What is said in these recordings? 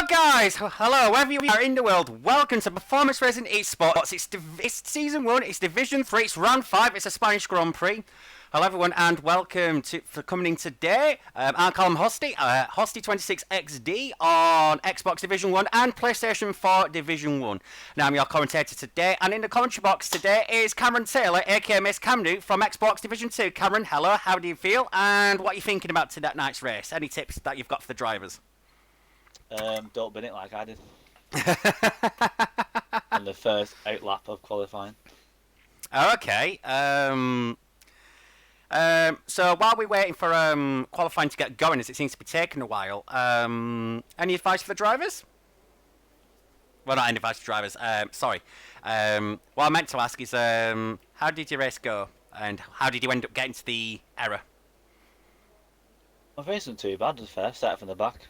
guys! Hello, wherever you are in the world, welcome to Performance Racing Esports. It's Season 1, it's Division 3, it's Round 5, it's a Spanish Grand Prix. Hello everyone and welcome for coming in today. I'm Callum Hosty, Hosty26XD on Xbox Division 1 and PlayStation 4 Division 1. Now I'm your commentator today, and in the commentary box today is Cameron Taylor, aka Miss Camdu from Xbox Division 2. Cameron, hello, how do you feel and what are you thinking about that night's race? Any tips that you've got for the drivers? Don't bin it like I did on the first 8 lap of qualifying. Okay. So while we're waiting for qualifying to get going, as it seems to be taking a while, any advice for the drivers? Well, not any advice for drivers. Sorry. What I meant to ask is, how did your race go, and how did you end up getting to the error? My race wasn't too bad. Was fair. Started from the back.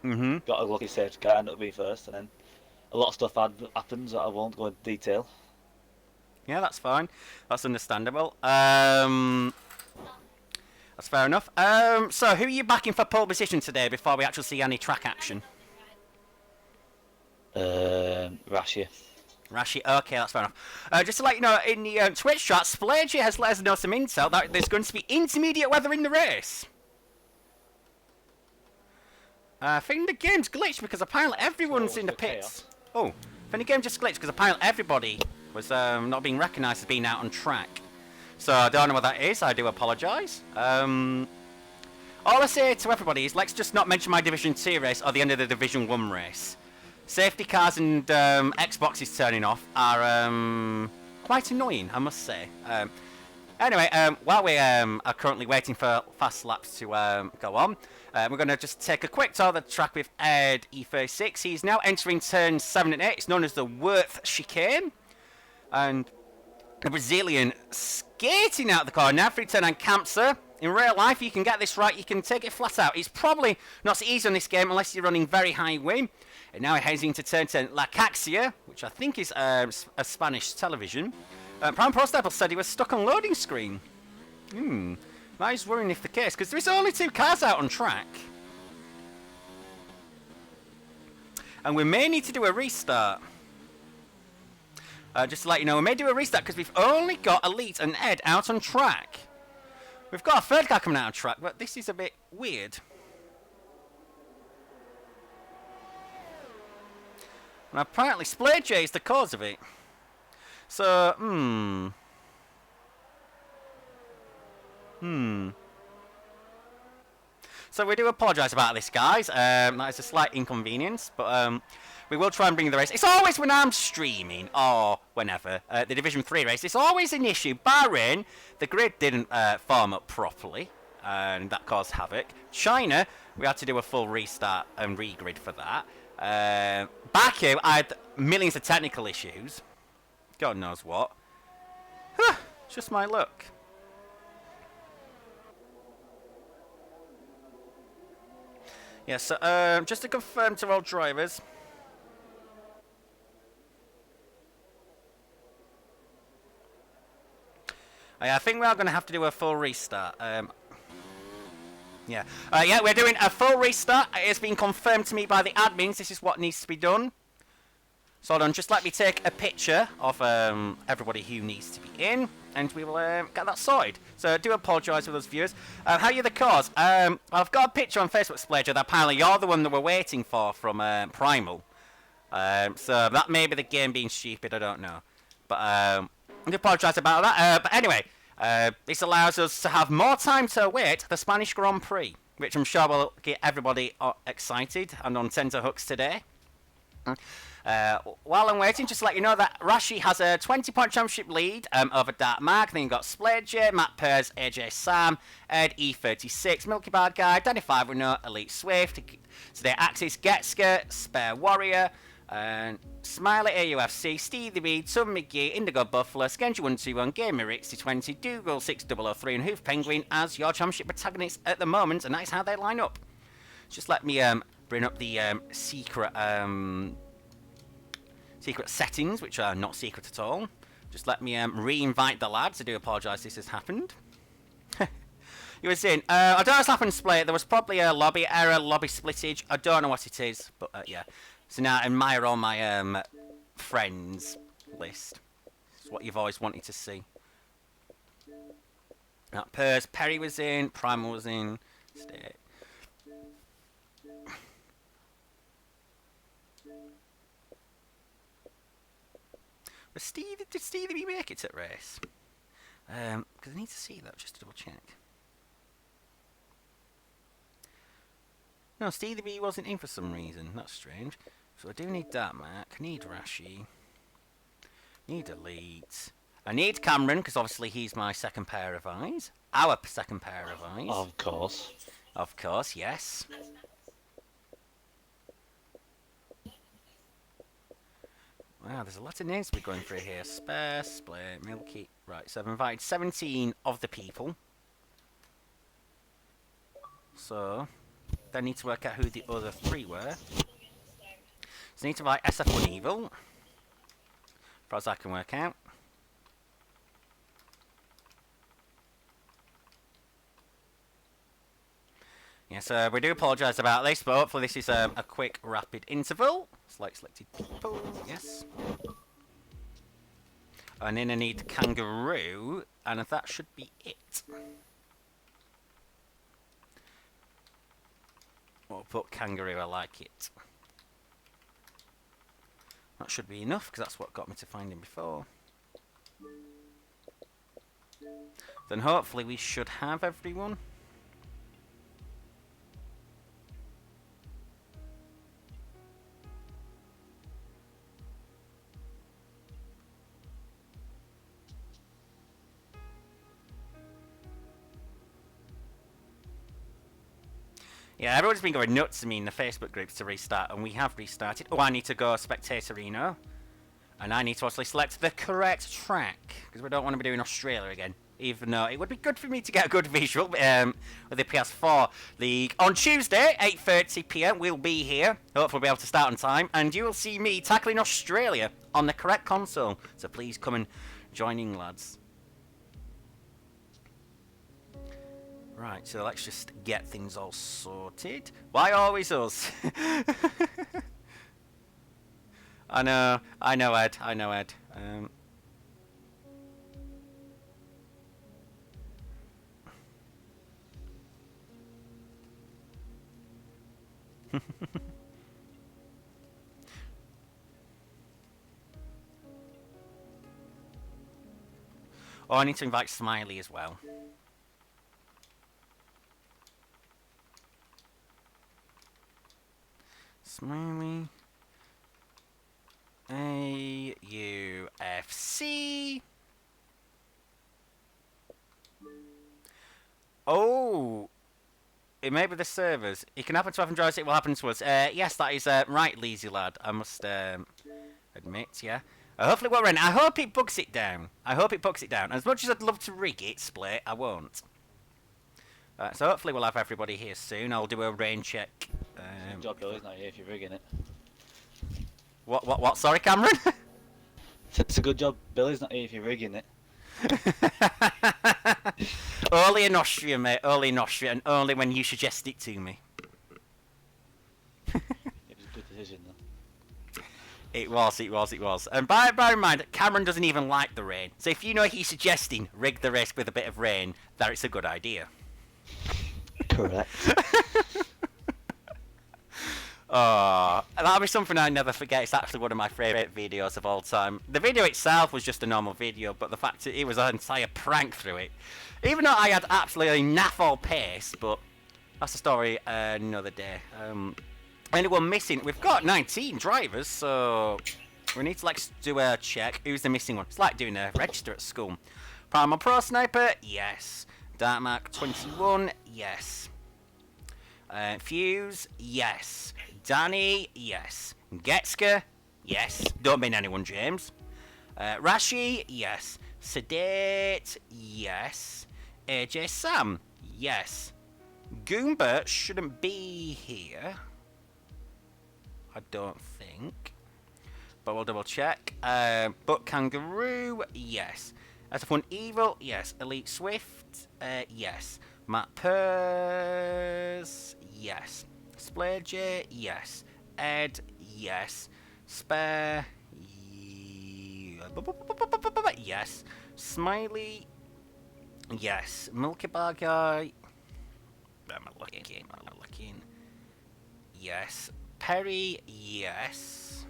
Got a lucky safety car, ended up being first, and then a lot of stuff happens that I won't go into detail. Yeah, that's fine. That's understandable. That's fair enough. So who are you backing for pole position today before we actually see any track action? Rashi. Rashi, okay, that's fair enough. Just to let you know, in the Twitch chat, Splagy has let us know some intel that there's going to be intermediate weather in the race. I think the game's glitched because apparently everyone's in the pits. Oh, I think the game just glitched because apparently everybody was not being recognised as being out on track. So I don't know what that is, I do apologise. All I say to everybody is let's just not mention my Division 2 race or the end of the Division 1 race. Safety cars and Xboxes turning off are quite annoying, I must say. Anyway, while we are currently waiting for fast laps to go on, we're going to just take a quick tour of the track with Ed E36. He's now entering turn 7 and 8. It's known as the Worth Chicane. And the Brazilian skating out the corner now, free turn on Campser. In real life, you can get this right, you can take it flat out. It's probably not so easy on this game unless you're running very high wing. And now it heads into turn 10. La Caxia, which I think is a Spanish television. Prime Pro Staples said he was stuck on loading screen. That is worrying if the case, because there's only 2 cars out on track. And we may need to do a restart. Just to let you know, we may do a restart because we've only got Elite and Ed out on track. We've got a third car coming out on track, but this is a bit weird. And apparently Splagy is the cause of it. So, So we do apologise about this, guys. That is a slight inconvenience, but we will try and bring the race. It's always when I'm streaming, or whenever, the Division 3 race, it's always an issue. Bahrain, the grid didn't form up properly, and that caused havoc. China, we had to do a full restart and regrid for that. Baku, I had millions of technical issues. God knows what. It's just my luck. Yeah, so just to confirm to all drivers. I think we are going to have to do a full restart. Yeah, we're doing a full restart. It's been confirmed to me by the admins. This is what needs to be done. So hold on, just let me take a picture of everybody who needs to be in, and we will get that sorted. So I do apologise for those viewers. How are you the cause? I've got a picture on Facebook, Splager, that apparently you're the one that we're waiting for from Primal. So that may be the game being stupid, I don't know. But I do apologise about that. But anyway, this allows us to have more time to await the Spanish Grand Prix, which I'm sure will get everybody excited and on tenterhooks today. While I'm waiting, just to let you know that Rashi has a 20-point championship lead over Dark Mark. Then you've got Splagy, Matt Pers, AJ Sam, Ed E36, Milky Bar Guy, Danny 510, Elite Swift, today Axis, Getsker, Spare Warrior, and Smiley AUFC, Steve the Reed, Sun McGee, Indigo Buffalo, Skenji121, Gamer X20, Dougal 6003, and Hoof Penguin as your championship protagonists at the moment, and that is how they line up. Just let me bring up the secret settings, which are not secret at all. Just let me re-invite the lads. I do apologise this has happened. You were saying, I don't know what's happened, Split. There was probably a lobby error, lobby splittage. I don't know what it is, but yeah. So now I admire all my friends list. It's what you've always wanted to see. That Purse, Perry was in, Primal was in. State. But did Stevie make it at race? Because I need to see that just to double check. No, Stevie wasn't in for some reason. That's strange. So I do need that, Mark. I need Rashi. Need Elite. I need Cameron, because obviously he's my second pair of eyes. Our second pair of eyes. Of course. Of course, yes. Wow, there's a lot of names to be going through here. Spare, Split, Milky. Right, so I've invited 17 of the people. So, they need to work out who the other 3 were. So I need to invite SF1 Evil. As far as I can work out. Yes, we do apologise about this, but hopefully this is a quick, rapid interval. Select selected people, yes. And then I need Kangaroo, and that should be it. We'll put Kangaroo, I like it. That should be enough, because that's what got me to find him before. Then hopefully we should have everyone. Yeah, everyone's been going nuts to me in the Facebook groups to restart, and we have restarted. Oh, I need to go Spectatorino. And I need to actually select the correct track, because we don't want to be doing Australia again. Even though it would be good for me to get a good visual with the PS4 League. On Tuesday, 8:30 PM, we'll be here. Hopefully we'll be able to start on time. And you will see me tackling Australia on the correct console. So please come and join in, lads. Right, so let's just get things all sorted. Why always us? I know, Ed. Oh, I need to invite Smiley as well. Smiley. AUFC. Oh, it may be the servers. It can happen to Android. It will happen to us. Yes, that is right, lazy lad. I must admit, yeah. Hopefully, we're in. I hope it bugs it down. As much as I'd love to rig it, Split, I won't. So hopefully, we'll have everybody here soon. I'll do a rain check. Good job, Billy's not here if you're rigging it. What? Sorry, Cameron? It's a good job Billy's not here if you're rigging it. Only in Austria, mate. Only in Austria, and only when you suggest it to me. It was a good decision, though. It was. And bear in mind, Cameron doesn't even like the rain. So if you know he's suggesting rig the race with a bit of rain, that it's a good idea. Correct. Oh, that'll be something I never forget. It's actually one of my favourite videos of all time. The video itself was just a normal video, but the fact that it was an entire prank through it. Even though I had absolutely naff all pace, but that's a story another day. Anyone missing? We've got 19 drivers, so we need to do a check. Who's the missing one? It's like doing a register at school. Primal Pro Sniper, yes. Darkmark 21, yes. Fuse, yes. Danny, yes. Getska, yes. Don't mean anyone, James. Rashi, yes. Sedate, yes. AJ Sam, yes. Goomba shouldn't be here. I don't think. But we'll double check. But Kangaroo, yes. SF1 Evil, yes. Elite Swift, yes. Matt Purse, yes. Splager, yes. Ed, yes. Spare, yes. Smiley, yes. Milky Bar Guy, I'm looking. Yes. Perry, yes.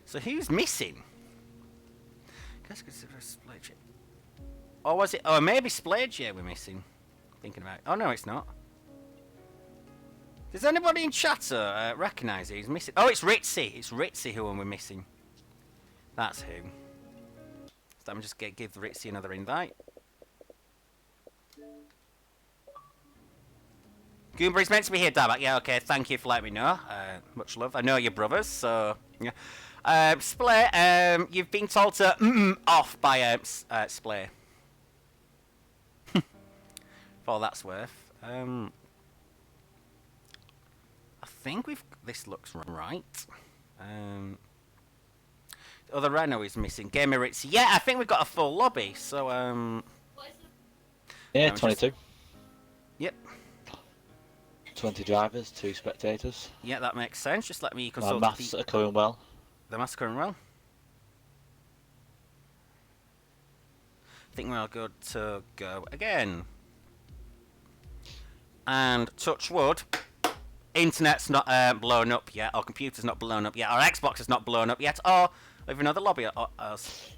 So who's missing? Guess consider Splager. Or was it? Oh, maybe Splager we're missing. Thinking about it. Oh, no, it's not. Does anybody in chat recognise who's missing? Oh, it's Ritzy. It's Ritzy who we're missing. That's who. So I'm just going to give Ritzy another invite. Goomberry's meant to be here, Dabak. Yeah, okay. Thank you for letting me know. Much love. I know you're brothers, so... yeah. Splay, you've been told to off by Splay. For all that's worth. I think we've... this looks right. The other Renault is missing. Gamer Ritzy. Yeah, I think we've got a full lobby, so... yeah, 22. Yep. 20 drivers, 2 spectators. Yeah, that makes sense. Just let me consult... maths are going well. The maths are going well. I think we're all good to go again. And touch wood, internet's not blown up yet, our computer's not blown up yet, our Xbox is not blown up yet, or we have another lobby or else.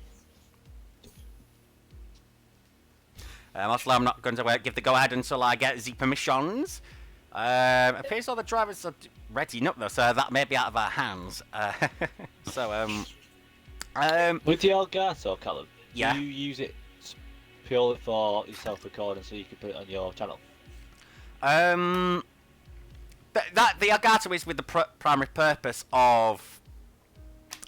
Also, I'm not going to give the go-ahead until I get the permissions. Appears all the drivers are readying up though, so that may be out of our hands. So, with your Elgato, Callum, yeah. do you use it purely for your self-recording so you can put it on your channel? The Elgato is with the primary purpose of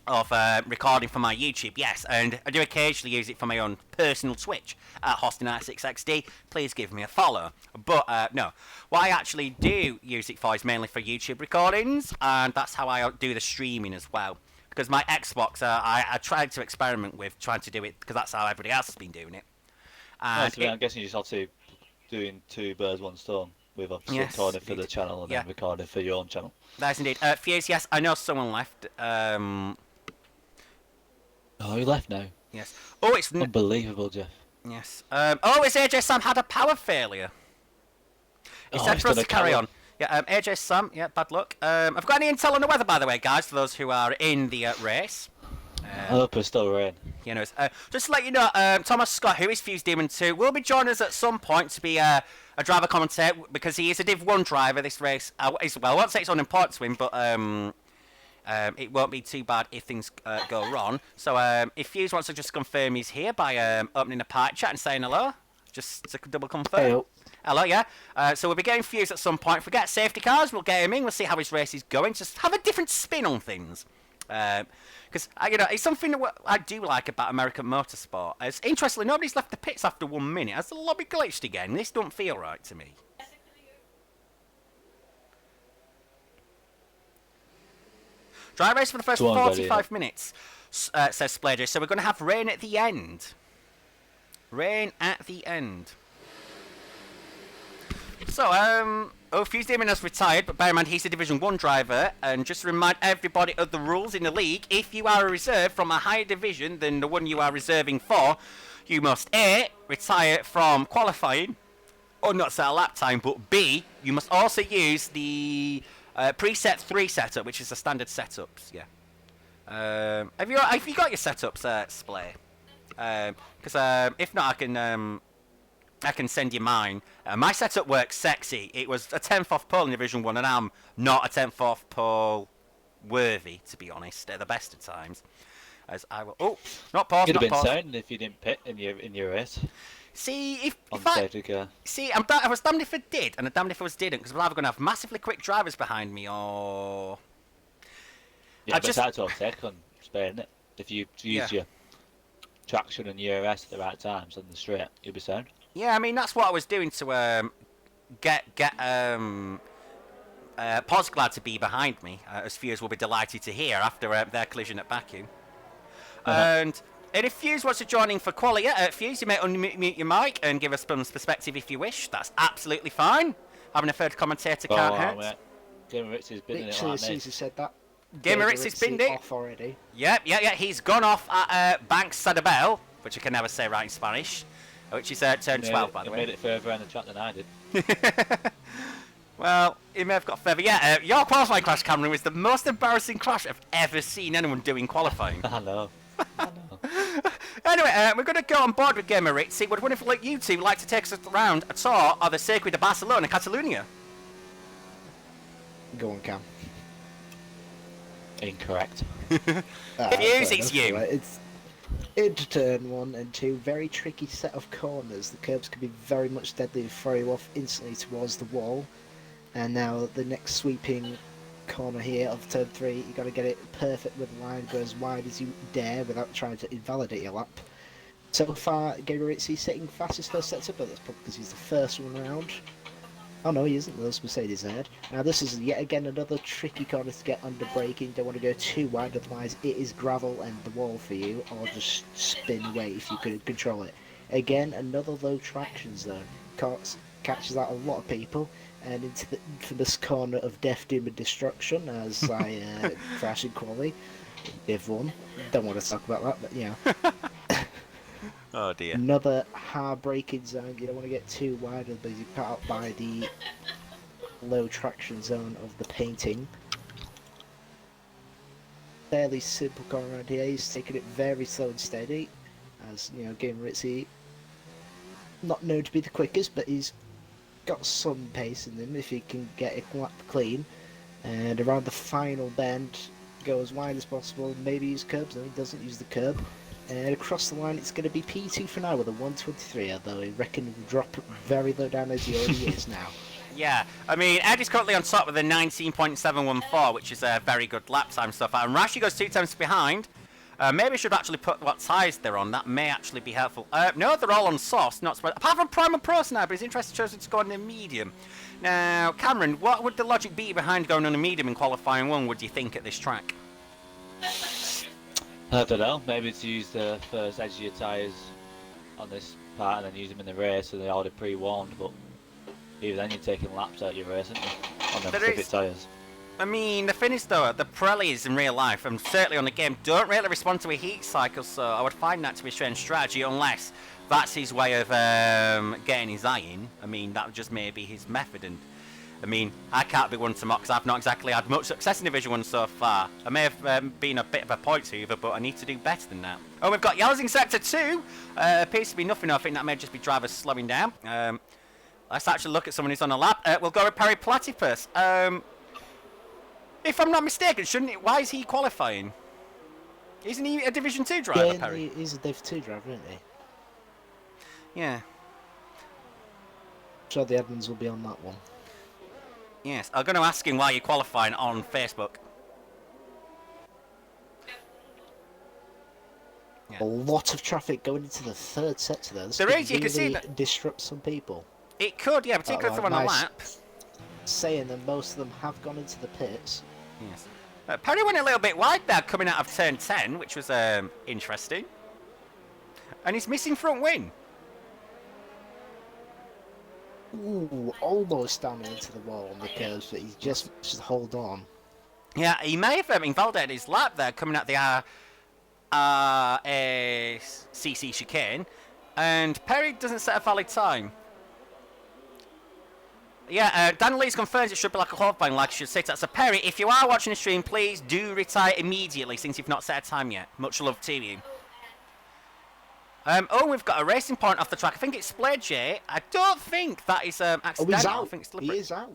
recording for my YouTube, yes, and I do occasionally use it for my own personal Twitch at Hostin96XD. Please give me a follow. But no, what I actually do use it for is mainly for YouTube recordings, and that's how I do the streaming as well. Because my Xbox, I tried to experiment with trying to do it because that's how everybody else has been doing it. And so I'm guessing you just have to doing 2 birds, 1 stone. With obviously recording for the channel and then recording for your own channel. That is indeed. Fuse, yes, I know someone left. Oh, he left now? Yes. Oh, it's... unbelievable, Jeff. Yes. Oh, it's AJ Sam had a power failure. He said for us to carry on. Yeah, AJ Sam, yeah, bad luck. I've got any intel on the weather, by the way, guys, for those who are in the race. I hope it's still rain. You know, just to let you know, Thomas Scott, who is Fuse Demon 2, will be joining us at some point to be a driver commentator because he is a Div 1 driver this race. Well, I won't say it's unimportant to him, but it won't be too bad if things go wrong. So if Fuse wants to just confirm he's here by opening a party chat and saying hello, just to double confirm. Hey-o. Hello, yeah. So we'll be getting Fuse at some point. If we get safety cars, we'll get him in. We'll see how his race is going. Just have a different spin on things. Because, you know, it's something that I do like about American motorsport. It's interestingly, nobody's left the pits after 1 minute. Has the lobby glitched again? This don't feel right to me. Dry race for the first 45 minutes, says Splager. So we're going to have rain at the end. Rain at the end. So, Fuse Demon has retired, but bear in mind he's a Division 1 driver, and just to remind everybody of the rules in the league, if you are a reserve from a higher division than the one you are reserving for, you must A, retire from qualifying, or not set a lap time, but B, you must also use the preset 3 setup, which is the standard setups, yeah. Have you got your setups, Splay? Because if not, I can send you mine. My setup works sexy. It was a 10th off pole in Division 1, and I'm not a 10th off pole worthy, to be honest, at the best of times. As I will... Oh, not pause, You'd not have been pause. sound if you didn't pit in your race. See, if I... See, I was damned if I did, and I'm damned if I didn't, because we're either going to have massively quick drivers behind me, or... Yeah, but it's hard to overtake on spare, isn't it? If you use your traction and your ERS at the right times on the straight, you'll be sound. Yeah, I mean, that's what I was doing to get Posglad to be behind me, as viewers will be delighted to hear after their collision at Baku. And And if Fuse wants to join in for quality, Fuse, you may unmute your mic and give us some perspective if you wish. That's absolutely fine. Having a third commentator can't hurt. Gamer Ritz has been in it Literally, like as soon as he said that, Gamer Ritz has been off already. Yep. He's gone off at Banks Sadabel, which I can never say right in Spanish, which is turn 12, by the way. He made it further in the chat than I did. Well, he may have got further. Yeah, your qualifying crash, Cameron, was the most embarrassing crash I've ever seen anyone do in qualifying. I know. Anyway, we're going to go on board with Gamer Ritzy. Would wonderful like you two like to take us around a tour of the Circuit de Barcelona, Catalonia? Go on, Cam. Incorrect. It's you. It's into turn 1 and 2, very tricky set of corners. The curbs can be very much deadly and throw you off instantly towards the wall. And now the next sweeping corner here of turn 3, you got to get it perfect with the line, go as wide as you dare without trying to invalidate your lap. So far, Gamer Ritzy sitting fastest first sector, but that's probably because he's the first one around. Oh no, he isn't. Those Mercedes ahead. Now this is yet again another tricky corner to get under braking. Don't want to go too wide, otherwise it is gravel and the wall for you, or just spin away if you could control it. Again, another low traction zone. Catches out a lot of people, and into the infamous corner of death, doom and destruction as I crash in quali. Div 1. Don't want to talk about that, but yeah. Oh dear. Another hard braking zone. You don't want to get too wide, but you're cut out by the low traction zone of the painting. Fairly simple corner around here. He's taking it very slow and steady, as you know, Gamer Ritzy, not known to be the quickest, but he's got some pace in him if he can get a lap clean. And around the final bend, go as wide as possible. Maybe use curbs. No, he doesn't use the curb. And across the line, it's going to be P2 for now with a 123, although I reckon he'll drop very low down as he already is now. Yeah, I mean, Ed is currently on top with a 19.714, which is a very good lap time so far. And Rashi goes 2 times behind. Maybe I should actually put what tyres they're on. That may actually be helpful. No, they're all on soft, not spread. Apart from Prime and Pro now, but his interest chosen to go on the medium. Now, Cameron, what would the logic be behind going on a medium in qualifying 1, would you think, at this track? I don't know, maybe to use the first edge of your tyres on this part and then use them in the race so they're already pre-warmed, but even then you're taking laps out your race, aren't you? On them specific tyres. I mean, the thing is though, the Pirellis in real life, and certainly on the game, don't really respond to a heat cycle, so I would find that to be a strange strategy, unless that's his way of getting his eye in. I mean, that just may be his method, and I mean, I can't be one to mock, because I've not exactly had much success in Division 1 so far. I may have been a bit of a point hoover, but I need to do better than that. Oh, we've got Yells in Sector 2. Appears to be nothing. I think that may just be drivers slowing down. Let's actually look at someone who's on a lap. We'll go with Perry Platypus. If I'm not mistaken, shouldn't it? Why is he qualifying? Isn't he a Division 2 driver, Yeah, Perry? he's a Div 2 driver, isn't he? Yeah. I'm sure the admins will be on that one. Yes, I'm going to ask him why you're qualifying on Facebook. Yeah. A lot of traffic going into the third sector there. This There could is, you can see that. Disrupt some people. It could, yeah, particularly if they're on a lap. Saying that most of them have gone into the pits. Yes. Perry went a little bit wide there coming out of turn 10, which was interesting. And he's missing front wing. Ooh, almost down into the wall on the curves, but he's just hold on. Yeah, he may have invalidated his lap there coming out the CC chicane. And Perry doesn't set a valid time. Yeah, Dan Lee's confirms it should be like a qualifying like should say that. So Perry, if you are watching the stream, please do retire immediately since you've not set a time yet. Much love to you. Oh, we've got a racing point off the track. I think it's split, Jay. I don't think that is accidental. Oh, he's out. I think it's deliberate. He is out.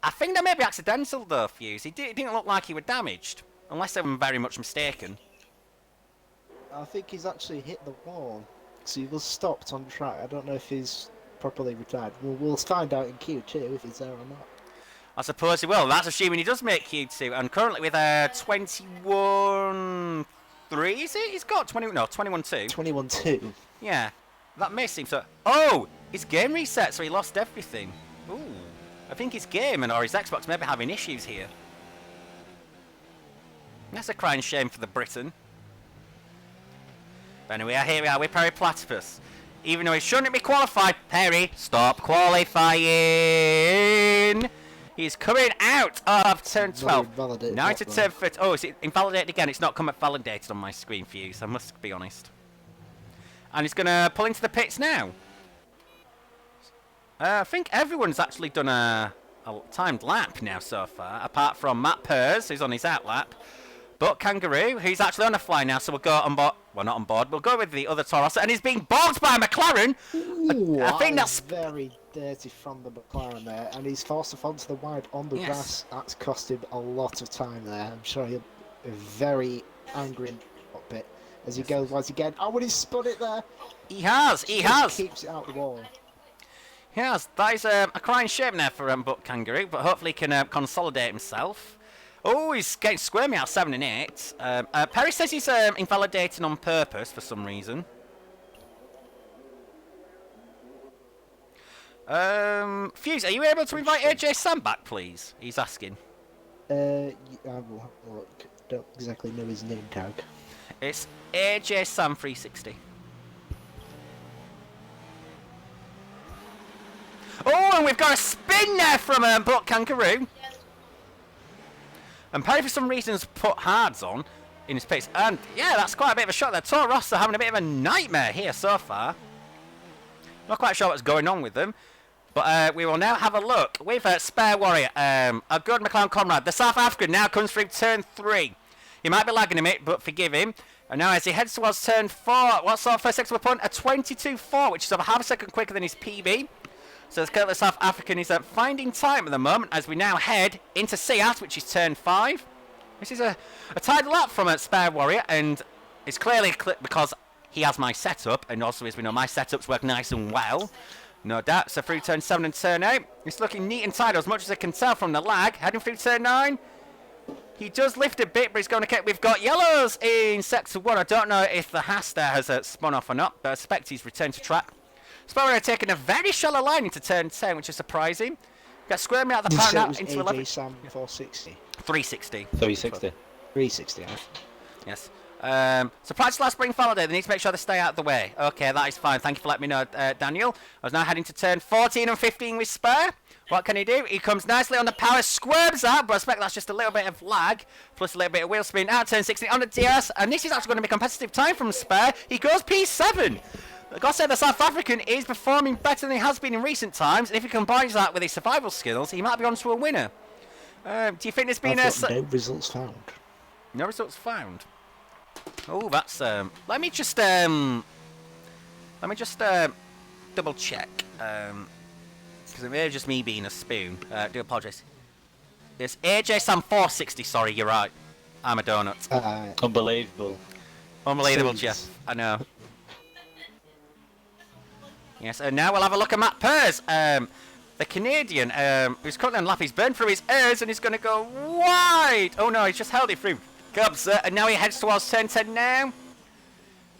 I think that may be accidental though, Fuse. It didn't look like he was damaged, unless I'm very much mistaken. I think he's actually hit the wall. So he was stopped on track. I don't know if he's properly retired. We'll find out in Q2 if he's there or not. I suppose he will. That's assuming he does make Q2. And currently with a 21-3, is it? He's got 21-2. 21-2. Yeah, that may seem so. Oh, his game reset, so he lost everything. Ooh, I think his game or his Xbox may be having issues here. That's a crying shame for the Briton. But anyway, here we are with Perry Platypus. Even though he shouldn't be qualified, Perry, stop qualifying. He's coming out of turn 12. Now into turn 13. Oh, is it invalidated again? It's not come validated on my screen for you, so I must be honest. And he's going to pull into the pits now. I think everyone's actually done a timed lap now so far, apart from Matt Pers, who's on his out lap. But Kangaroo, who's actually on a fly now, so we'll go on board. Well, not on board. We'll go with the other Tauros, and he's being bogged by a McLaren. Ooh, I think that's very dirty from the McLaren there, and he's forced off onto the wide on the grass. That's cost him a lot of time there. I'm sure he'll be very angry in the cockpit as he goes once again. Oh, when he's spun it there. He has. He has. Keeps it out the wall. Yes, that is a crying shame there for Buck Kangaroo, but hopefully he can consolidate himself. Oh, he's getting squirmy out 7 and 8. Perry says he's invalidating on purpose for some reason. Fuse, are you able to invite AJ Sam back, please? He's asking. I will have a look. Don't exactly know his name tag. It's AJ Sam 360. Oh, and we've got a spin there from Buck Kangaroo. And Perry, for some reason, has put hards on in his pace. And, yeah, that's quite a bit of a shot there. Tauros are having a bit of a nightmare here so far. Not quite sure what's going on with them. But we will now have a look with Spare Warrior, a good McLaren comrade. The South African now comes through turn 3. He might be lagging a bit, but forgive him. And now as he heads towards turn 4, what sort of first sector we're putting? A 22.4, which is over half a second quicker than his PB. So the South African is finding time at the moment as we now head into Seat, which is turn 5. This is a tight lap from a Spare Warrior, and it's clearly because he has my setup, and also as we know, my setups work nice and well. No doubt. So through turn 7 and turn 8, it's looking neat and tight as much as I can tell from the lag. Heading through turn 9. He does lift a bit, but he's going to get... We've got yellows in sector 1. I don't know if the Haas there has spun off or not, but I expect he's returned to track. Spare taking a very shallow line into turn 10, which is surprising. Got squirming out of the power now into 11. Sam 460. 360. 360. 360. Yes. Surprise last spring holiday. They need to make sure they stay out of the way. Okay, that is fine. Thank you for letting me know, Daniel. I was now heading to turn 14 and 15 with Spare. What can he do? He comes nicely on the power, squirms out, but I expect that's just a little bit of lag, plus a little bit of wheel spin out turn 16 on the DS, and this is actually going to be competitive time from Spare. He goes P7. I've got to say the South African is performing better than he has been in recent times, and if he combines that with his survival skills, he might be on to a winner. Do you think there's been no results found? No results found. Oh, that's let me just double check. Because it may just me being a spoon. Do apologise. It's AJ Sam 460. Sorry, you're right. I'm a donut. Unbelievable. Unbelievable, Jeff. I know. Yes, and now we'll have a look at Matt Pers. The Canadian, who's currently on lap. He's burned through his airs and he's going to go wide. Oh no, he's just held it through. Cubs, and now he heads towards turn 10 now.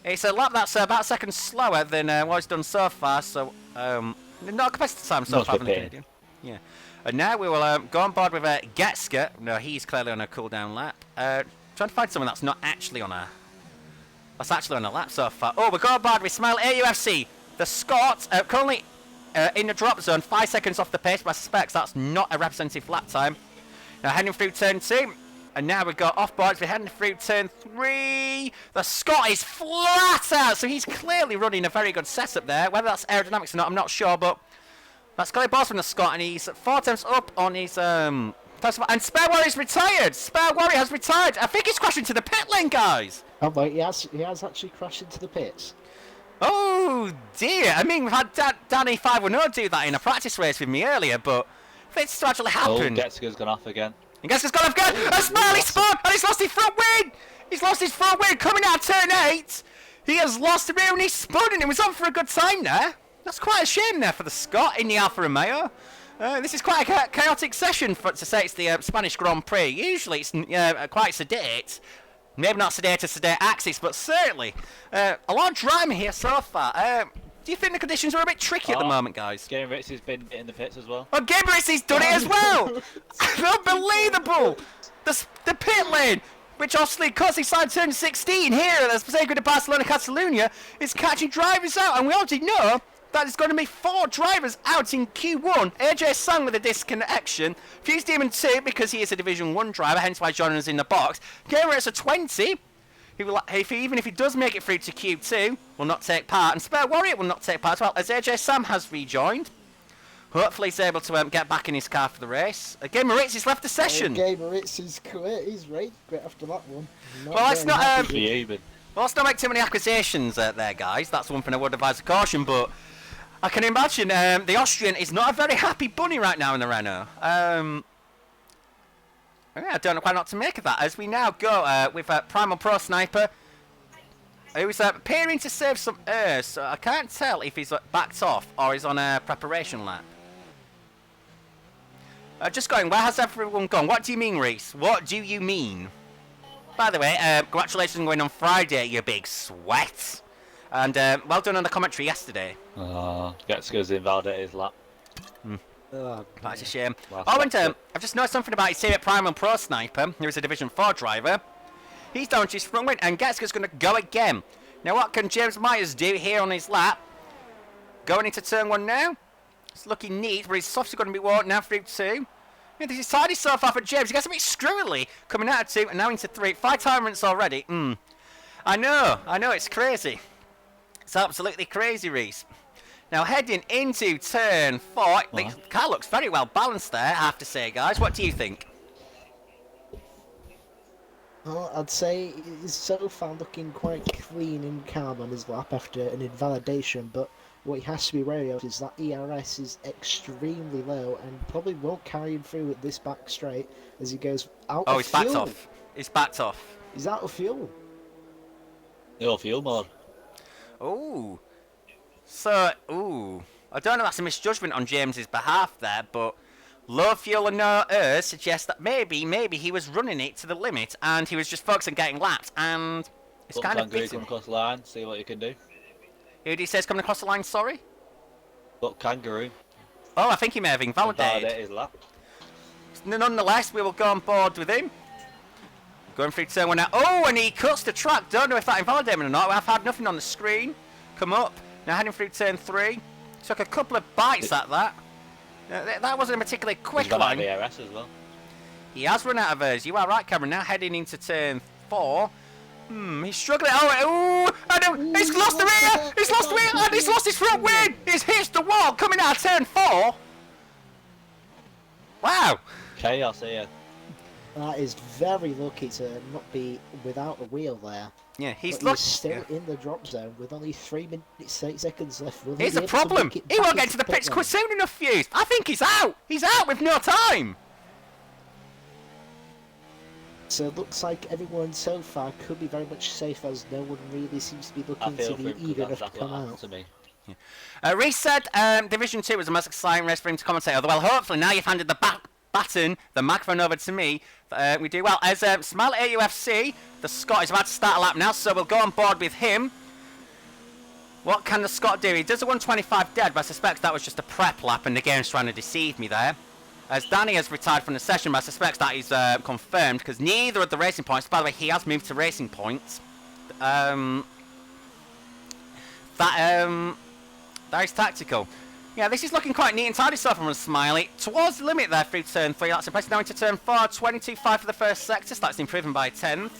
It's a lap that's about a second slower than what he's done so far, so not a competitive time so far from the Canadian. Yeah. And now we will go on board with Getska. No, he's clearly on a cooldown lap. Trying to find someone that's not actually on a... That's actually on a lap so far. Oh, we're going on board with Smile AUFC. The Scot, currently in the drop zone, 5 seconds off the pace, but I suspect that's not a representative lap time. Now heading through turn 2, and now we've got off boards, we're heading through turn 3. The Scot is flat out, so he's clearly running a very good setup there. Whether that's aerodynamics or not, I'm not sure, but that's clearly boss from the Scot, and he's 4 attempts up on his... and Spare Warrior's retired! Spare Warrior has retired! I think he's crashed into the pit lane, guys! Oh, wait, he has actually crashed into the pits. Oh dear! I mean, we've had Danny 510 do that in a practice race with me earlier, but for this to actually happen... Oh, Getska's gone off again. And Getska's gone off again! A Smiley spun! And he's lost his front wing! He's lost his front wing coming out of turn 8! He has lost the rear and he's spun, and he was on for a good time there. That's quite a shame there for the Scot in the Alfa Romeo. This is quite a chaotic session to say it's the Spanish Grand Prix. Usually it's quite sedate. Maybe not sedate axis, but certainly a lot of drama here so far. Do you think the conditions are a bit tricky at the moment, guys? Game Ritz has been in the pits as well. Oh, Game Ritz has done it as well! Unbelievable! The pit lane! which obviously, because he signed turn 16 here at the Circuit de Barcelona Catalunya, is catching drivers out, and we already know that there's going to be 4 drivers out in Q1. AJ Sang with a disconnection, Fuse Demon 2 because he is a Division 1 driver, hence why John is in the box. Gamer is a 20. He will, even if he does make it through to Q2, will not take part, and Spare Warrior will not take part as well, as AJ Sam has rejoined. Hopefully he's able to get back in his car for the race. Gamer Ritz has left the session. Gamer Ritz is quit. He's right after that one. Well, let's not Well, let's not make too many accusations there, guys. That's one thing I would advise a caution, but I can imagine the Austrian is not a very happy bunny right now in the Renault. I don't know quite what to make of that, as we now go with Primal Pro Sniper, who's appearing to save some air, so I can't tell if he's backed off or he's on a preparation lap. Just going, where has everyone gone? What do you mean, Reese? What do you mean? By the way, congratulations on going on Friday, you big sweat. And well done on the commentary yesterday. Getsuga's invalidated his lap. That's a shame. I've just noticed something about his team at Primal Pro Sniper, who is a Division 4 driver. He's down to his front wing, and Getsuga's going to go again. Now what can James Myers do here on his lap? Going into turn 1 now. It's looking neat, but his softs are going to be worn now through 2. Yeah, this is tidy so far for James. He gets a bit screwily coming out of 2 and now into 3. 5 tolerance already. I know, it's crazy. It's absolutely crazy, Reese. Now heading into turn 4, the car looks very well balanced there, I have to say, guys. What do you think? Well, I'd say he's so far looking quite clean and calm on his lap after an invalidation, but what he has to be wary of is that ERS is extremely low and probably won't carry him through at this back straight as he goes out of fuel. Backed off. He's backed off. He's out of fuel. No fuel mode. Ooh. So, I don't know if that's a misjudgment on James's behalf there, but low fuel and no air suggests that maybe he was running it to the limit and he was just focusing on getting laps, and it's kind of bitten. Come across the line, see what you can do. Who did he say is coming across the line, sorry? Look, Kangaroo. Oh, I think he may have invalidated. His lap. Nonetheless, we will go on board with him. Going through turn 1 now. Oh, and he cuts the track. Don't know if that invalidated him or not. I've had nothing on the screen. Come up. Now heading through turn 3. Took a couple of bites at that. That wasn't a particularly quick line. He's run out of ERS as well. He has run out of hers. You are right, Cameron. Now heading into turn 4. He's struggling. Oh, he's lost the rear. He's lost the rear, and he's lost his front wing. He's hit the wall coming out of turn 4. Wow. Chaos here. That is very lucky to not be without a wheel there. Yeah, he's still in the drop zone with only 3 minutes 8 seconds left. Here's the problem. He won't get to the pits quick soon enough, Fuse. I think he's out. He's out with no time. So it looks like everyone so far could be very much safe, as no one really seems to be looking to be eager enough to come out. To me. Reese said Division 2 was the most exciting race for him to commentate. Well, hopefully now you've handed the baton, the microphone over to me. We do well. As Smile at UFC, the Scot is about to start a lap now, so we'll go on board with him. What can the Scot do? He does a 125 dead, but I suspect that was just a prep lap and the game's trying to deceive me there. As Danny has retired from the session, but I suspect that is confirmed because neither of the racing points, by the way, he has moved to racing points. That is tactical. Yeah, this is looking quite neat and tidy so far from Smiley. Towards the limit there through turn 3, that's impressive. Now into turn 4, 22.5 for the first sector, so that's improving by 10th.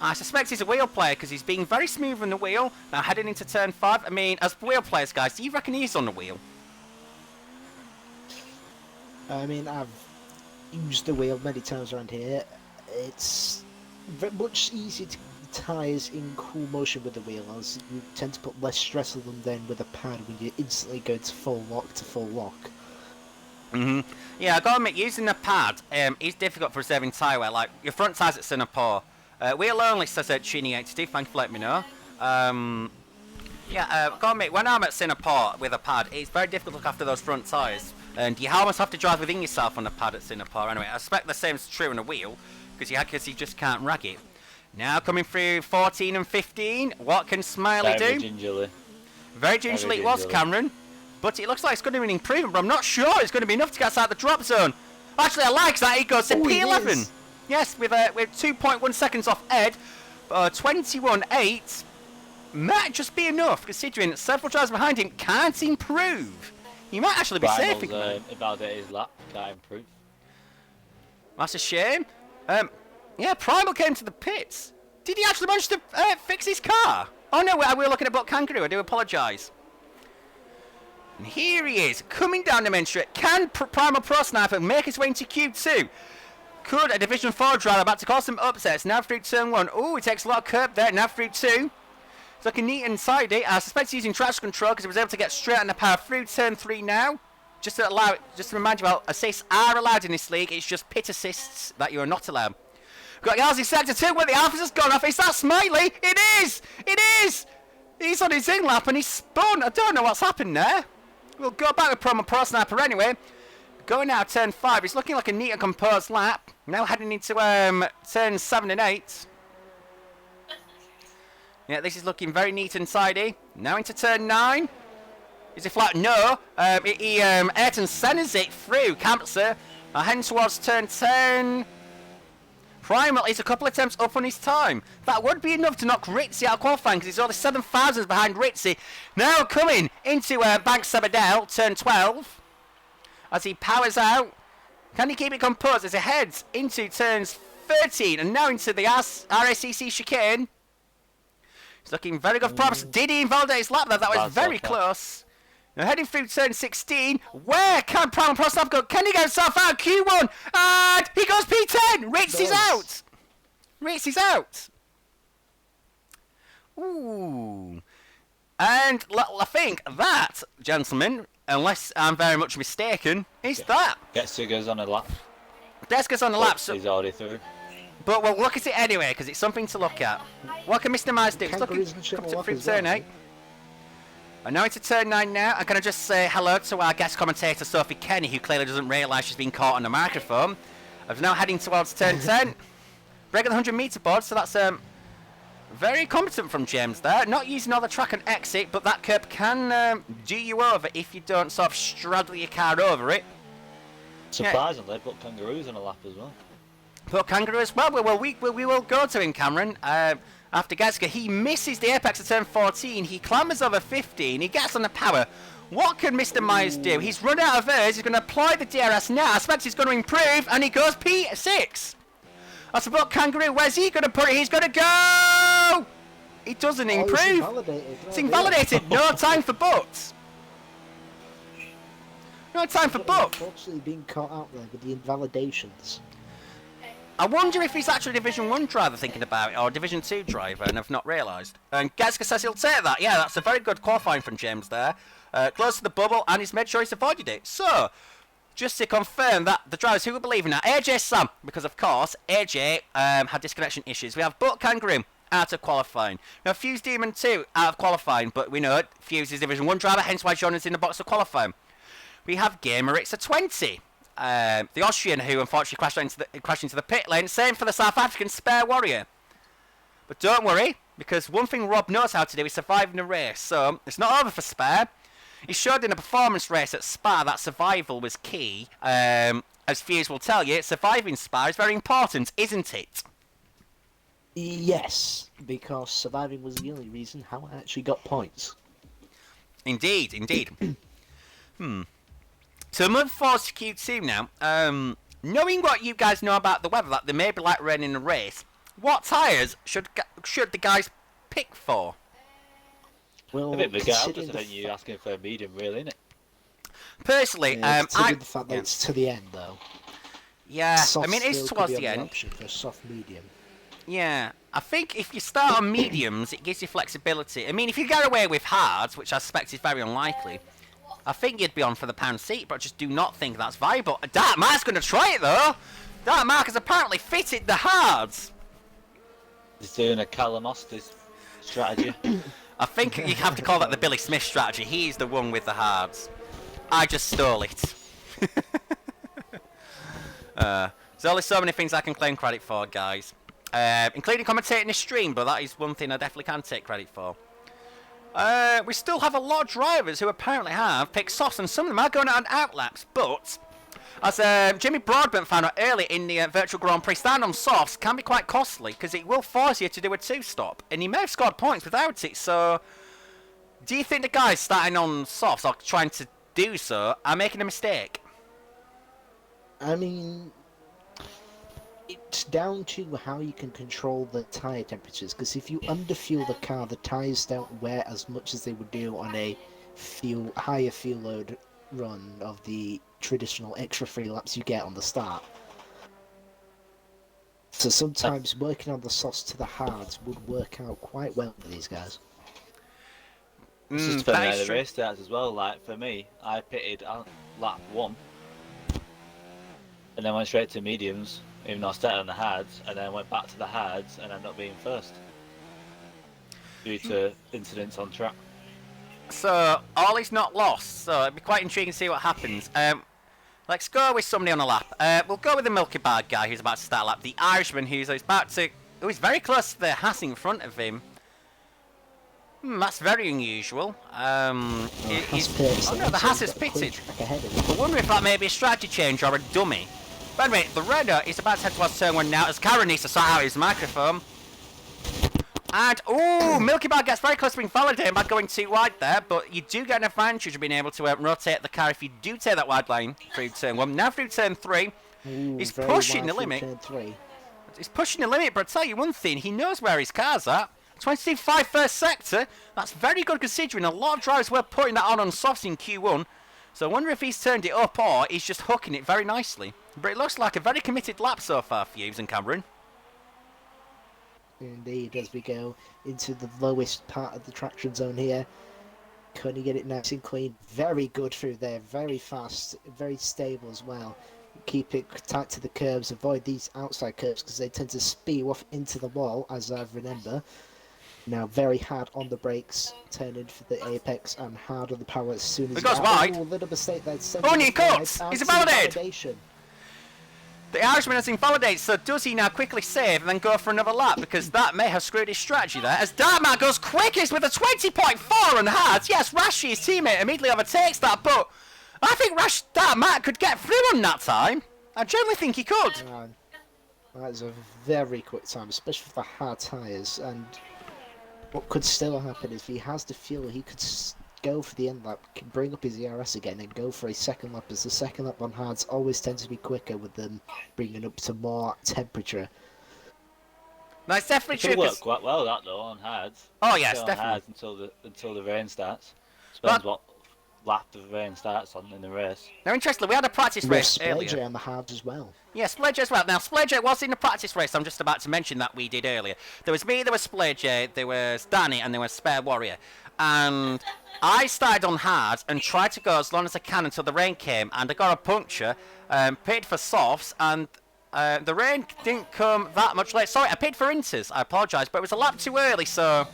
I suspect he's a wheel player because he's being very smooth on the wheel. Now heading into turn 5, I mean, as wheel players, guys, do you reckon he's on the wheel? I mean, I've used the wheel many times around here. It's very much easier to tyres in cool motion with the wheel, as you tend to put less stress on them than with a pad when you instantly go to full lock to full lock. Yeah, I gotta admit, using the pad is difficult for reserving tyre wear. Like your front tyres at Singapore, wheel only says at Trini 82. Thank you for letting me know. Yeah, I gotta admit, when I'm at Singapore with a pad, it's very difficult to look after those front tyres, and you almost have to drive within yourself on the pad at Singapore. Anyway, I expect the same is true on a wheel because you just can't rag it. Now coming through 14 and 15, what can Smiley do? Very gingerly it was, Cameron. But it looks like it's going to be an improvement, but I'm not sure it's going to be enough to get outside the drop zone. Actually, I like that. He goes to P11. Yes, with 2.1 seconds off Ed, 21.8 might just be enough, considering that several drivers behind him can't improve. He might actually be safe. Invalidated his lap, can't improve. That's a shame. Yeah, Primal came to the pits. Did he actually manage to fix his car? Oh no, we were looking at Buck Kangaroo. I do apologise. And here he is, coming down the main straight. Can Primal Pro Sniper make his way into Q2? Could a Division 4 driver about to cause some upsets? Now through turn 1. Oh, he takes a lot of curb there. Now through 2. He's looking neat inside it. I suspect he's using traction control because he was able to get straight on the power through turn 3 now. Just to remind you, assists are allowed in this league. It's just pit assists that you are not allowed. We've got Galaxy Sector 2 where the Alphas has gone off. Is that Smiley? It is! It is! He's on his in lap and he's spun. I don't know what's happened there. We'll go back with Promo Pro Sniper anyway. Going now turn 5. He's looking like a neat and composed lap. Now heading into turn 7 and 8. Yeah, this is looking very neat and tidy. Now into turn 9. Is it flat? No. Ayrton Senna's it through Campser. Heading towards turn 10. Primal is a couple attempts up on his time. That would be enough to knock Ritzy out of qualifying because he's only 7 thousandths behind Ritzy. Now coming into Banks Sabadell, turn 12. As he powers out. Can he keep it composed as he heads into turns 13 and now into the RACC chicane? He's looking very good for promise. Did he invalidate his lap there? That was very close. Now heading through turn 16. Where can Primal Pro Sniper go? Can he get himself out? Q1. And he goes P10. Ritz is out. Ritz is out. Ooh. And I think that, gentlemen, unless I'm very much mistaken, is that. Getziger's on a lap. Getziger's on a lap. So he's already through. But we'll look at it anyway, because it's something to look at. What can Mr. Miles do? He's looking through turn 8. And now into turn 9 now. I'm going to just say hello to our guest commentator, Sophie Kenny, who clearly doesn't realise she's been caught on the microphone. I'm now heading towards turn 10. Breaking the 100 metre board, so that's very competent from James there. Not using all the track and exit, but that curb can do you over if you don't sort of straddle your car over it. Surprisingly, but Kangaroo's on a lap as well. But Kangaroo as well. We will go to him, Cameron. After Getziger, he misses the apex at turn 14. He clambers over 15. He gets on the power. What can Mr. Myers do? He's run out of airs. He's going to apply the DRS now. I expect he's going to improve, and he goes P6. That's about Kangaroo. Where's he going to put it? He's going to go! He doesn't improve. It's invalidated. No time for butts. No time for butt. Unfortunately, being caught out there with the invalidations. I wonder if he's actually a Division 1 driver thinking about it, or a Division 2 driver, and have not realised. And Getziger says he'll take that. Yeah, that's a very good qualifying from James there. Close to the bubble, and he's made sure he's avoided it. So, just to confirm that the drivers who were believing that, AJ Sam, because of course, AJ had disconnection issues. We have Buck Kangaroo out of qualifying. Now, Fuse Demon 2 out of qualifying, but we know Fuse is Division 1 driver, hence why Jonathan's in the box of qualifying. We have Gamer, it's a 20. The Austrian who unfortunately crashed into the pit lane. Same for the South African Spare Warrior. But don't worry, because one thing Rob knows how to do is survive in a race. So it's not over for Spare. He showed in a performance race at Spa that survival was key. As Fuse will tell you, surviving Spa is very important, isn't it? Yes, because surviving was the only reason how I actually got points. Indeed, indeed. So moving forward to Q2 now, knowing what you guys know about the weather, that there may be light rain in the race, what tyres should the guys pick for? Well, a bit regardless, I think you're asking for a medium, really, isn't it? Personally, the fact that it's to the end, though. Yeah, Soft I mean, it's towards the end. Option for soft medium. Yeah, I think if you start on mediums, it gives you flexibility. I mean, if you get away with hards, which I suspect is very unlikely, I think you'd be on for the pound seat, but I just do not think that's viable. Dark Mark's going to try it, though. Dark Mark has apparently fitted the hards. He's doing a Callum Oster's strategy. I think you have to call that the Billy Smith strategy. He's the one with the hards. I just stole it. There's only so many things I can claim credit for, guys. Including commentating this stream, but that is one thing I definitely can take credit for. We still have a lot of drivers who apparently have picked softs, and some of them are going out on outlaps, but As Jimmy Broadbent found out earlier in the virtual Grand Prix, stand on softs can be quite costly because it will force you to do a two-stop, and he may have scored points without it. So, do you think the guys starting on softs or trying to do so are making a mistake? I mean, it's down to how you can control the tyre temperatures, because if you underfuel the car, the tyres don't wear as much as they would do on a higher fuel load run of the traditional extra free laps you get on the start. So sometimes working on the softs to the hards would work out quite well for these guys. It's just depending how the race starts as well. Like for me, I pitted on lap 1 and then went straight to mediums, even though I started on the hards, and then went back to the hards and ended up being first due to incidents on track. So, all is not lost, so it'd be quite intriguing to see what happens. Let's go with somebody on a lap. We'll go with the Milky Bar guy who's about to start a lap. The Irishman who's very close to the Haas in front of him. That's very unusual. The Haas is pitted. I wonder if that may be a strategy change or a dummy. But anyway, the Renault is about to head towards turn 1 now as Karen needs to sort out his microphone. And, ooh, Milky Bar gets very close to being validated by going too wide there, but you do get an advantage of being able to rotate the car if you do take that wide line through turn 1. Now through turn 3, he's pushing the limit. He's pushing the limit, but I'll tell you one thing, he knows where his car's at. 22.5 first sector, that's very good considering a lot of drivers were putting that on softs in Q1. So I wonder if he's turned it up or he's just hooking it very nicely. But it looks like a very committed lap so far for Hughes and Cameron. Indeed, as we go into the lowest part of the traction zone here. Can he get it nice and clean? Very good through there, very fast, very stable as well. Keep it tight to the curbs, avoid these outside curbs because they tend to spew off into the wall, as I remember. Now very hard on the brakes, turn in for the apex and hard on the power as soon as... It goes wide! Oh, a little mistake there. Onion cuts! He's invalidated! The Irishman has invalidated, so does he now quickly save and then go for another lap? Because that may have screwed his strategy there. As Dartmouth goes quickest with a 20.4 on hards. Yes, Rashi, his teammate, immediately overtakes that, but I think Dartmouth could get through on that time. I generally think he could. That is a very quick time, especially for the hard tyres. And what could still happen is if he has the fuel, he could go for the end lap, can bring up his ERS again and go for a second lap, as the second lap on hards always tends to be quicker with them bringing up to more temperature. That's definitely true. It work quite well that though on hards. Oh yes, on definitely. Hards until the rain starts. Depends what lap the rain starts on in the race. Now interestingly, we had a practice race earlier. on the hards as well. Yeah, Spledge as well. Now, Spledge was in the practice race I'm just about to mention that we did earlier. There was me, there was Spledge, there was Danny, and there was Spare Warrior. And I started on hard and tried to go as long as I can until the rain came, and I got a puncture, paid for softs, and the rain didn't come that much late. Sorry, I paid for inters, I apologise, but it was a lap too early, so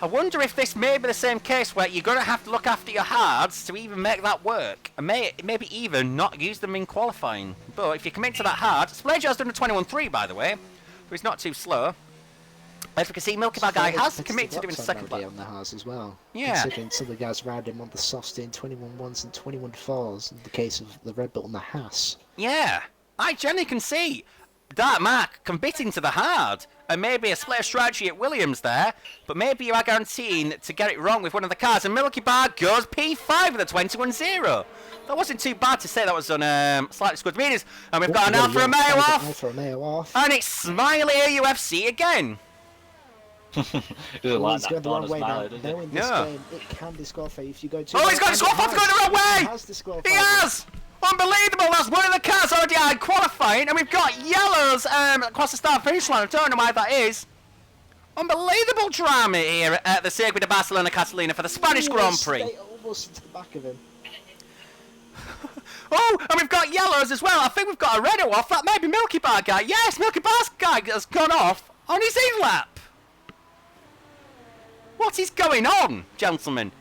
I wonder if this may be the same case where you're going to have to look after your hards to even make that work, and maybe even not use them in qualifying. But if you commit to that hard, Spledge has done a 21.3 by the way, so he's not too slow. As we can see, Milky Bar guy has committed to doing a second lap. On the hards as well. Yeah. Considering some of the guys around him on the softs doing 21.1s and 21.4s in the case of the Red Bull and the Haas. Yeah, I generally can see Dark Mark committing to the hard, and maybe a split strategy at Williams there, but maybe you are guaranteeing to get it wrong with one of the cars, and Milky Bar goes P5 with a 21.0. That wasn't too bad to say that was on slightly squid meters, and we've got an Alfa Romeo off, and it's Smiley UFC again. Doesn't like that corner Smiley, does it? No. Game, it can disqualify if you go too... Oh, he's got disqualified for going the wrong way! He has! Unbelievable! That's one of the cars already out qualifying, and we've got yellows across the start finish line. I don't know why that is. Unbelievable drama here at the Circuit de Barcelona Catalunya for the Spanish Grand Prix. Almost to the back of him. Oh, and we've got yellows as well. I think we've got a red off. That might be Milky Bar guy. Yes, Milky Bar's guy has gone off on his E-lap. What is going on, gentlemen?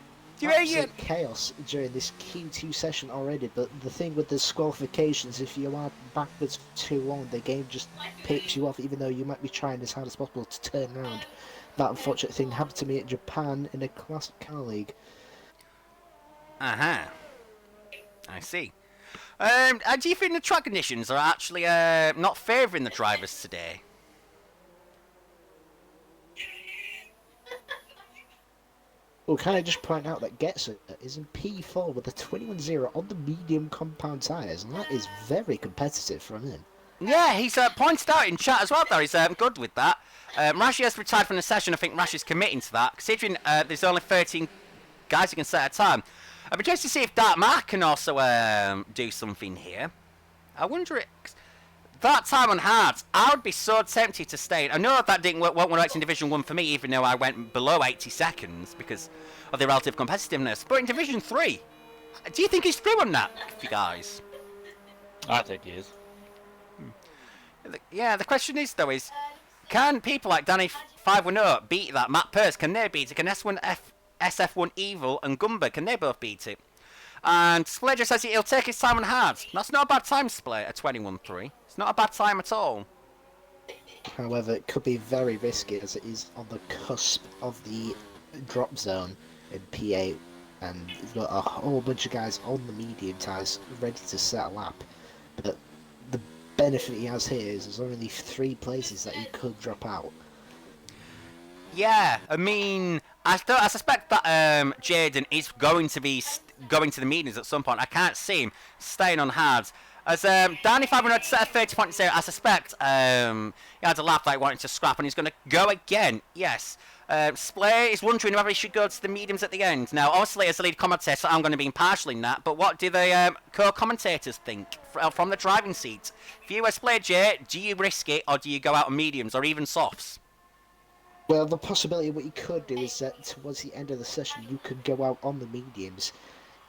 Absolute chaos during this Q2 session already, but the thing with the disqualifications, if you are backwards for too long, the game just picks you off, even though you might be trying as hard as possible to turn around. That unfortunate thing happened to me at Japan in a classic car league. I see. Do you think the track conditions are actually not favouring the drivers today? Well, can I just point out that Getzer is in P4 with a 21.0 on the medium compound tyres, and that is very competitive from him. Yeah, he's pointed out in chat as well, though. He's good with that. Rashi has retired from the session. I think Rashi's committing to that, considering there's only 13 guys who can set a time. But just to see if Dark Mark can also do something here. I wonder if that time on hards, I would be so tempted to stay. I know that didn't work in Division 1 for me, even though I went below 80 seconds because of the relative competitiveness. But in Division 3, do you think he's through on that, you guys? I think he is. Yeah, the question is, though, can people like Danny 510 beat that? Matt Pearce, can they beat it? Can SF1 Evil and Gumber, can they both beat it? And Splay just says he'll take his time on hard. That's not a bad time, Splay, at 21.3. It's not a bad time at all. However, it could be very risky as it is on the cusp of the drop zone in P8, and you've got a whole bunch of guys on the medium tyres ready to set a lap. But the benefit he has here is there's only 3 places that he could drop out. Yeah, I mean, I suspect that Jaden is going to be going to the meetings at some point. I can't see him staying on hards. As Danny 500 set a 30.0, I suspect he had a lap that he wanted to scrap, and he's going to go again. Yes. Splay is wondering whether he should go to the mediums at the end. Now, obviously, as the lead commentator, I'm going to be impartial in that, but what do the co-commentators think from the driving seat? If you were Splay J, do you risk it, or do you go out on mediums, or even softs? Well, the possibility of what you could do is that towards the end of the session, you could go out on the mediums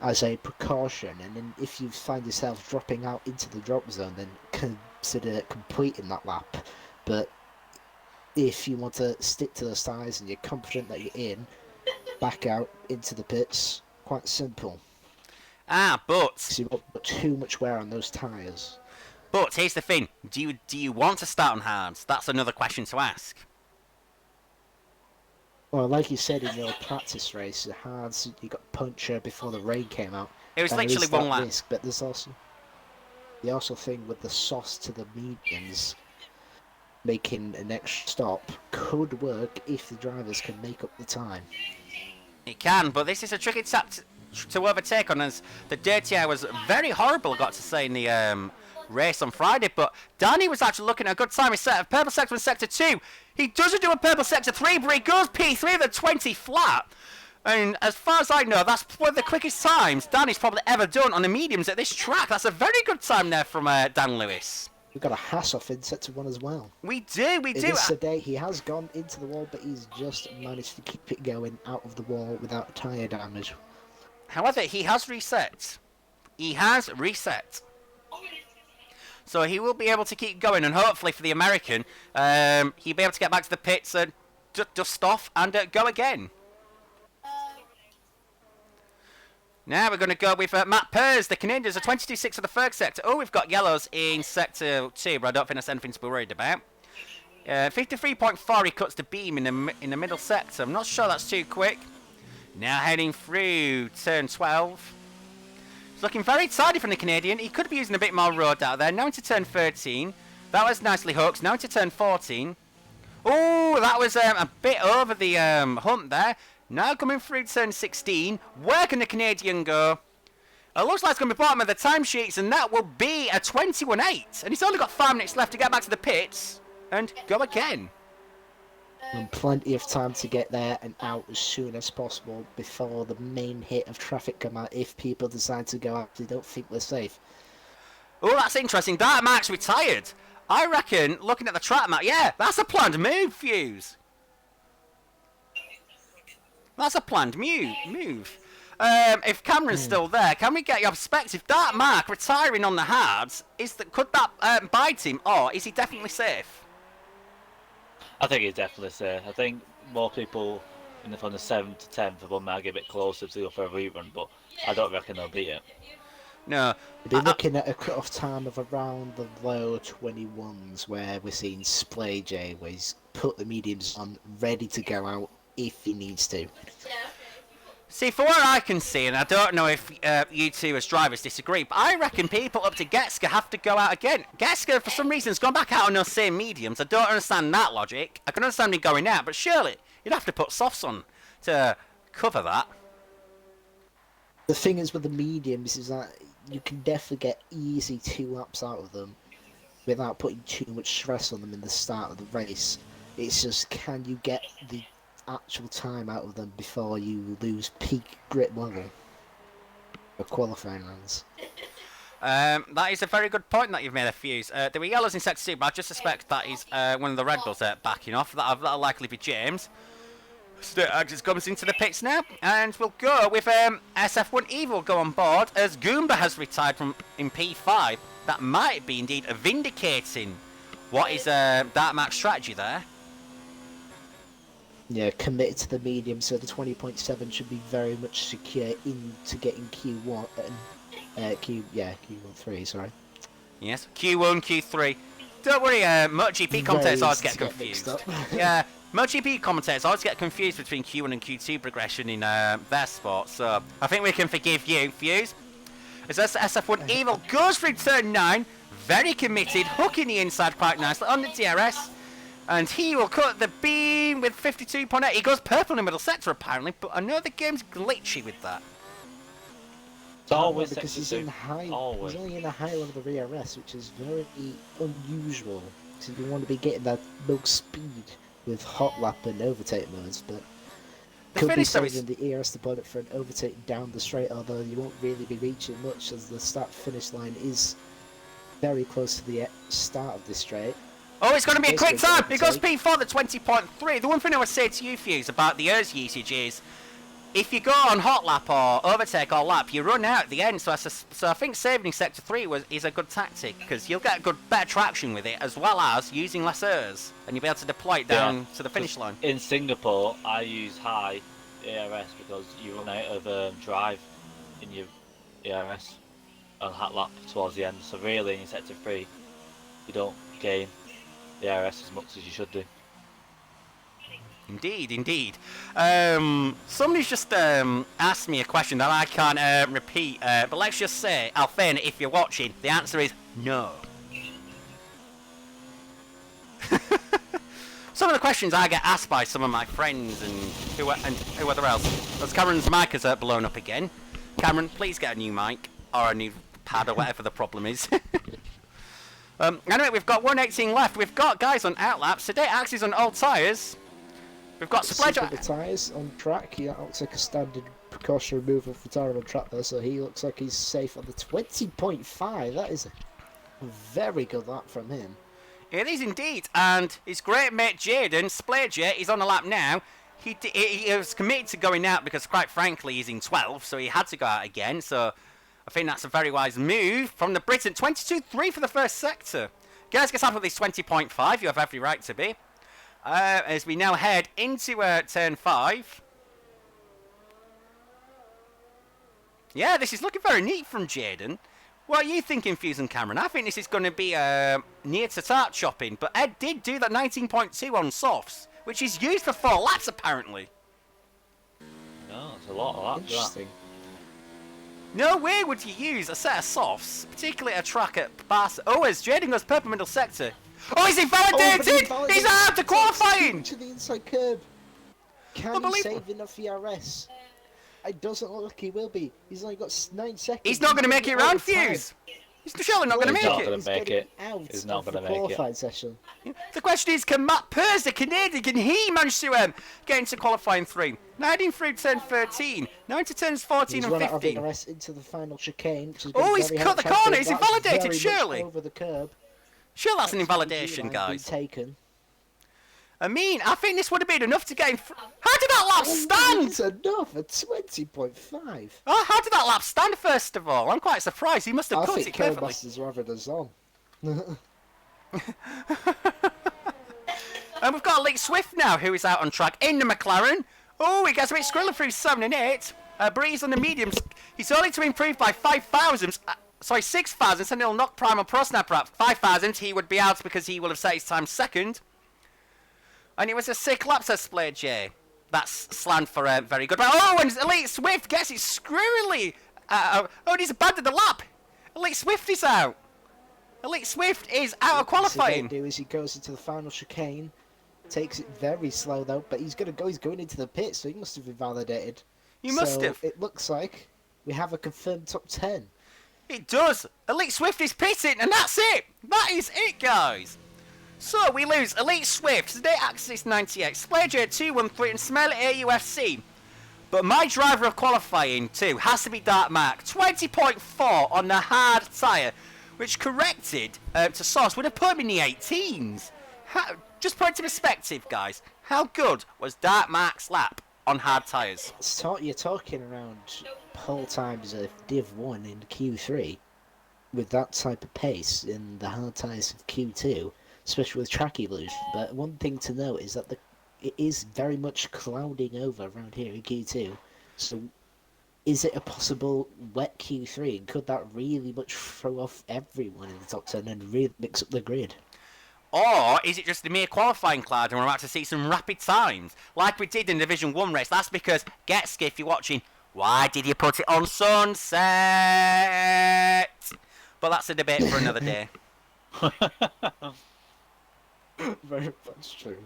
as a precaution, and then if you find yourself dropping out into the drop zone, then consider completing that lap. But if you want to stick to the tyres and you're confident that you're in, back out into the pits. Quite simple. But So you won't put too much wear on those tyres. But here's the thing: do you want to start on hards? That's another question to ask. Well, like you said in your practice race, the hards, you got Puncher before the rain came out. It was literally one lap. Risk, but there's also the thing with the sauce to the mediums, making an extra stop could work if the drivers can make up the time. It can, but this is a tricky tap to overtake on, as the dirty air was very horrible, I got to say, in the race on Friday. But Danny was actually looking at a good time. He set a purple sector in sector 2. He doesn't do a purple sector 3, but he goes P3 with a 20 flat. And as far as I know, that's one of the quickest times Danny's probably ever done on the mediums at this track. That's a very good time there from Dan Lewis. We've got a Hassoff in sector 1 as well. We do. In this day, he has gone into the wall, but he's just managed to keep it going out of the wall without tyre damage. However, he has reset. So he will be able to keep going, and hopefully for the American, he'll be able to get back to the pits and dust off and go again. Now we're going to go with Matt Pearce, the Canadians, a 22.6 for the first sector. Oh, we've got yellows in sector 2, but I don't think that's anything to be worried about. 53.4, he cuts the beam in the middle sector. I'm not sure that's too quick. Now heading through turn 12. It's looking very tidy from the Canadian. He could be using a bit more road out there. Now into turn 13. That was nicely hooked. Now into turn 14. Oh, that was a bit over the hump there. Now coming through turn 16. Where can the Canadian go? It looks like it's going to be bottom of the timesheets, and that will be a 21.8. And he's only got 5 minutes left to get back to the pits and go again. And plenty of time to get there and out as soon as possible before the main hit of traffic come out if people decide to go out they don't think they're safe. Oh, that's interesting. That Mark's retired. I reckon, looking at the track map, yeah, that's a planned move, Fuse. That's a planned move. If Cameron's still there, can we get your perspective? That Mark retiring on the hards, could that bite him, or is he definitely safe? I think he's definitely safe. I think more people from the 7th to 10th of them might get a bit closer to go for a rerun, but I don't reckon they'll beat it. No. We'll be looking at a cut-off time of around the low 21s, where we're seeing Splay J, where he's put the mediums on, ready to go out if he needs to. See, for what I can see, and I don't know if you two as drivers disagree, but I reckon people up to Getska have to go out again. Getska, for some reason, has gone back out on those same mediums. I don't understand that logic. I can understand me going out, but surely you'd have to put softs on to cover that. The thing is with the mediums is that you can definitely get easy 2 laps out of them without putting too much stress on them in the start of the race. It's just, can you get the actual time out of them before you lose peak grip level for qualifying runs? That is a very good point that you've made, a Fuse. There were yellows in Sector 2, but I just suspect that is one of the Red Bulls backing off. That'll likely be James. Axis comes into the pits now, and we'll go with SF1 Evil go on board as Goomba has retired from in P5. That might be indeed vindicating what is Dark Mark's strategy there. Yeah, committed to the medium, so the 20.7 should be very much secure into getting Q1 and Q13, sorry. Yes, Q1, Q3. Don't worry, MotoGP commentators always get confused. Yeah, MotoGP commentators always get confused between Q1 and Q2 progression in their sport, so I think we can forgive you, Fuse. As SF1 Evil goes through turn 9, very committed, hooking the inside quite nicely on the DRS. And he will cut the beam with 52.8. He goes purple in the middle sector apparently, but I know the game's glitchy with that. It's always because he's in high. Always. He's only in the high level of the RS, which is very unusual. Because you want to be getting that milk speed with hot lap and overtake modes, but could be saving the ERS opponent for an overtake down the straight. Although you won't really be reaching much, as the start-finish line is very close to the start of this straight. Oh, it's going to be a quick time! It goes P4, the 20.3. The one thing I would say to you, Fuse, about the ERS usage is, if you go on hot lap or overtake or lap, you run out at the end. So I think saving Sector 3 is a good tactic, because you'll get better traction with it, as well as using less ERS, and you'll be able to deploy it down to the finish line. In Singapore, I use high ERS because you run out of drive in your ERS on hot lap towards the end. So really, in Sector 3, you don't gain the ERS as much as you should do. Indeed, indeed. Somebody's just asked me a question that I can't repeat, but let's just say, Alfena, if you're watching, the answer is no. Some of the questions I get asked by some of my friends and whoever else. As Cameron's mic has blown up again. Cameron, please get a new mic, or a new pad, or whatever the problem is. Anyway, we've got 118 left. We've got guys on outlaps. Today, Axe is on old tyres. We've got Spledge on the tyres on track. He looks like a standard precaution removal for tyre on track there, so he looks like he's safe on the 20.5. That is a very good lap from him. It is indeed, and his great mate Jaden Splager is on the lap now. He was committed to going out because, quite frankly, he's in 12, so he had to go out again. So I think that's a very wise move from the Briton. 22.3 for the first sector. Guys, get happy with this 20.5. You have every right to be. As we now head into turn 5. Yeah, this is looking very neat from Jaden. What are you thinking, Fuse and Cameron? I think this is going to be near to tart chopping, but Ed did do that 19.2 on softs, which is used for 4 laps apparently. No, it's a lot of laps. Interesting. No way would you use a set of softs, particularly a track at Barca. Oh, as Jaden goes purple middle sector. Oh, he's invalidated! He's out to qualifying! To the inside curb. Can he save enough ERS? It doesn't look like he will be. He's only got 9 seconds. He's not going to make it round, Fuse. He's surely not going to make it. He's not going to make it. Session. The question is, can Matt Purse, the Canadian, can he manage to get into qualifying 3? 19 through turn 13. Now into turns 14 and 15. He's run out of ERS into the final chicane. Oh, he's cut the corner. He's invalidated, surely. Over the curb. Sure, that's an invalidation, guys. Taken. I mean, I think this would have been enough to get in. How did that lap stand? It's enough at 20.5. Oh, how did that lap stand, first of all? I'm quite surprised. He must have cut it perfectly. I think rather than on. And we've got Lee Swift now, who is out on track in the McLaren. Oh, he gets a bit squirrely through 7 and 8. Breeze on the mediums. He's only to improve by 6 thousandths, and he'll knock Primal Pro Snapper up. 5 thousandths, he would be out because he will have set his time second. And it was a sick lap, says Splayer J. That's slang for very good. Oh, and Elite Swift gets it screwily. He's abandoned the lap. Elite Swift is out. Elite Swift is out of qualifying. What he do is he goes into the final chicane, takes it very slow though, but he's going into the pit, so he must have invalidated. You must have. It looks like we have a confirmed top 10. It does. Elite Swift is pitting, and that's it. That is it, guys. So we lose Elite Swift, Today Axis 98, Splayer 213, and Smelly AUFC. But my driver of qualifying too has to be Dark Mark, 20.4 on the hard tyre, which corrected to source would have put him in the 18s. Just put it into perspective, guys. How good was Dark Mark's lap on hard tyres? You're talking around pole times of Div 1 in Q3 with that type of pace in the hard tyres of Q2, especially with track evolution. But one thing to note is that it is very much clouding over around here in Q2. So is it a possible wet Q3, and could that really much throw off everyone in the top 10 and really mix up the grid? Or is it just the mere qualifying cloud and we're about to see some rapid times like we did in the Division 1 race? That's because, Getski, if you're watching, why did you put it on sunset? But that's a debate for another day. Very much true.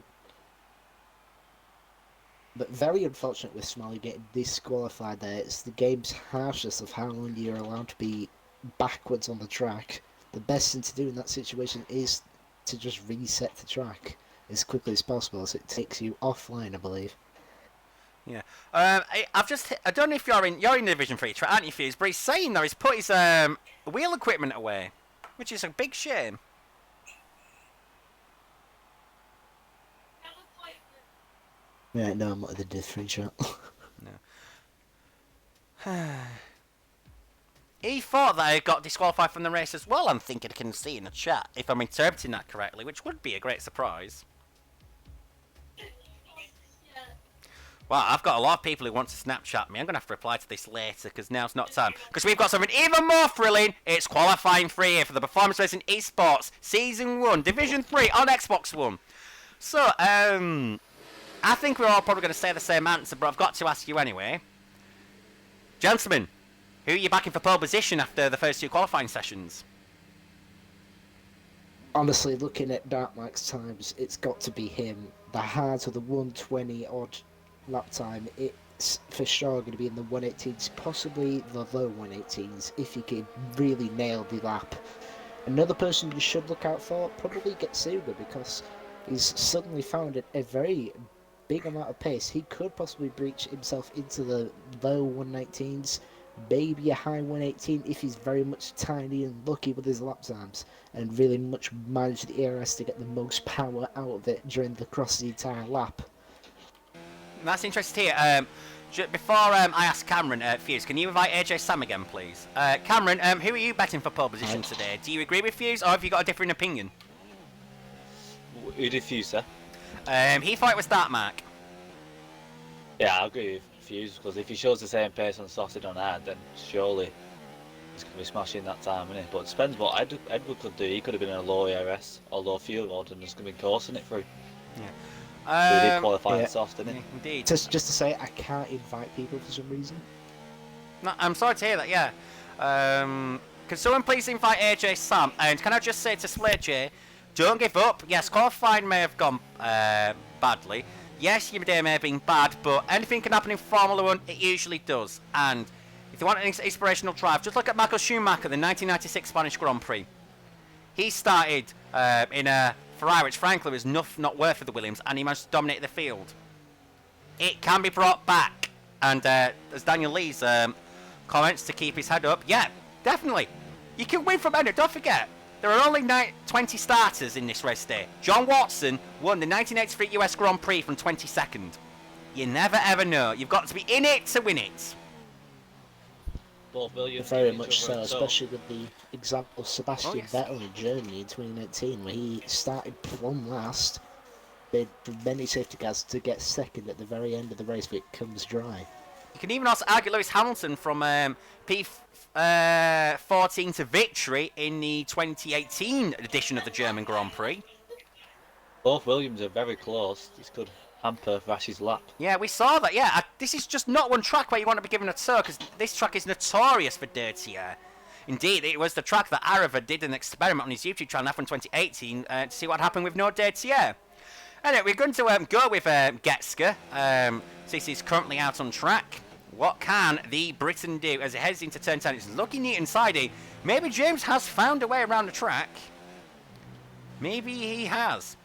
But very unfortunate with Smiley getting disqualified there. It's the game's harshness of how long you're allowed to be backwards on the track. The best thing to do in that situation is to just reset the track as quickly as possible, as it takes you offline, I believe. Yeah. I don't know if you're in Division 3 track, aren't you, Fuse? But he's saying though he's put his wheel equipment away, which is a big shame. Yeah, no, I'm not in the Div 3 chat. No. He thought that he got disqualified from the race as well, I'm thinking I can see in the chat, if I'm interpreting that correctly, which would be a great surprise. Well, I've got a lot of people who want to Snapchat me. I'm going to have to reply to this later, because now's not time. Because we've got something even more thrilling. It's qualifying 3 here for the Performance Racing Esports Season 1, Division 3 on Xbox One. So, I think we're all probably going to say the same answer, but I've got to ask you anyway. Gentlemen, who are you backing for pole position after the first 2 qualifying sessions? Honestly, looking at Dark Mark's times, it's got to be him. The hard of the 120 odd lap time, it's for sure going to be in the 118s, possibly the low 118s, if he can really nail the lap. Another person you should look out for, probably Getsuga, because he's suddenly found a very big amount of pace. He could possibly breach himself into the low 119s, maybe a high 118 if he's very much tiny and lucky with his lap times, and really much manage the ERS to get the most power out of it during the entire lap. That's interesting to hear. Before I ask Cameron, Fuse, can you invite AJ Sam again, please? Cameron, who are you betting for pole position today? Do you agree with Fuse, or have you got a different opinion? Who did Fuse, sir? He thought it was Dark Mark. Yeah, I agree with Fuse, because if he shows the same pace on sausage on hard, then surely he's going to be smashing that time, isn't he? But it depends what Edward could do. He could have been in a low ERS or low fuel load and just going to be coursing it through. Yeah. So he did qualify in soft, didn't he? Indeed. Just to say, I can't invite people for some reason. No, I'm sorry to hear that, yeah. Can someone please invite AJ Sam? And can I just say to Splayer, don't give up. Yes, qualifying may have gone badly. Yes, your day may have been bad, but anything can happen in Formula 1, it usually does. And if you want an inspirational drive, just look at Michael Schumacher, the 1996 Spanish Grand Prix. He started in a Ferrari, which frankly was not worth for the Williams, and he managed to dominate the field. It can be brought back. And as Daniel Lee's comments to keep his head up, yeah, definitely. You can win from any. Don't forget, there are only 20 starters in this race day. John Watson won the 1983 US Grand Prix from 22nd. You never ever know. You've got to be in it to win it. Both Williams Very much so, especially with the example of Sebastian Vettel in Germany in 2019, where he started plumb last, made many safety cars to get second at the very end of the race, but it comes dry. You can even also argue Lewis Hamilton from P14 to victory in the 2018 edition of the German Grand Prix. Both Williams are very close. This could hamper Rash's lap. Yeah, we saw that. Yeah, this is just not one track where you want to be given a tour, because this track is notorious for dirty air. Indeed, it was the track that Arava did an experiment on his YouTube channel from 2018 to see what happened with no dirty air. Anyway, we're going to go with Getska, since he's currently out on track. What can the Briton do as it heads into turn 10? It's looking neat and tidy. Maybe James has found a way around the track. Maybe he has.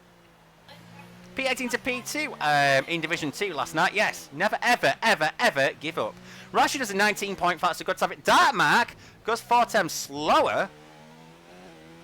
P18 to P2 in Division 2 last night. Yes, never, ever, ever, ever give up. Rashi does a 19.5, that's a good time. Dark Mark goes 4 times slower.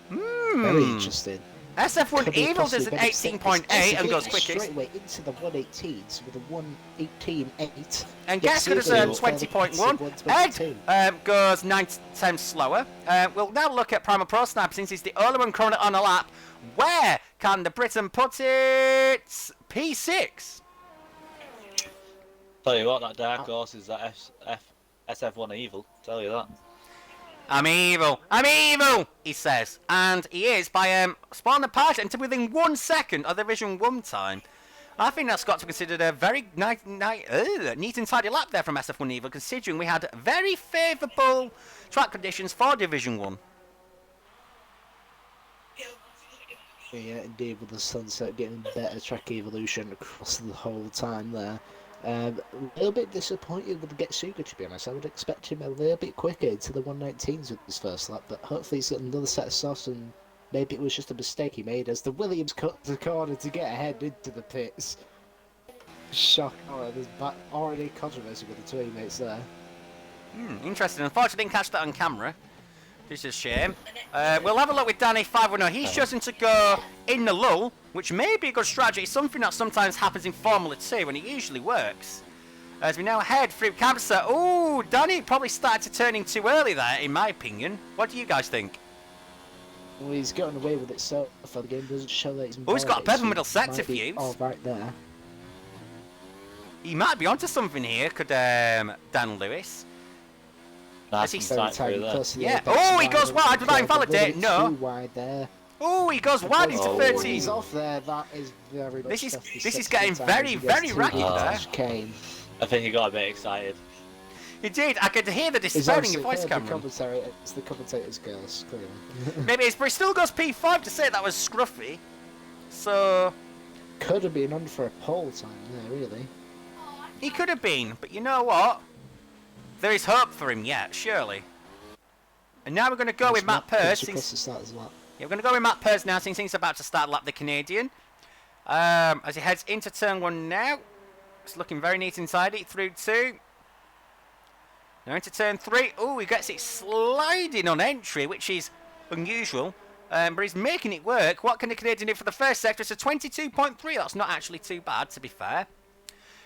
Very interesting. SF1 Evil does an 18.8 and goes quickest. Straight away into the 118s with a 118.8. And Geska does a 20.1. Ed goes 9 times slower. We'll now look at Primal Pro Sniper since he's the only one currently on a lap. Where can the Briton put it? P6. Tell you what, that dark horse is that SF1 Evil. Tell you that. I'm evil, he says. And he is by spawning the party and to within 1 second of the Division 1 time. I think that's got to be considered a very neat and tidy lap there from SF1 Evil, considering we had very favourable track conditions for Division 1. Yeah, indeed, with the sunset getting better track evolution across the whole time there. A little bit disappointed with the Getsuga, to be honest. I would expect him a little bit quicker into the 119s with his first lap, but hopefully he's got another set of softs and maybe it was just a mistake he made as the Williams cut the corner to get ahead into the pits. Shock. Oh, there's already controversy with the two mates there. Interesting. Unfortunately, didn't catch that on camera. This is a shame. We'll have a look with Danny 510. He's chosen to go in the lull, which may be a good strategy. It's something that sometimes happens in Formula 2, and it usually works. As we now head through Campster. Oh, Danny probably started to turning too early there, in my opinion. What do you guys think? Well, he's gotten away with it so far. The game doesn't show that he's... Oh, he's got a purple middle sector fuse. Oh, right there. He might be onto something here, could Dan Lewis. Nice and tight through there. Yeah. Oh, he goes wide without invalidate. No. Too wide there. Oh, he goes wide into 13. He's off there. That is very much. This is getting very, very ragged there. Kane. I think he got a bit excited. He did. I could hear the despair in your voice, Cameron. It's the commentator's curse, clearly. Maybe but he still goes P5 to say that was scruffy. So could have been on for a pole time there, really. He could have been, but you know what? There is hope for him yet, surely. And now we're going to go with Matt Purse. Yeah, we're going to go with Matt Purse now, since he's about to start lap the Canadian. As he heads into turn 1 now. It's looking very neat and tidy through 2. Now into turn 3. Oh, he gets it sliding on entry, which is unusual. But he's making it work. What can the Canadian do for the first sector? It's a 22.3. That's not actually too bad, to be fair.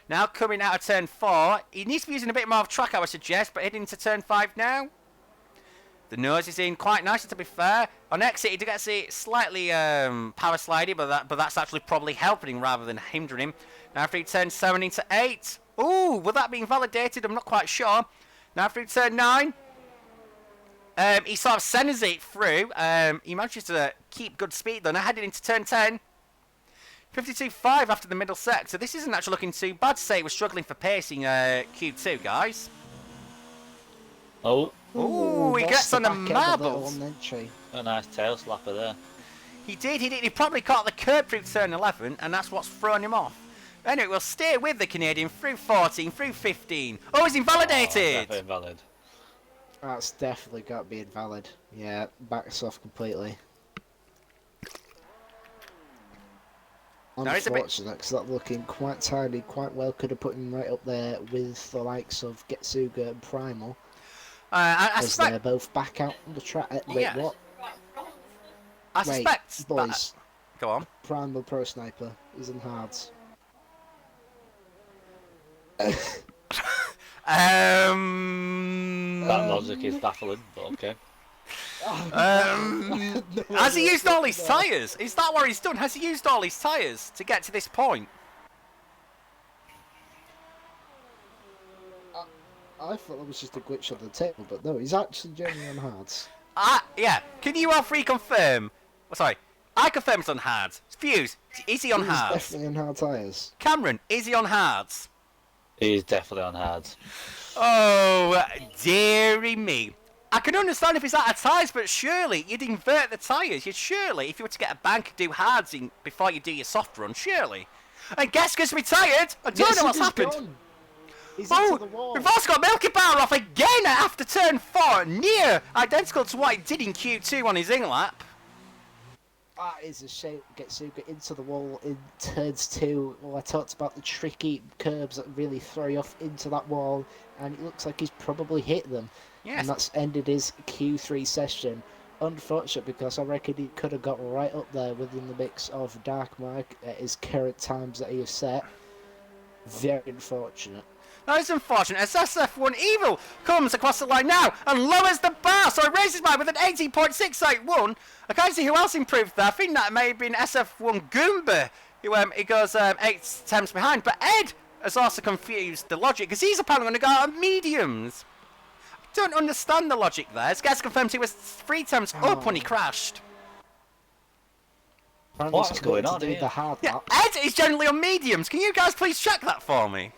Now coming out of turn 4, he needs to be using a bit more of track, I would suggest, but heading into turn 5 now. The nose is in quite nicely, to be fair. On exit, he gets it slightly power sliding, but that's actually probably helping him rather than hindering him. Now through turn 7 into 8. Ooh, will that be invalidated? I'm not quite sure. Now through turn 9. He sort of sends it through. He manages to keep good speed, though. Now heading into turn 10. 52.5 after the middle sector. This isn't actually looking too bad to say we're struggling for pace in Q2, guys. Oh. Ooh, he gets on the marbles. A nice tail slapper there. He did. He probably caught the curb through turn 11, and that's what's thrown him off. Anyway, we'll stay with the Canadian through 14, through 15. Oh, he's invalidated! Oh, invalid. That's definitely got to be invalid. Yeah, backs off completely. Unfortunate, because that looking quite tiny, quite well could have put him right up there with the likes of Getsuga and Primal. I as they're both back out on the track. Wait, yeah. What? I suspect. Boys. Go on. Primal Pro Sniper is in hards. That logic is baffling, but okay. Has he used all his tyres? Is that what he's done? Has he used all his tyres to get to this point? I thought that was just a glitch on the table, but no, he's actually genuinely on hards. Yeah. Can you all three confirm? Oh, sorry. I confirm it's on hards. confused. Is he on He's hards? definitely on hard tyres. Cameron, is he on hards? He's definitely on hards. Oh, dearie me. I can understand if he's out of tyres, but surely you'd invert the tyres. You'd surely, if you were to get a bank, do hards before you do your soft run, surely. And guess gets retired. I don't know what's happened. Gone. He's into the wall. We've also got Milky Bar off again after turn 4. Near identical to what he did in Q2 on his in-lap. That is a shame. Getsuga into the wall in turns 2. Well, I talked about the tricky curbs that really throw you off into that wall, and it looks like he's probably hit them. Yes. And that's ended his Q3 session. Unfortunate, because I reckon he could have got right up there within the mix of Dark Mark at his current times that he has set. Very unfortunate. That is unfortunate as SF1 Evil comes across the line now and lowers the bar, so it raises by with an 18.681. I can't see who else improved there. I think that may have been SF1 Goomba, who he goes 8 attempts behind. But Ed has also confused the logic, because he's apparently going to go out on mediums. I don't understand the logic there. As gets confirmed he was 3 attempts up when he crashed. What's going on here? The hard Yeah, lap. Ed is generally on mediums. Can you guys please check that for me?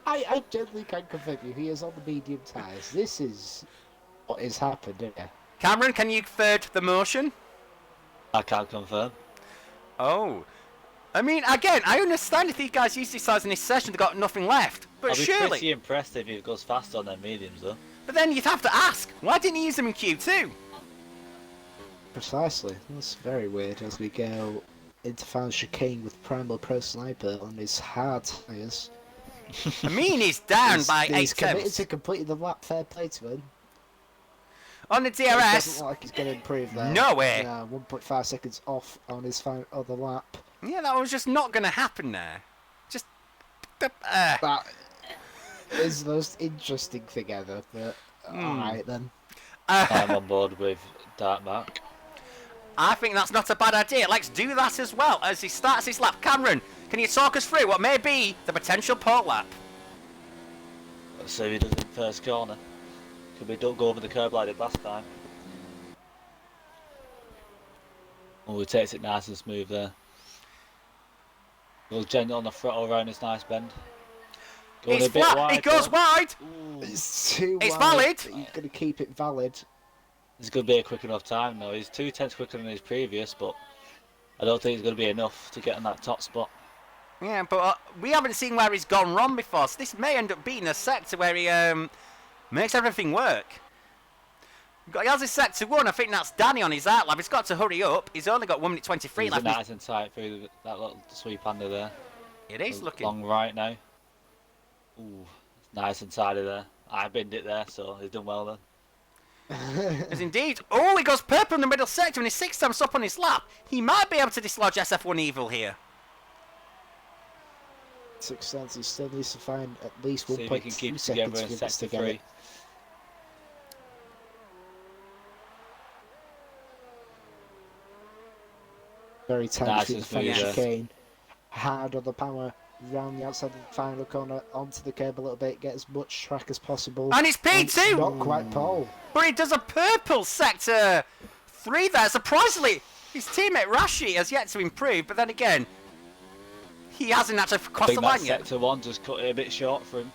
I generally can confirm you. He is on the medium tyres. This is what has happened here. Cameron, can you third the motion? I can't confirm. Oh. I mean, again, I understand if these guys use these sides in this session, they've got nothing left. But I'll be surely... pretty impressed if he goes faster on their mediums, though. But then you'd have to ask, why didn't he use them in Q2? Precisely. That's very weird as we go into final chicane with Primal Pro Sniper on his hard tyres. I mean, he's down by 8 He's committed attempts. to completing the lap. Fair play to him. On the It doesn't DRS, look like he's going to improve there. no way. 1.5 seconds off on his other lap. Yeah, that was just not going to happen there. Just... That is the most interesting thing ever, but alright then. I'm on board with Dark Mark. I think that's not a bad idea. Let's do that as well as he starts his lap. Cameron, can you talk us through what may be the potential pole lap? Let's see if he does it in first corner. Could we don't go over the curb like they did last time. Oh, he takes it nice and smooth there. Goes gentle on the throttle around this nice bend. Going It's a bit flat, wide, it goes though. wide. Ooh. It's too It's wide, valid. but He's going to keep it valid. It's going to be a quick enough time though. He's 2 tenths quicker than his previous, but I don't think it's going to be enough to get in that top spot. Yeah, but we haven't seen where he's gone wrong before, so this may end up being a sector where he makes everything work. He has his sector 1, I think that's Danny on his outlap. He's got to hurry up. He's only got 1 minute 23 He's left. nice and tight through that little sweep under there. It is looking... Long right now. Ooh, nice and tidy there. I binned it there, so he's done well then. As indeed. Oh, he goes purple in the middle sector and he's 6 times up on his lap. He might be able to dislodge SF1 Evil here. 6 cents, he still needs to find at least See if he can keep 1.2 it seconds together for in this to sector get 3. it. Very tight Nice between and the final smooth, chicane. Hard on the power, round the outside of the final corner, onto the curb a little bit, get as much track as possible. And it's P2! Not quite pole. But he does a purple sector 3 there. Surprisingly, his teammate Rashi has yet to improve, but then again, he hasn't actually I crossed think the that line yet. sector 1 just cut it a bit short for him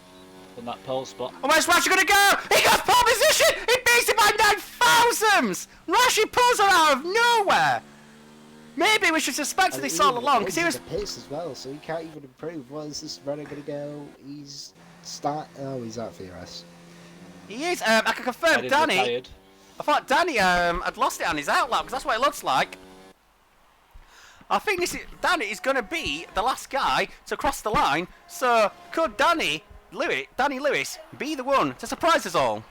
from that pole spot. Oh, where's Rashi going to go? He got pole position! He beats it by 9 thousandths! Rashi pulls her out of nowhere! Maybe we should suspect this all along, because he was... the pace as well, so he can't even improve. Well, is this runner going to go? He's he's out for RS. He is. I can confirm, Danny... Retired. I thought Danny had lost it on his outlap, because that's what it looks like. I think Danny is going to be the last guy to cross the line, so could Danny Lewis be the one to surprise us all?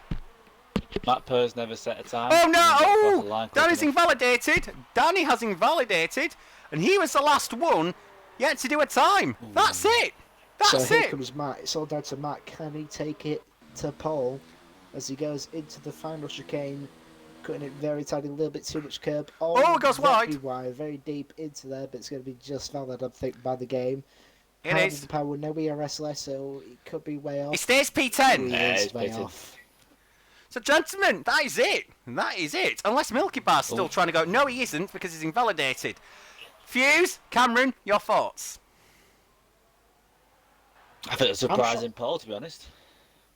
Matt Purr's never set a time. Oh He didn't get across the no! line Oh! quick Danny's enough. invalidated. Danny has invalidated, and he was the last one yet to do a time. That's it. So That's here it. comes Matt. It's all down to Matt. Can he take it to pole as he goes into the final chicane, cutting it very tight, a little bit too much curb. Oh, it goes very wide. very deep into there, but it's going to be just valid, I think, by the game. It Hard is. with the power, no ERS less, so it could be way off. He stays P10. He Yeah, is he's way pitted. off. So, gentlemen, that is it. That is it. Unless Milky Bar's still Oh. trying to go. No, he isn't, because he's invalidated. Fuse, Cameron, your thoughts? I think it's a surprising pole, to be honest.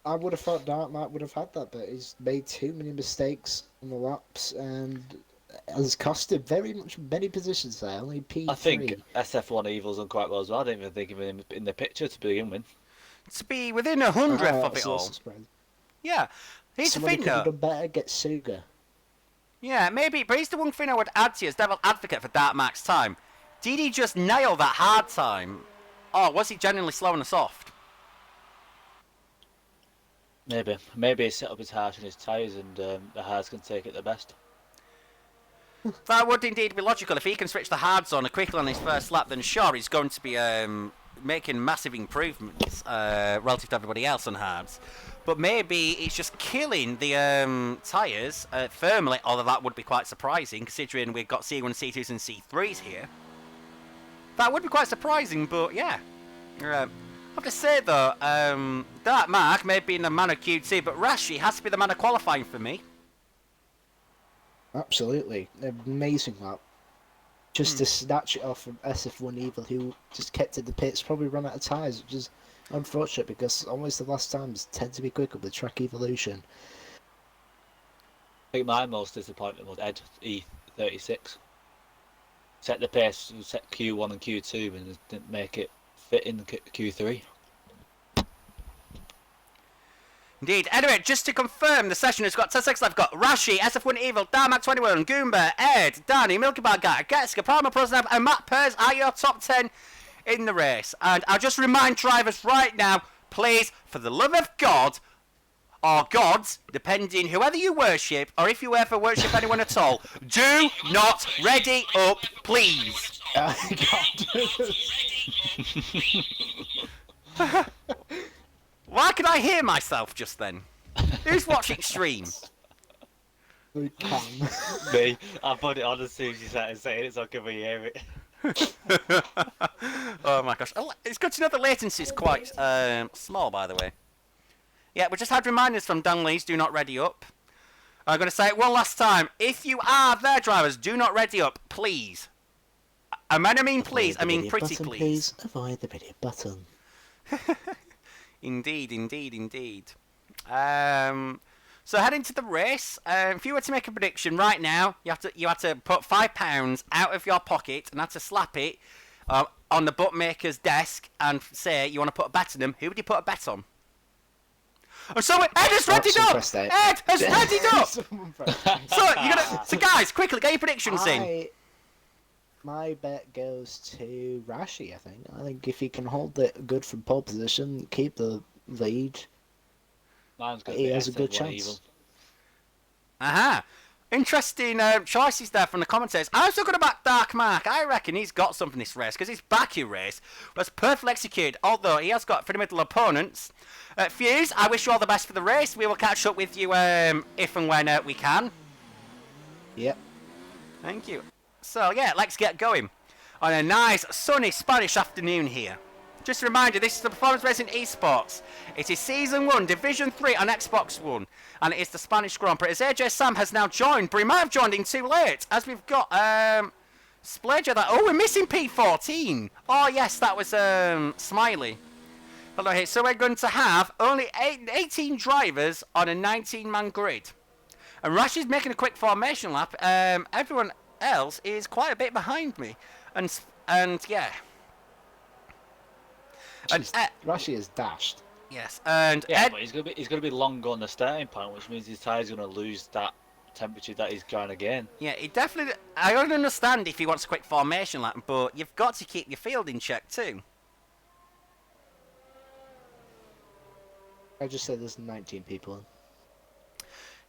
I would have thought Dark Mark would have had that, but he's made too many mistakes on the laps and has cost him many positions there. Only P3. I think SF1 Evil's done quite well as well. I didn't even think of him in the picture to begin with. To be within 100th of it all. Surprised. Yeah. Here's the Somebody thing, could have though. done better. Get Suga. Yeah, maybe. But here's the one thing I would add to you as devil advocate for Dark Mark's time. Did he just nail that hard time? Or was he genuinely slowing us off? Maybe he set up his harsh on his tyres and the hards can take it the best. That would indeed be logical. If he can switch the hards on quickly on his first lap, then sure, he's going to be making massive improvements relative to everybody else on hards. But maybe it's just killing the tyres firmly, although that would be quite surprising, considering we've got C1, C2s and C3s here. That would be quite surprising, but yeah. I have to say, though, Dark Mark may be in the man of Q2, but Rashi has to be the man of qualifying for me. Absolutely. Amazing lap. Just to snatch it off from SF1 Evil, who just kept it the pits, probably run out of tyres, which is unfortunate because almost the last times tend to be quicker with track evolution. I think my most disappointment was Ed E36. Set the pace, set Q1 and Q2 and didn't make it fit in Q3. Indeed. Anyway, just to confirm, the session has got 10 seconds left. Got Rashi, SF1 Evil, Darmac 21, Goomba, Ed, Danny, Milky Bar Guy, Getska, Palmer Prosnab, and Matt Pers are your top 10 in the race. And I'll just remind drivers right now, please, for the love of God, or gods, depending whoever you worship, or if you ever worship anyone at all, do not ready up, please. Why could I hear myself just then? Who's watching stream? We can. Me. I put it on as soon as you started saying it, so I can hear it. Oh my gosh. It's good to know the latency is quite small, by the way. Yeah, we just had reminders from Dan Lee's do not ready up. I'm going to say it one last time. If you are there, drivers, do not ready up, please. And when I mean please, I mean pretty button, please. Avoid the video button. Indeed, indeed, indeed. So heading to the race, if you were to make a prediction right now, you have to put £5 out of your pocket and have to slap it on the bookmaker's desk and say you want to put a bet on them. Who would you put a bet on? Oh, so Ed has readied up. Ed has readied up. So guys, quickly get your predictions in. My bet goes to Rashi, I think. I think if he can hold it good from pole position, keep the lead, he has a good chance. Aha. Interesting choices there from the commentators. I'm still going to back Dark Mark. I reckon he's got something this race, because his Baku race was perfectly executed, although he has got pretty middle opponents. Fuse, I wish you all the best for the race. We will catch up with you if and when we can. Yep. Thank you. So, yeah, let's get going on a nice, sunny Spanish afternoon here. Just a reminder, this is the Performance Racing Esports. It is Season 1, Division 3 on Xbox One, and it is the Spanish Grand Prix. As AJ Sam has now joined, but he might have joined in too late, as we've got Spledger that... Oh, we're missing P14. Oh, yes, that was Smiley. Hello here. So we're going to have only 18 drivers on a 19-man grid. And Rashi's making a quick formation lap. Everyone else is quite a bit behind me. And yeah... Rashi is dashed. Yes, and yeah, Ed... but he's gonna be long on the starting point, which means his tyre's gonna lose that temperature that he's trying to gain. Yeah, he definitely... I don't understand if he wants a quick formation lap, but you've got to keep your field in check too. I just said there's 19 people in.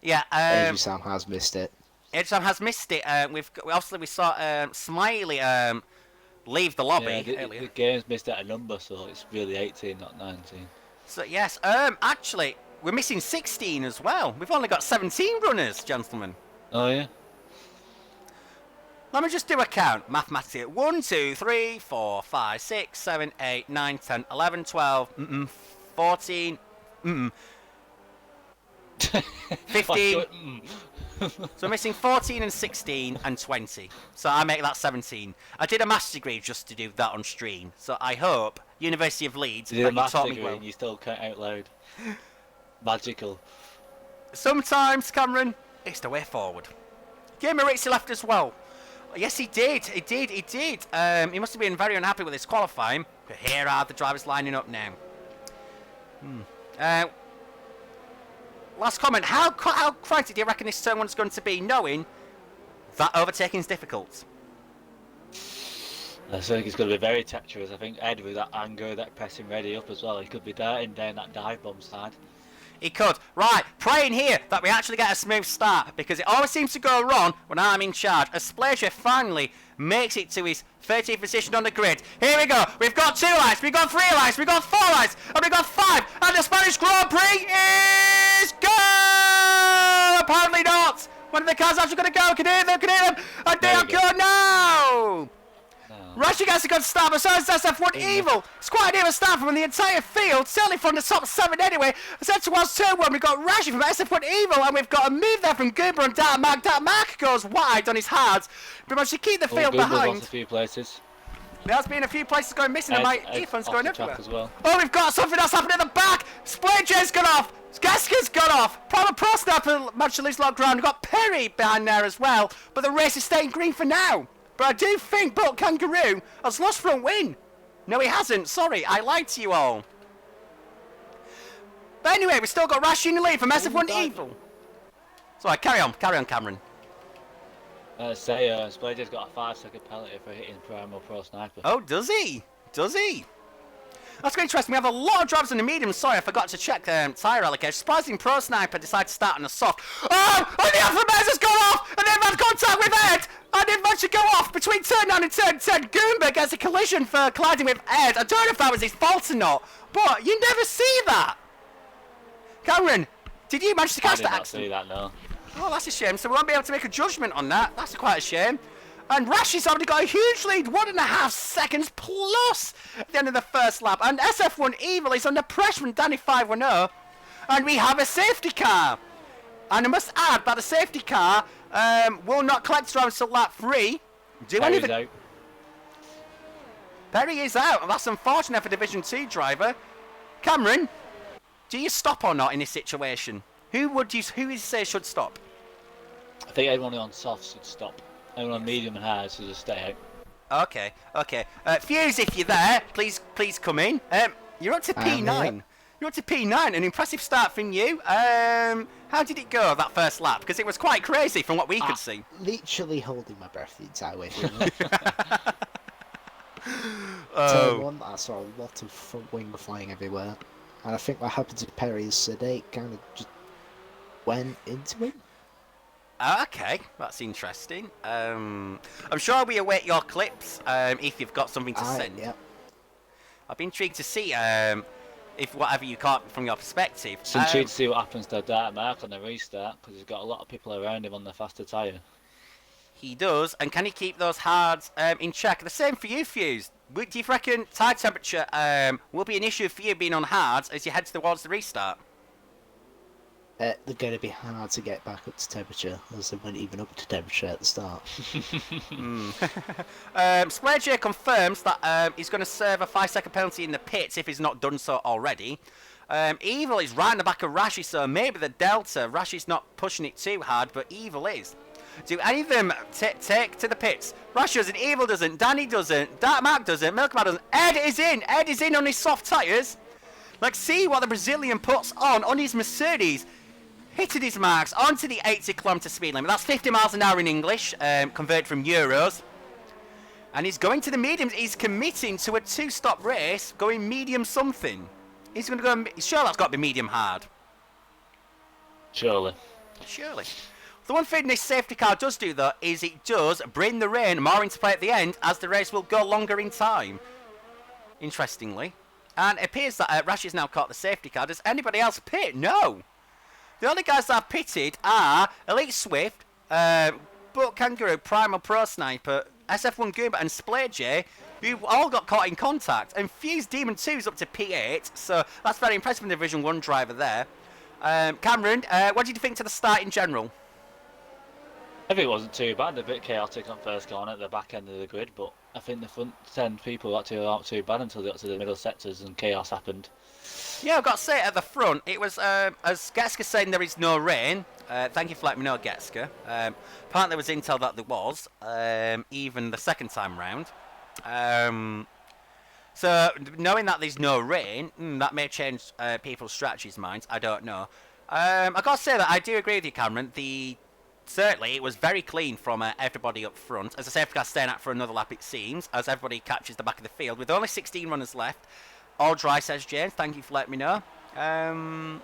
Yeah, AJ Sam has missed it. AJ Sam has missed it. We saw Smiley leave the lobby earlier. The game's missed out a number, so it's really 18, not 19. So yes, actually, we're missing 16 as well. We've only got 17 runners, gentlemen. Oh yeah. Let me just do a count. Mathematically. 1, 2, 3, 4, 5, 6, 7, 8, 9, 10, 11, 12, 14, 15, So we're missing 14 and 16 and 20. So I make that 17. I did a master's degree just to do that on stream. So I hope University of Leeds You did a that you maths taught me degree well. and you still can't out loud. Magical. Sometimes, Cameron, it's the way forward. Gamer Ritzy left as well. Yes, he did. He did. He must have been very unhappy with his qualifying. But here are the drivers lining up now. Last comment. How crowded do you reckon this turn one's going to be, knowing that overtaking is difficult? I think it's going to be very treacherous. I think Ed, with that anger, that pressing ready up as well, he could be darting down that dive bomb side. He could. Right, praying here that we actually get a smooth start, because it always seems to go wrong when I'm in charge. As Splager finally makes it to his 13th position on the grid. Here we go. We've got 2 lights, we've got 3 lights, we've got 4 lights, and we've got 5. And the Spanish Grand Prix is go! Apparently not. One of the cars actually going to go. Can hear them. And they are go now. Russia gets a good start, but so does SF1 Evil. It's quite an even start from the entire field, certainly from the top 7 anyway. As head towards turn 1, we've got Rashi from SF1 Evil, and we've got a move there from Goober and Dark Mark. Dark Mark goes wide on his hards, but managed to keep the field behind. Lost a few places. There's been a few places going missing, and my earphones going everywhere. As well. Oh, we've got something else happening at the back. Split J's gone off. Gasker's gone off. Prima Pro Snapper managed to lose lot of ground. We've got Perry behind there as well, but the race is staying green for now. But I do think Bolt Kangaroo has lost front win. No, he hasn't. Sorry, I lied to you all. But anyway, we've still got Rashi in the lead from SF1 Evil. Sorry, carry on, Cameron. Splager's got a 5-second penalty for hitting Primal Pro Sniper. Oh, does he? That's quite interesting. We have a lot of drivers in the medium. Sorry, I forgot to check tyre allocation. Surprising Pro Sniper decided to start on the soft. Oh, and the Alpha Bears has gone off, and they've had contact with Ed. And they've managed to go off between turn 9 and turn 10. Goomba gets a collision for colliding with Ed. I don't know if that was his fault or not, but you never see that. Cameron, did you manage to catch that accident? I did not see that, no. Oh, that's a shame. So we won't be able to make a judgment on that. That's quite a shame. And Rashi's already got a huge lead, 1.5 seconds plus at the end of the first lap. And SF1 Evil is under pressure from Danny 510. And we have a safety car. And I must add that the safety car will not collect drivers until lap 3. Perry's out. Perry is out, and that's unfortunate for Division 2 driver. Cameron, do you stop or not in this situation? Who would you say should stop? I think everyone on softs should stop. Everyone on medium and hard should just stay out. Okay. Fuse, if you're there, please come in. You're up to P9. You're up to P9. An impressive start from you. How did it go that first lap? Because it was quite crazy from what we could see. Literally holding my breath the entire way through. Turn 1, I saw a lot of front wing flying everywhere. And I think what happened to Perry is they kind of just went into him. Okay, that's interesting. I'm sure we await your clips if you've got something to send. Yeah. I'd be intrigued to see if whatever you caught from your perspective. It's intrigued to see what happens to Dark Mark on the restart, because he's got a lot of people around him on the faster tyre. He does, and can he keep those hards in check? The same for you, Fuse. Do you reckon tyre temperature will be an issue for you being on hards as you head towards the restart? They're going to be hard to get back up to temperature, as they weren't even up to temperature at the start. Splager confirms that he's going to serve a 5-second penalty in the pits if he's not done so already. Evil is right in the back of Rashi, so maybe the Delta. Rashi's not pushing it too hard, but Evil is. Do any of them take to the pits? Rashi doesn't, Evil doesn't, Danny doesn't, Dark Mark doesn't, Milkman doesn't. Ed is in on his soft tyres. Let's see what the Brazilian puts on his Mercedes. Hitting his marks onto the 80 km speed limit. That's 50 miles an hour in English, converted from euros. And he's going to the mediums. He's committing to a 2-stop race, going medium something. He's going to go. Sure, that's got to be medium hard. Surely. The one thing this safety car does do, though, is it does bring the rain more into play at the end, as the race will go longer in time. Interestingly. And it appears that Rashi's now caught the safety car. Does anybody else pit? No. The only guys that are pitted are Elite Swift, Boat Kangaroo, Primal Pro Sniper, SF1 Goomba and Splager, who all got caught in contact. And Fuse Demon 2 is up to P8, so that's very impressive from the Division 1 driver there. Cameron, what did you think to the start in general? I think it wasn't too bad. A bit chaotic on first corner at the back end of the grid, but I think the front 10 people actually weren't too bad until they got to the middle sectors and chaos happened. Yeah, I've got to say, at the front, it was, as Getska saying there is no rain. Thank you for letting me know, Getska. Apparently there was intel that there was, even the second time round. So, knowing that there's no rain, that may change people's strategies' minds. I don't know. I've got to say that I do agree with you, Cameron. Certainly, it was very clean from everybody up front. As a safety car staying out for another lap, it seems, as everybody catches the back of the field. With only 16 runners left. All dry, says James. Thank you for letting me know. I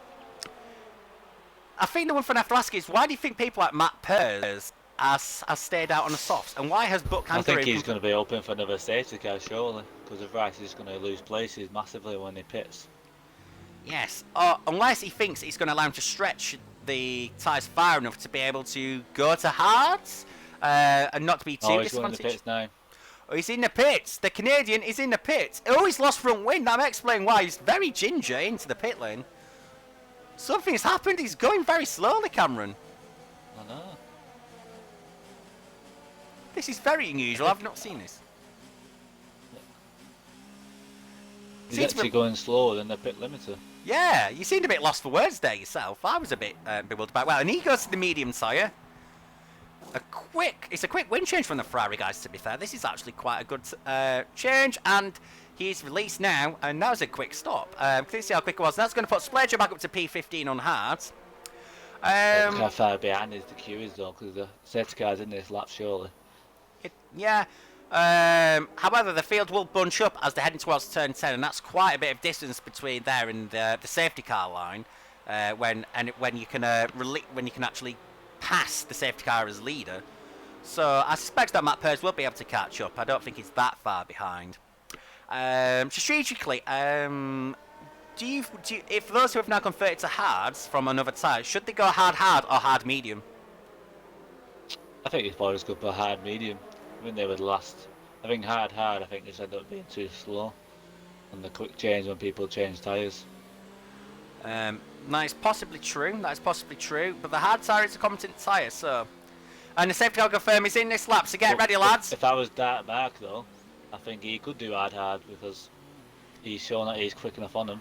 think the one for I have to ask is, why do you think people like Matt Pers has stayed out on the softs? And why has Buck Hanker... I think he's going to be open for another safety car, surely. Because if Rice is going to lose places massively when he pits. Yes. Unless he thinks he's going to allow him to stretch the tyres far enough to be able to go to hards and not to be too he's going in the pits now. Oh, he's in the pits. The Canadian is in the pits. Oh, he's lost front wind. I'm explaining why he's very ginger into the pit lane. Something's happened. He's going very slowly, Cameron. I know. This is very unusual. I've not seen this. He's actually going slower than the pit limiter. Yeah, you seemed a bit lost for words there yourself. I was a bit bewildered by it. Well, and he goes to the medium tyre. It's a quick wind change from the Ferrari guys, to be fair. This is actually quite a good change, and he's released now, and that was a quick stop. Let's see how quick it was. That's going to put Splager back up to P15 on hards. Look how far behind is the queue is though, because the safety car's in this lap, surely. Yeah. However, the field will bunch up as they're heading towards turn 10, and that's quite a bit of distance between there and the safety car line. When you can actually pass the safety car as leader. So I suspect that Matt Pers will be able to catch up. I don't think he's that far behind. Strategically, if those who have now converted to hards from another tyre, should they go hard or hard medium? I think it's always good for hard medium. I think they would last. I think hard, I think just end up being too slow. And the quick change when people change tyres. That is possibly true. But the hard tyre is a competent tyre, so. And the safety car confirm is in this lap, so get ready, lads. If I was Dark Mark, though, I think he could do hard because he's shown that he's quick enough on them.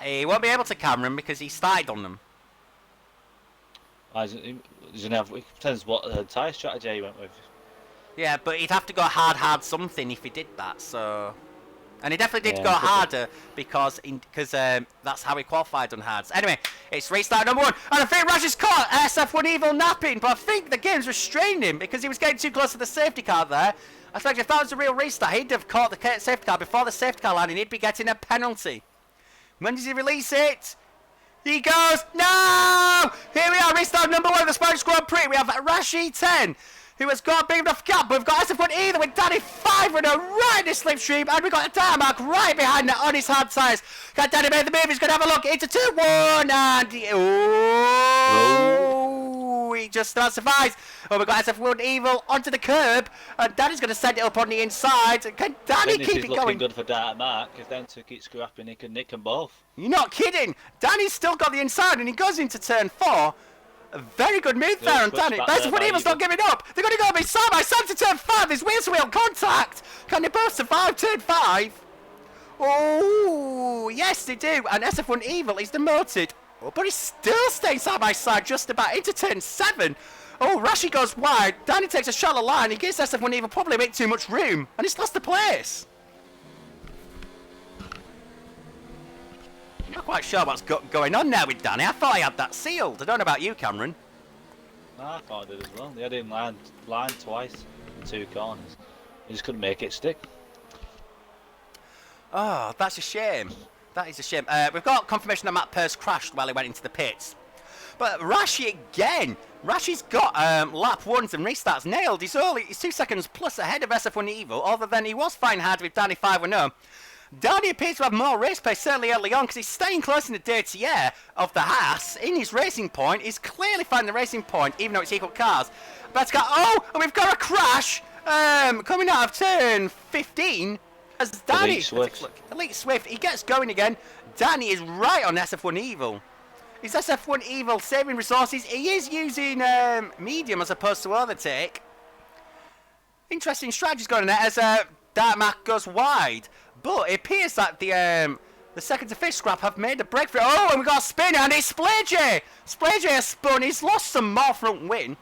He won't be able to, Cameron, because he started on them. It depends what tyre strategy he went with. Yeah, but he'd have to go hard something if he did that, so... And he definitely did go harder because that's how he qualified on hards. Anyway, it's restart number 1. And I think Raj has caught SF1 Evil napping, but I think the game's restrained him because he was getting too close to the safety car there. I think if that was a real restart, he'd have caught the safety car before the safety car line and he'd be getting a penalty. When does he release it? He goes, no! Here we are, restart number 1 of the Spanish Grand Prix. We have Rashi 10. Who has got a big enough gap, but we've got SF1 either with Danny 5 runner right in the slipstream, and we've got a tire mark right behind that on his hard tyres. Got Danny made the move, he's going to have a look into 2-1, and he just about survives. Oh, we've got SF1 Evil onto the curb, and Danny's going to send it up on the inside. Can Danny keep it going? Looking good for Dark Mark. If them two keep scrapping, he can nick them both. You're not kidding. Danny's still got the inside, and he goes into turn 4. A very good move there on Danny. SF1 Evil's not giving up. They're going to go side by side to turn 5. There's wheel-to-wheel contact. Can they both survive turn 5? Oh, yes they do. And SF1 Evil is demoted. Oh, but he's still staying side by side just about into turn 7. Oh, Rashi goes wide. Danny takes a shallow line. He gives SF1 Evil probably a bit too much room. And he's lost the place. I'm not quite sure what's going on now with Danny. I thought I had that sealed. I don't know about you, Cameron. No, I thought I did as well. They had him line twice in 2 corners. He just couldn't make it stick. Oh, that's a shame. That is a shame. We've got confirmation that Matt Pers crashed while he went into the pits. But Rashi again. Rashi's got lap 1s and restarts nailed. He's 2 seconds plus ahead of SF1 Evil, although then he was fine hard with Danny 5-0. Danny appears to have more race pace, certainly early on, because he's staying close in the dirty air of the Haas in his racing point. He's clearly finding the racing point, even though it's equal cars. But and we've got a crash coming out of turn 15 as Danny... Elite Swift. Elite Swift, he gets going again. Danny is right on SF1 Evil. Is SF1 Evil saving resources? He is using medium as opposed to overtake. Interesting strategies going on there as Dark Mac goes wide. But it appears that the second to fifth scrap have made a breakthrough. Oh, and we got a spin, and it's Splay-J! Splay-J has spun, he's lost some more front wing.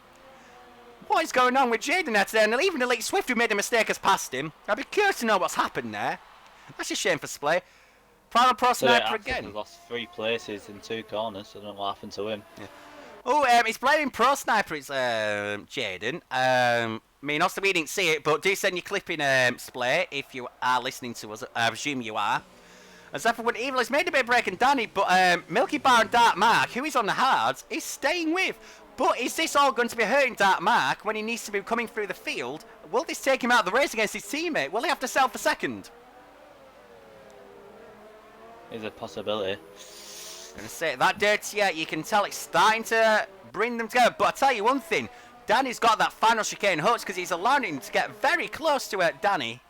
What is going on with Jaden there today? And even Elite Swift, who made a mistake, has passed him. I'd be curious to know what's happened there. That's a shame for Splay. Final Pro Sniper again. Lost 3 places in 2 corners. I don't know what happened to him. Yeah. Oh, he's blaming Pro Sniper, it's Jaden. I mean, also we didn't see it, but do send your clip in Splay if you are listening to us. I presume you are. And Zephyr Evil has made a bit of break in Danny, but Milky Bar and Dark Mark, who is on the hards, is staying with. But is this all going to be hurting Dark Mark when he needs to be coming through the field? Will this take him out of the race against his teammate? Will he have to sell for second? Is a possibility. I'm going to say that dirty, yeah, you can tell it's starting to bring them together. But I'll tell you one thing, Danny's got that final chicane hooked because he's allowing him to get very close to Danny.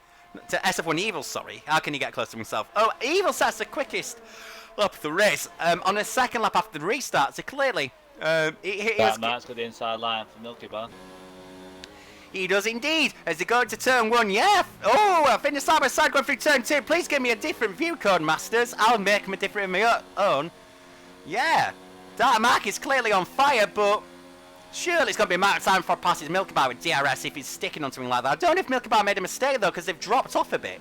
To SF1 Evil, sorry. How can he get close to himself? Oh, Evil sets the quickest lap of the race on the second lap after the restart. So clearly, That Mark's got the inside line for Milky Bar. He does indeed. As they go into turn 1, yeah. Oh, I finished side by side going through turn 2. Please give me a different view, Code Masters. I'll make them a different of my own. Yeah. Dark Mark is clearly on fire, but surely it's going to be a matter of time before passes Milky Bar with DRS if he's sticking on something like that. I don't know if Milky Bar made a mistake, though, because they've dropped off a bit.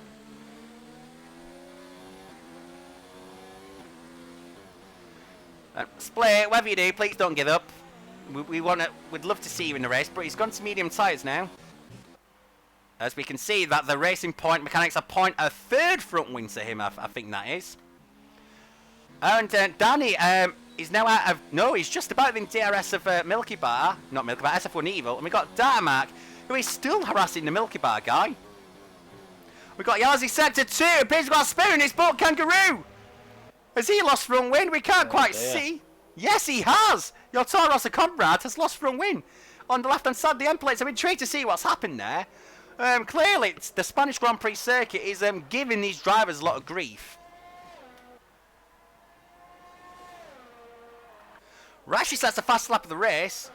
Split, whatever you do, please don't give up. We'd love to see you in the race, but he's gone to medium tyres now. As we can see that the Racing Point mechanics appoint a third front wing to him, I think that is. And Danny is now out of... No, he's just about in DRS of Milky Bar. Not Milky Bar, SF1 Evil. And we've got Darmark, who is still harassing the Milky Bar guy. We've got Yazi Sector 2. Appears to got a spin in his boat, Kangaroo. Has he lost front wing? We can't quite see. Yes, he has. Your Tauros comrade has lost front wing. On the left-hand side of the end plates, I'm intrigued to see what's happened there. Clearly, the Spanish Grand Prix circuit is giving these drivers a lot of grief. Rashi sets the fastest lap of the race,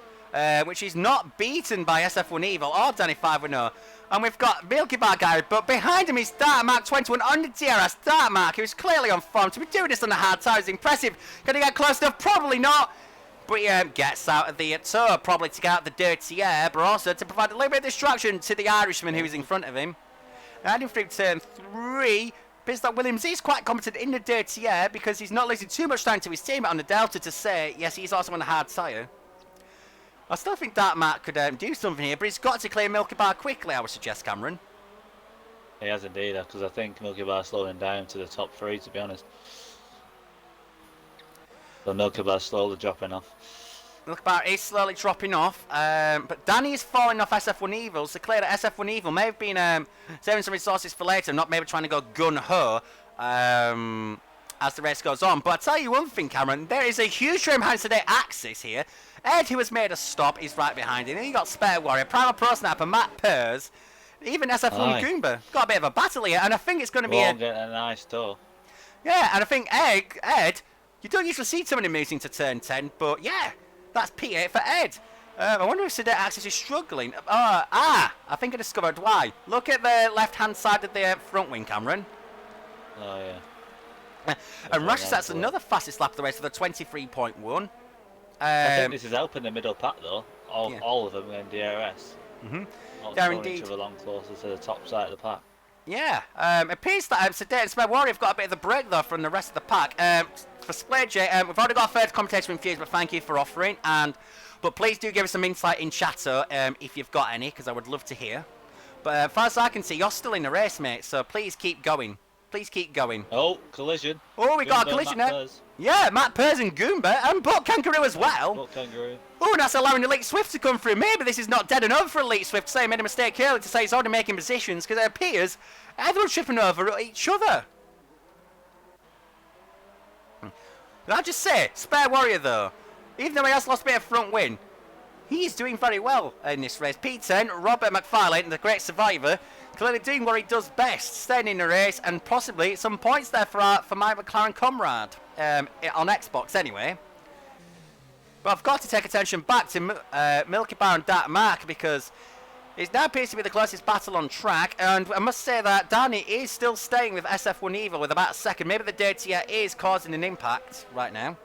which is not beaten by SF1 Evil or Danny 5-0. And we've got Milky Bar guy, but behind him is Dark Mark 21 on the DRS. Dark Mark, who's clearly on form to be doing this on the hard tires, is impressive. Can he get close enough? Probably not. But he gets out of the tour, probably to get out the dirty air, but also to provide a little bit of distraction to the Irishman who's in front of him. Heading through turn 3, appears that Williams is quite competent in the dirty air because he's not losing too much time to his teammate on the Delta to say, yes, he's also on a hard tyre. I still think Dark Mark could do something here, but he's got to clear Milky Bar quickly, I would suggest, Cameron. He has indeed, because I think Milky Bar's slowing down to the top 3, to be honest. So Milky Bar's slowly dropping off. Milky Bar is slowly dropping off, but Danny is falling off SF1 Evil, so clear that SF1 Evil may have been saving some resources for later, not maybe trying to go gun-ho as the race goes on. But I'll tell you one thing, Cameron, there is a huge train behind today Axis here. Ed, who has made a stop, is right behind him. Then you got Spare Warrior, Primal Pro Sniper, Matt Pers, even SF1 Goomba. Got a bit of a battle here, and I think it's going to be a nice tour. Yeah, and I think Ed, you don't usually see too many moves into turn 10, but yeah, that's P8 for Ed. I wonder if Cadet Axis is struggling. I think I discovered why. Look at the left-hand side of the front wing, Cameron. Oh, yeah. And Rash sets another fastest lap of the race for the 23.1. I think this is helping the middle pack, though. All of them in DRS. They're indeed. Each other along closer to the top side of the pack. Yeah, it appears that Sedan and Spare Warrior have got a bit of the break, though, from the rest of the pack. For Splay-J, we've already got a third commentator infused, but thank you for offering. But please do give us some insight in chatter if you've got any, because I would love to hear. But as far as I can see, you're still in the race, mate, so please keep going. Please keep going. Oh, collision. Oh, we got a collision there. Yeah, Matt Pers and Goomba, and Buck Kangaroo as well. Buck Kangaroo. Oh, and that's allowing Elite Swift to come through. Maybe this is not dead and over for Elite Swift to say he made a mistake earlier, to say he's already making positions, because it appears everyone's tripping over each other. But I'll just say, Spare Warrior though, even though he has lost a bit of front win, he's doing very well in this race. P10, Robert McFarlane, the great survivor, clearly doing what he does best, staying in the race, and possibly some points there for my McLaren comrade, on Xbox anyway. But I've got to take attention back to Milky Bar and Dark Mark because it now appears to be the closest battle on track. And I must say that Danny is still staying with SF1 Evil with about a second. Maybe the dirtier is causing an impact right now.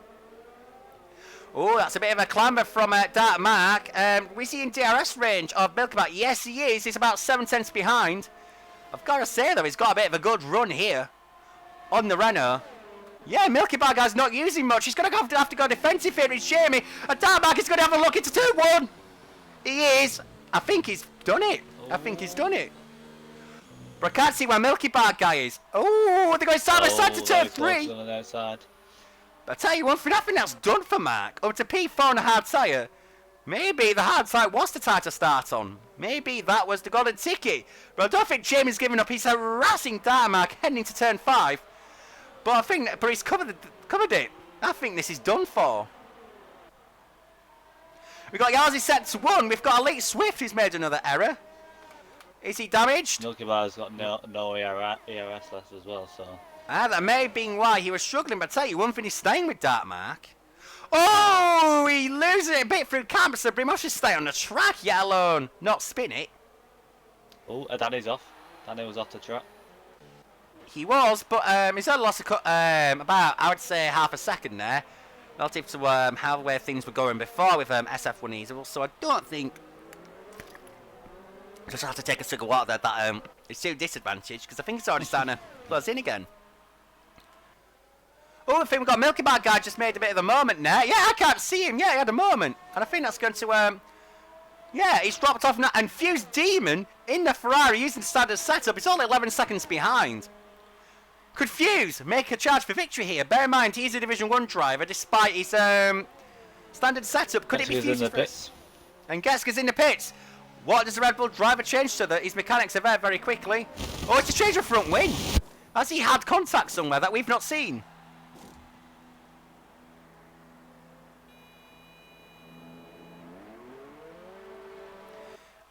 Oh, that's a bit of a clamber from Dark Mark. We see in DRS range of Milky Bar. Yes, he is. He's about 7 tenths behind. I've got to say, though, he's got a bit of a good run here on the Renault. Yeah, Milky Bar guy's not using much. He's going to have to go defensive here. It's Jamie. And Dark Mark is going to have a look into 2-1. He is. I think he's done it. I think he's done it. But I can't see where Milky Bar guy is. Oh, they're going side by side to turn 3. On the outside. But I tell you one thing, I think that's done for Mark. Up to P4 and a hard tyre. Maybe the hard tyre was the tyre to start on. Maybe that was the golden ticket. But I don't think Jamie's given up. He's harassing Dark Mark heading into turn 5. But I think that he's covered it. I think this is done for. We've got Yazi set to 1. We've got Elite Swift who's made another error. Is he damaged? Milky Bar's got no ERS left as well, so... That may have been why he was struggling, but I tell you one thing, he's staying with Dark Mark. Oh, he loses it a bit through camber, so pretty much just stay on the track, yet alone not spin it. Oh, Danny's off. Danny was off the track. He was, but he's only lost about, I would say, half a second there, relative to how where things were going before with SF1 Easel, so I don't think... Just have to take a swig of water there, that it's too disadvantaged, because I think it's already starting to close in again. Oh, I think we've got Milky Bar guy just made a bit of a moment there. Yeah, I can't see him. Yeah, he had a moment. And I think that's going to, yeah, he's dropped off now. And Fused Demon in the Ferrari using the standard setup. It's only 11 seconds behind. Could Fuse make a charge for victory here? Bear in mind, he's a Division 1 driver despite his standard setup. Could it be Fuse for us? And Geska's in the pits. What does the Red Bull driver change so that his mechanics are there very quickly? Oh, it's a change of front wing. Has he had contact somewhere that we've not seen?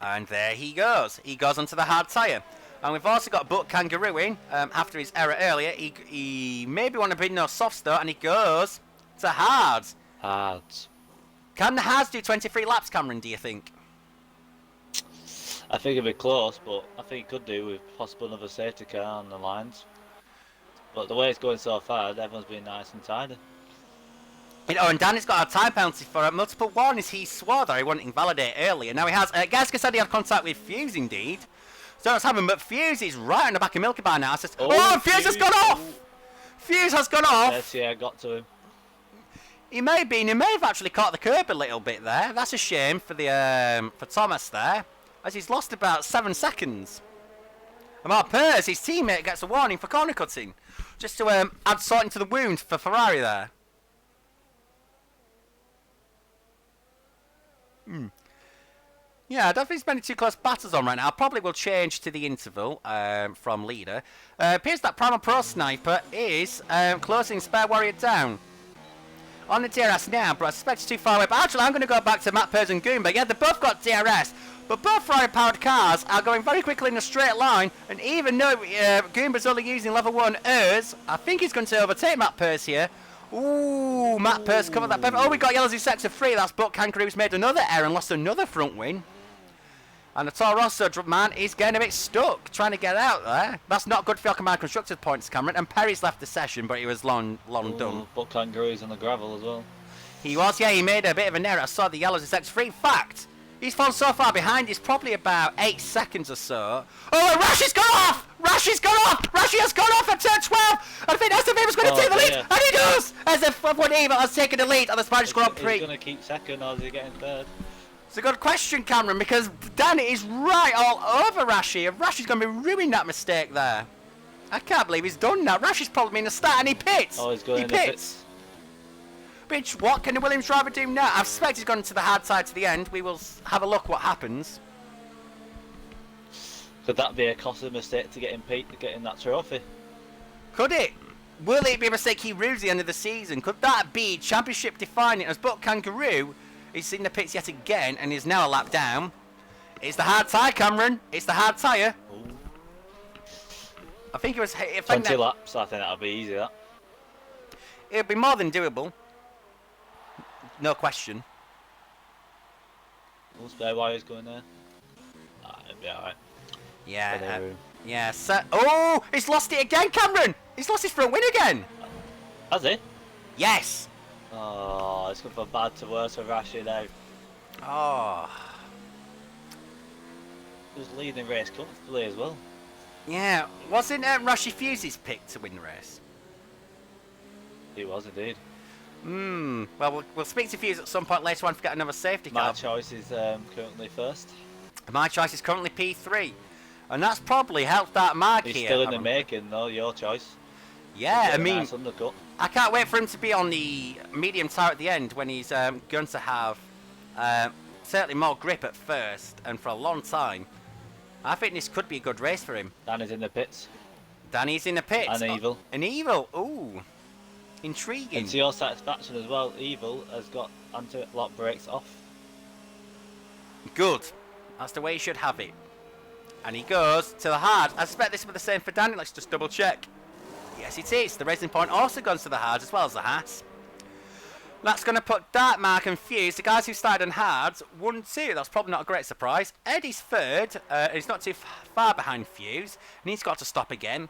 And there he goes. He goes onto the hard tyre. And we've also got Buck Kangaroo in after his error earlier. He maybe want to be no soft start, and he goes to hards. Hards. Can the hards do 23 laps, Cameron, do you think? I think it'd be close, but I think it could do with possible another safety car on the lines. But the way it's going so far, everyone's been nice and tidy. You know, and Danny's got a time penalty for multiple warnings. He swore that he wouldn't invalidate earlier. Now he has. Gaska said he had contact with Fuse indeed. So that's happened, but Fuse is right on the back of Milky Bar now. Says, oh, Fuse has gone off! Fuse has gone off! Yes, yeah, got to him. He may have actually caught the curb a little bit there. That's a shame for the for Thomas there, as he's lost about 7 seconds. And Mark Pers, his teammate, gets a warning for corner cutting, just to add salt into the wound for Ferrari there. Yeah, I don't think he's many too close battles on right now. I probably will change to the interval from leader. Appears that Primal Pro Sniper is closing Spare Warrior down. On the DRS now, but I suspect it's too far away. But actually, I'm going to go back to Matt Pers and Goomba. Yeah, they both got DRS, but both Ferrari-powered cars are going very quickly in a straight line. And even though Goomba's only using level 1 ERS, I think he's going to overtake Matt Pers here. Ooh, Matt Pers covered that perfect. Oh, we got Yellows in sector 3. That's Buck Kangaroo's made another error and lost another front wing. And the Toro Rosso man is getting a bit stuck, trying to get out there. That's not good for your command constructed points, Cameron. And Perry's left the session, but he was long done. Buck Kangaroo's on the gravel as well. He was, yeah, he made a bit of an error. I saw the Yellows in sector 3. In fact, he's fallen so far behind, he's probably about 8 seconds or so. Oh, and Rashi's gone off! Rashi's gone off! Rashi has gone off at turn 12! I think SFA was going to take the lead, and he does! SF1 Evil has taken the lead on the Spanish Grand Prix. He's going to keep second, or is he getting third? It's a good question, Cameron, because Danny is right all over Rashi, and Rashi's going to be ruining that mistake there. I can't believe he's done that. Rashi's probably in the start, and he pits! Oh, he's going in the pits. Bitch, what can the Williams driver do now? I suspect he's gone to the hard side to the end. We will have a look what happens. Could that be a costly mistake to get him that trophy? Could it? Will it be a mistake he rules the end of the season? Could that be championship defining as Buck Kangaroo is in the pits yet again and is now a lap down? It's the hard tyre, Cameron. It's the hard tyre. Ooh. I think it was... 20 laps, I think that'll be easy, that. It'll be more than doable. no question. All spare wires going there. It'll be alright. Yeah, yeah. So, oh, he's lost it again, Cameron. He's lost his front wing again. Has he? Yes. Oh, it's gone from bad to worse for Rashi now. Oh. He was leading the race comfortably as well. Yeah. Wasn't Rashi Fuse's pick to win the race? He was indeed. Well, we'll speak to Fuse at some point later on if we get another safety car. My choice is currently first. My choice is currently P3. And that's probably helped that mark He's here. still in the making though, your choice. Yeah, I mean, Nice undercut. I can't wait for him to be on the medium tire at the end when he's going to have certainly more grip at first and for a long time. I think this could be a good race for him. Danny's in the pits. Danny's in the pits. And Evil. An Evil, ooh. Intriguing. And to your satisfaction as well, Evil has got anti-lock brakes off. Good. That's the way he should have it. And he goes to the hard. I suspect this will be the same for Danny. Let's just double check. Yes, it is. The racing point also goes to the hard as well as the Haas. That's going to put Dark Mark and Fuse, the guys who started on hards, 1-2. That's probably not a great surprise. Eddie's third. He's not too far behind Fuse. And he's got to stop again.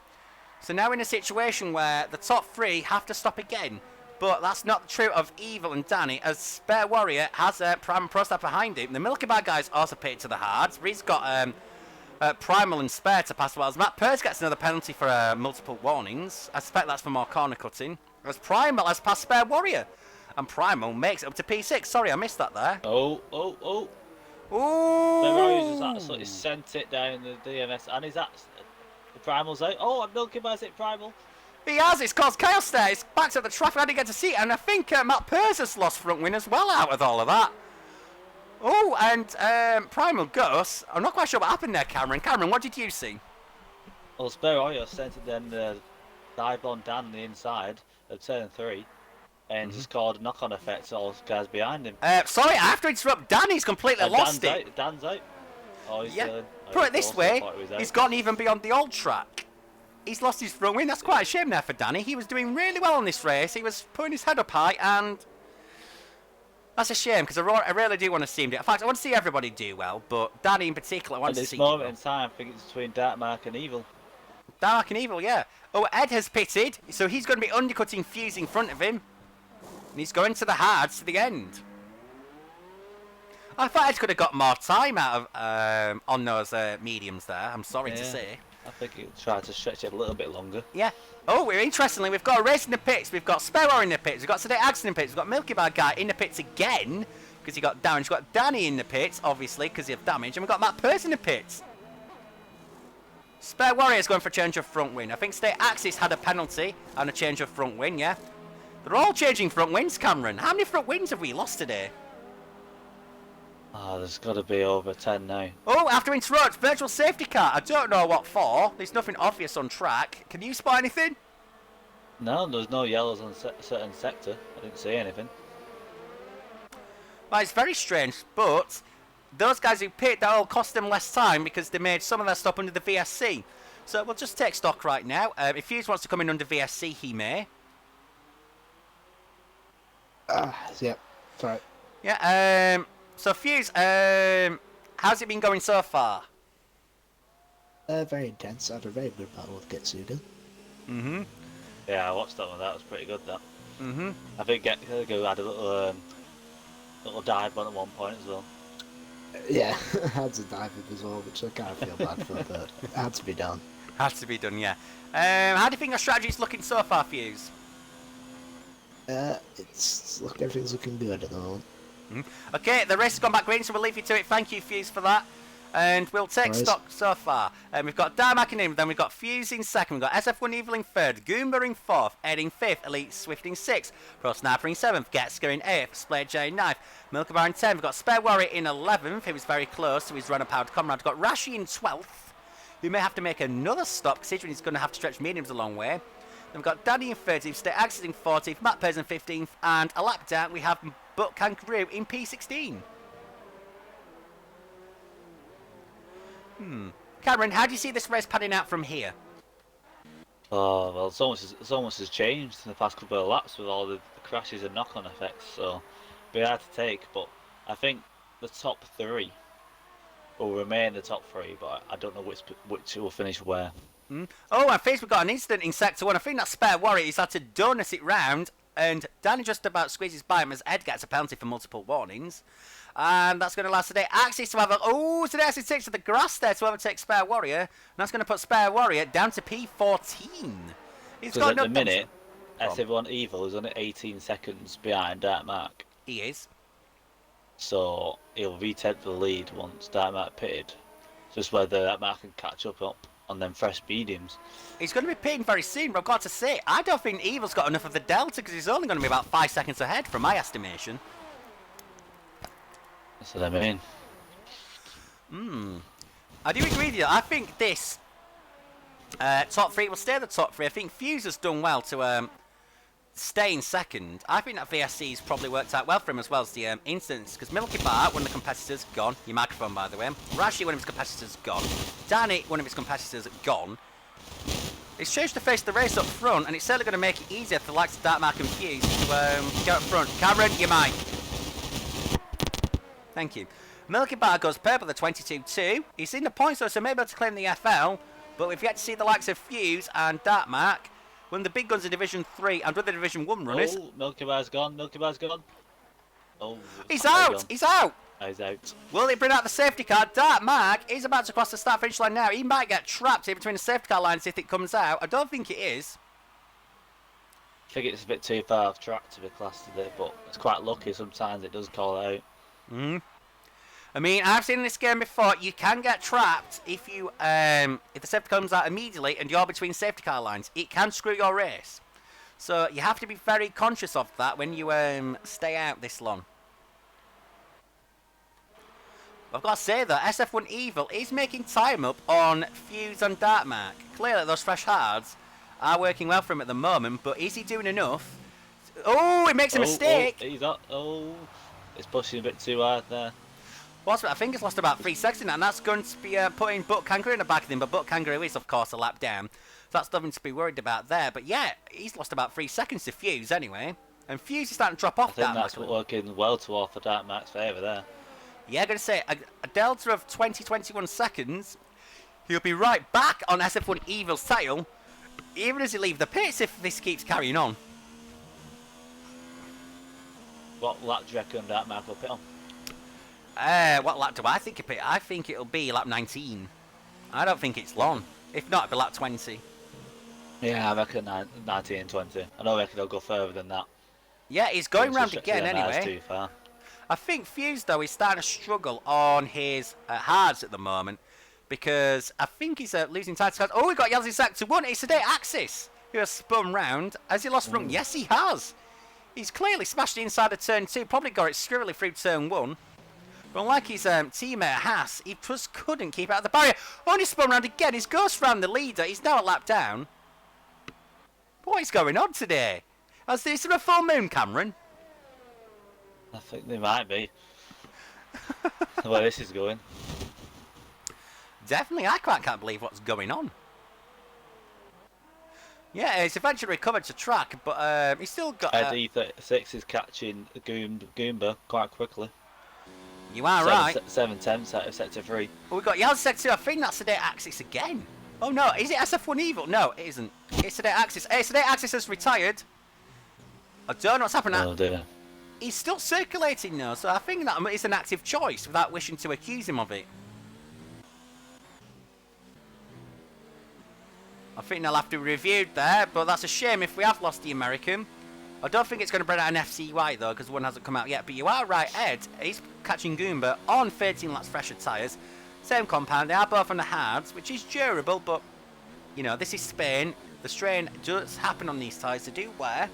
So now we're in a situation where the top three have to stop again. But that's not true of Evil and Danny, as Spare Warrior has Prime and Pro Staff behind him. The Milky Bar guys also pitted to the hards. But he's got Primal and Spare to pass well. As Matt Purse gets another penalty for multiple warnings. I suspect that's for more corner cutting. As Primal has passed Spare Warrior. And Primal makes it up to P6. Sorry, I missed that there. Oh. Ooh! Spare Warrior's just absolutely sent it down the DMS, and he's at the Primal's out. Oh, and Milky Bar's hit Primal. He has. It's caused chaos there. It's backed up the traffic. I didn't get to see it. And I think Matt Purse has lost front wing as well out with all of that. Oh, and Primal goes. I'm not quite sure what happened there, Cameron. Cameron, what did you see? Well, Spare Warrior sent it then dive on Dan the inside of turn 3. And just caused a knock-on effect to all the guys behind him. Sorry, I have to interrupt. Danny's completely lost it. Dan's out. Oh, he's yeah. Put it this way, he's gone even beyond the old track. He's lost his front wing. That's quite a shame there for Danny. He was doing really well on this race. He was putting his head up high, and that's a shame because I really do want to see him do it. In fact, I want to see everybody do well, but Danny in particular, I want to see. At this moment in time, I think it's between Dark Mark and Evil. Dark and Evil, yeah. Oh, Ed has pitted, so he's going to be undercutting Fuse in front of him. And he's going to the hards to the end. I thought Ed could have got more time out of on those mediums there. I'm sorry to say. I think he'll try to stretch it a little bit longer. Yeah. Oh, interestingly, we've got a race in the pits. We've got Spare Warrior in the pits. We've got Sedate Axon in the pits. We've got Milky Bar guy in the pits again because he got damaged. We've got Danny in the pits, obviously, because of damage. And we've got Matt Purse in the pits. Spare Warrior's going for a change of front wing. I think State Axis had a penalty and a change of front wing, yeah. They're all changing front wings, Cameron. How many front wings have we lost today? Oh, there's got to be over 10 now. Oh, after interrupt, virtual safety car. I don't know what for. There's nothing obvious on track. Can you spot anything? No, there's no yellows on a certain sector. I didn't see anything. Well, it's very strange, but those guys who pit, that'll cost them less time because they made some of their stop under the VSC. So we'll just take stock right now. If Fuse wants to come in under VSC, he may. Yeah, sorry. Yeah, so Fuse, how's it been going so far? Very intense. I had a very good battle with Getsuga. Mm-hmm. Yeah, I watched that one. That was pretty good, that. Mm-hmm. I think Getsuga had a little dive on at one point as well. Yeah, I had to dive in as well, which I kind of feel bad for, but it had to be done. Has to be done, yeah. How do you think our strategy's looking so far, Fuse? Everything's looking good at the moment. Okay, the race has gone back green, so we'll leave you to it. Thank you, Fuse, for that. And we'll take stock so far. We've got Darmak in, then we've got Fuse in second, we've got SF1 Evil in third, Goomba in fourth, Ed in fifth, Elite Swift in sixth, Pro Sniper in seventh, Getsker in eighth, Splade J in ninth, Milky Bar in 10th, we've got Spare Warrior in 11th, he was very close to his runner-powered comrade, we've got Rashi in 12th, who may have to make another stop, considering he's going to have to stretch mediums a long way. Then we've got Danny in 13th, State Axis in 14th, Matt Pez in 15th, and a lap down we have Butt Kangaroo in P16. Cameron, how do you see this race panning out from here? Oh, well, so much has changed in the past couple of laps with all the crashes and knock-on effects, so be hard to take, but I think the top three will remain the top three, but I don't know which will finish where. Oh, and Facebook got an incident in Sector 1. I think that Spare Warrior he's had to donut it round, and Danny just about squeezes by him as Ed gets a penalty for multiple warnings. And that's going to last today. Axis to have a... Oh, today Axis takes to the grass there to overtake Spare Warrior. And that's going to put Spare Warrior down to P14. He's Because got at no the minute, Go on. SF1 Evil is only 18 seconds behind Dark Mark. He is. So he'll retake the lead once Dark Mark pitted. Just whether Dark Mark can catch up on them fresh mediums. He's going to be pitting very soon, but I've got to say, I don't think Evil's got enough of the delta because he's only going to be about 5 seconds ahead from my estimation. That's what I mean. I do agree with you. I think this top three will stay the top three. I think Fuse has done well to stay in second. I think that VSC's probably worked out well for him as well as the instance, because Milky Bar, one of the competitors, gone. Your microphone, by the way. Rashi, one of his competitors, gone. Danny, one of his competitors, gone. It's changed to face the race up front, and it's certainly going to make it easier for the likes of Darkmark and Fuse to go up front. Cameron, you're mine. Thank you. Milky Bar goes purple the 22-2. He's in the points though, so maybe able to claim the FL, but we've yet to see the likes of Fuse and Darkmark, one of the big guns in Division 3 and other Division 1 runners. Oh, Milky Bar's gone. Milky Bar's gone. Oh, He's out! He's out! Oh, he's out. Will he bring out the safety car? Darkmark is about to cross the start-finish line now. He might get trapped here between the safety car lines if it comes out. I don't think it is. I think it's a bit too far off track to be classed today, but it's quite lucky sometimes it does call out. I mean, I've seen this game before. You can get trapped if the safety car comes out immediately and you're between safety car lines. It can screw your race. So you have to be very conscious of that when you stay out this long. I've got to say though, SF1 Evil is making time up on Fuse and Darkmark. Clearly those fresh hards are working well for him at the moment, but is he doing enough? Oh, he makes a mistake! He's not. Oh, it's pushing a bit too hard there. Well, I think he's lost about 3 seconds in that, and that's going to be putting Buck Kangaroo in the back of him, but Buck Kangaroo is, of course, a lap down. So that's nothing to be worried about there. But yeah, he's lost about 3 seconds to Fuse anyway. And Fuse is starting to drop off I think that's working well towards for Darkmark's favour there. Yeah, I'm going to say, a delta of 20-21 seconds. He'll be right back on SF1 Evil's tail, even as he leaves the pits if this keeps carrying on. What lap do you reckon Darkmark will pit on? What lap do I think it? I think it'll be lap 19. I don't think it's long. If not, it'll be lap 20. Yeah, I reckon 19 and 20. I don't reckon they'll go further than that. Yeah, he's going round again anyway. Too far. I think Fuse, though, is starting to struggle on his hards at the moment because I think he's losing time to cars. Oh, we got Yeltsin Sector 1. It's today Axis who has spun round. Has he lost front? Yes, he has. He's clearly smashed the inside of turn 2. Probably got it squirrely through turn 1. But unlike his teammate Haas, he just couldn't keep out of the barrier. Only spun round again. He's ghost round the leader. He's now a lap down. What is going on today? Is there a full moon, Cameron? I think they might be. The way this is going. Definitely, I can't believe what's going on. Yeah, he's eventually recovered to track, but he's still got... E36 is catching Goomba quite quickly. You are right. 7 tenths out of Sector 3. Well, we've got Yeltsin Sector 2. I think that's today Axis again. Oh no, is it SF1 Evil? No, it isn't. It's today Axis. It's today Axis has retired. I don't know what's happened. Oh dear. He's still circulating now, so I think that is an active choice without wishing to accuse him of it. I think they'll have to be reviewed there, but that's a shame if we have lost the American. I don't think it's going to bring out an FCY though, because one hasn't come out yet. But you are right, Ed. He's catching Goomba on 13 laps fresher tyres. Same compound. They are both on the hards, which is durable, but you know, this is Spain. The strain does happen on these tyres to do wear.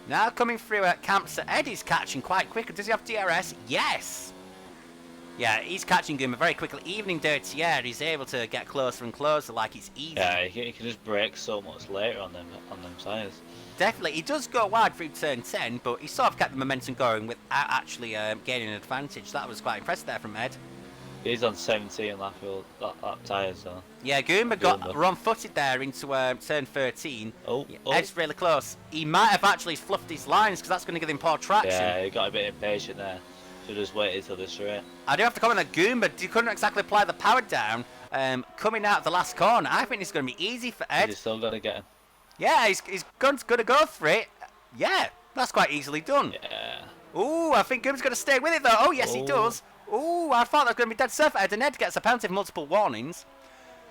Now coming through at camps, Ed is catching quite quickly. Does he have DRS? Yes! Yeah, he's catching Goomba very quickly. Even in dirty air, he's able to get closer and closer like it's easy. Yeah, he can just brake so much later on them tyres. Definitely. He does go wide through turn 10, but he sort of kept the momentum going without actually gaining an advantage. That was quite impressive there from Ed. He's on 17 lap tyres, so. Yeah, Goomba got Goomba. wrong-footed there into turn 13. Oh, Yeah, oh. Ed's really close. He might have actually fluffed his lines because that's going to give him poor traction. Yeah, he got a bit impatient there. Should have just waited till the straight. I do have to comment that Goomba couldn't exactly apply the power down coming out of the last corner. I think it's going to be easy for Ed. He's still going to get him. Yeah, he's going to go for it. Yeah, that's quite easily done. Yeah. Ooh, I think Goomba's going to stay with it though. Oh, yes, he does. Ooh, I thought that was going to be dead surf Ed, and Ed gets a penalty for multiple warnings.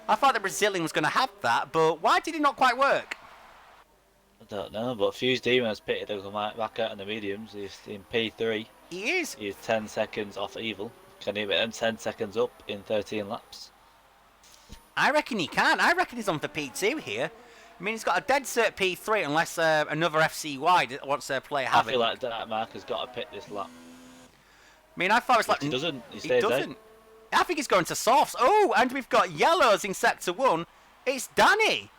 I thought the Brazilian was going to have that, but why did it not quite work? I don't know, but Fuse Demon has pitted to come back out in the mediums. He's in P3. He is. He's 10 seconds off Evil. Can he get them 10 seconds up in 13 laps? I reckon he can. I reckon he's on for P2 here. I mean, he's got a dead cert P3 unless another FCY wants to play I havoc. feel like Dark Mark has got to pit this lap. I mean, I thought it was like... He doesn't. He He stays doesn't. out. I think he's going to softs. Oh, and we've got yellows in sector 1. It's Danny.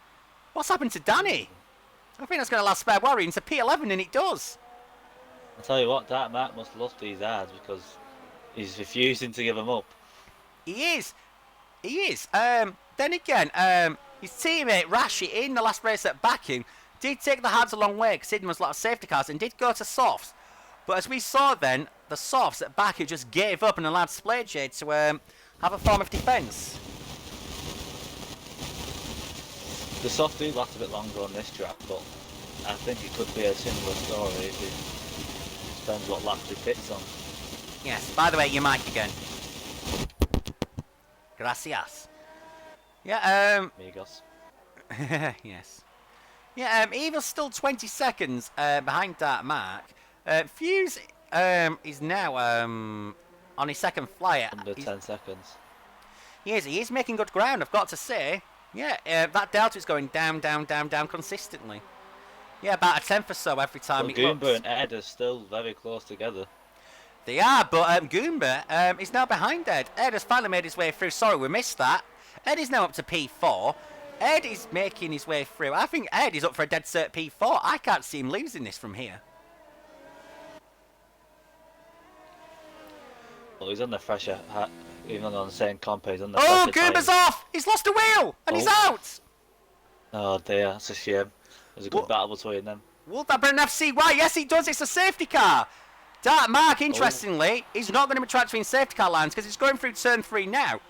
What's happened to Danny? I think that's going to last spare warrior into P11, and it does. I'll tell you what, Dark Mark must love these ads because he's refusing to give them up. He is. He is. Then again, his teammate Rashi in the last race at backing did take the hards a long way, considering there was a lot of safety cars, and did go to softs. But as we saw then, the softs at back just gave up and allowed Splageshade to have a form of defence. The soft do last a bit longer on this track, but I think it could be a similar story. It depends what lap he pits on. Yes, by the way, your mic again. Gracias. Yeah, Amigos. yes. Yeah, Evil's still 20 seconds behind Dark Mark. Fuse is now on his second flyer. Under 10 seconds. He is making good ground, I've got to say. Yeah, that delta is going down, down, down, down consistently. Yeah, about a tenth or so every time But he looks. Goomba and Ed are still very close together. They are, but Goomba is now behind Ed. Ed has finally made his way through. Sorry, we missed that. Ed is now up to P4. Ed is making his way through. I think Ed is up for a dead cert P4. I can't see him losing this from here. Well, he's on the fresher hat, even on the same comp, he's on the Oh, fresher Goomba's tyres. off! He's lost a wheel! And he's out! Oh dear, that's a shame. There's a good battle between them. Will that be an FCY? Yes, he does. It's a safety car. Dark Mark, interestingly, is not going to be tracked between safety car lines because he's going through turn 3 now.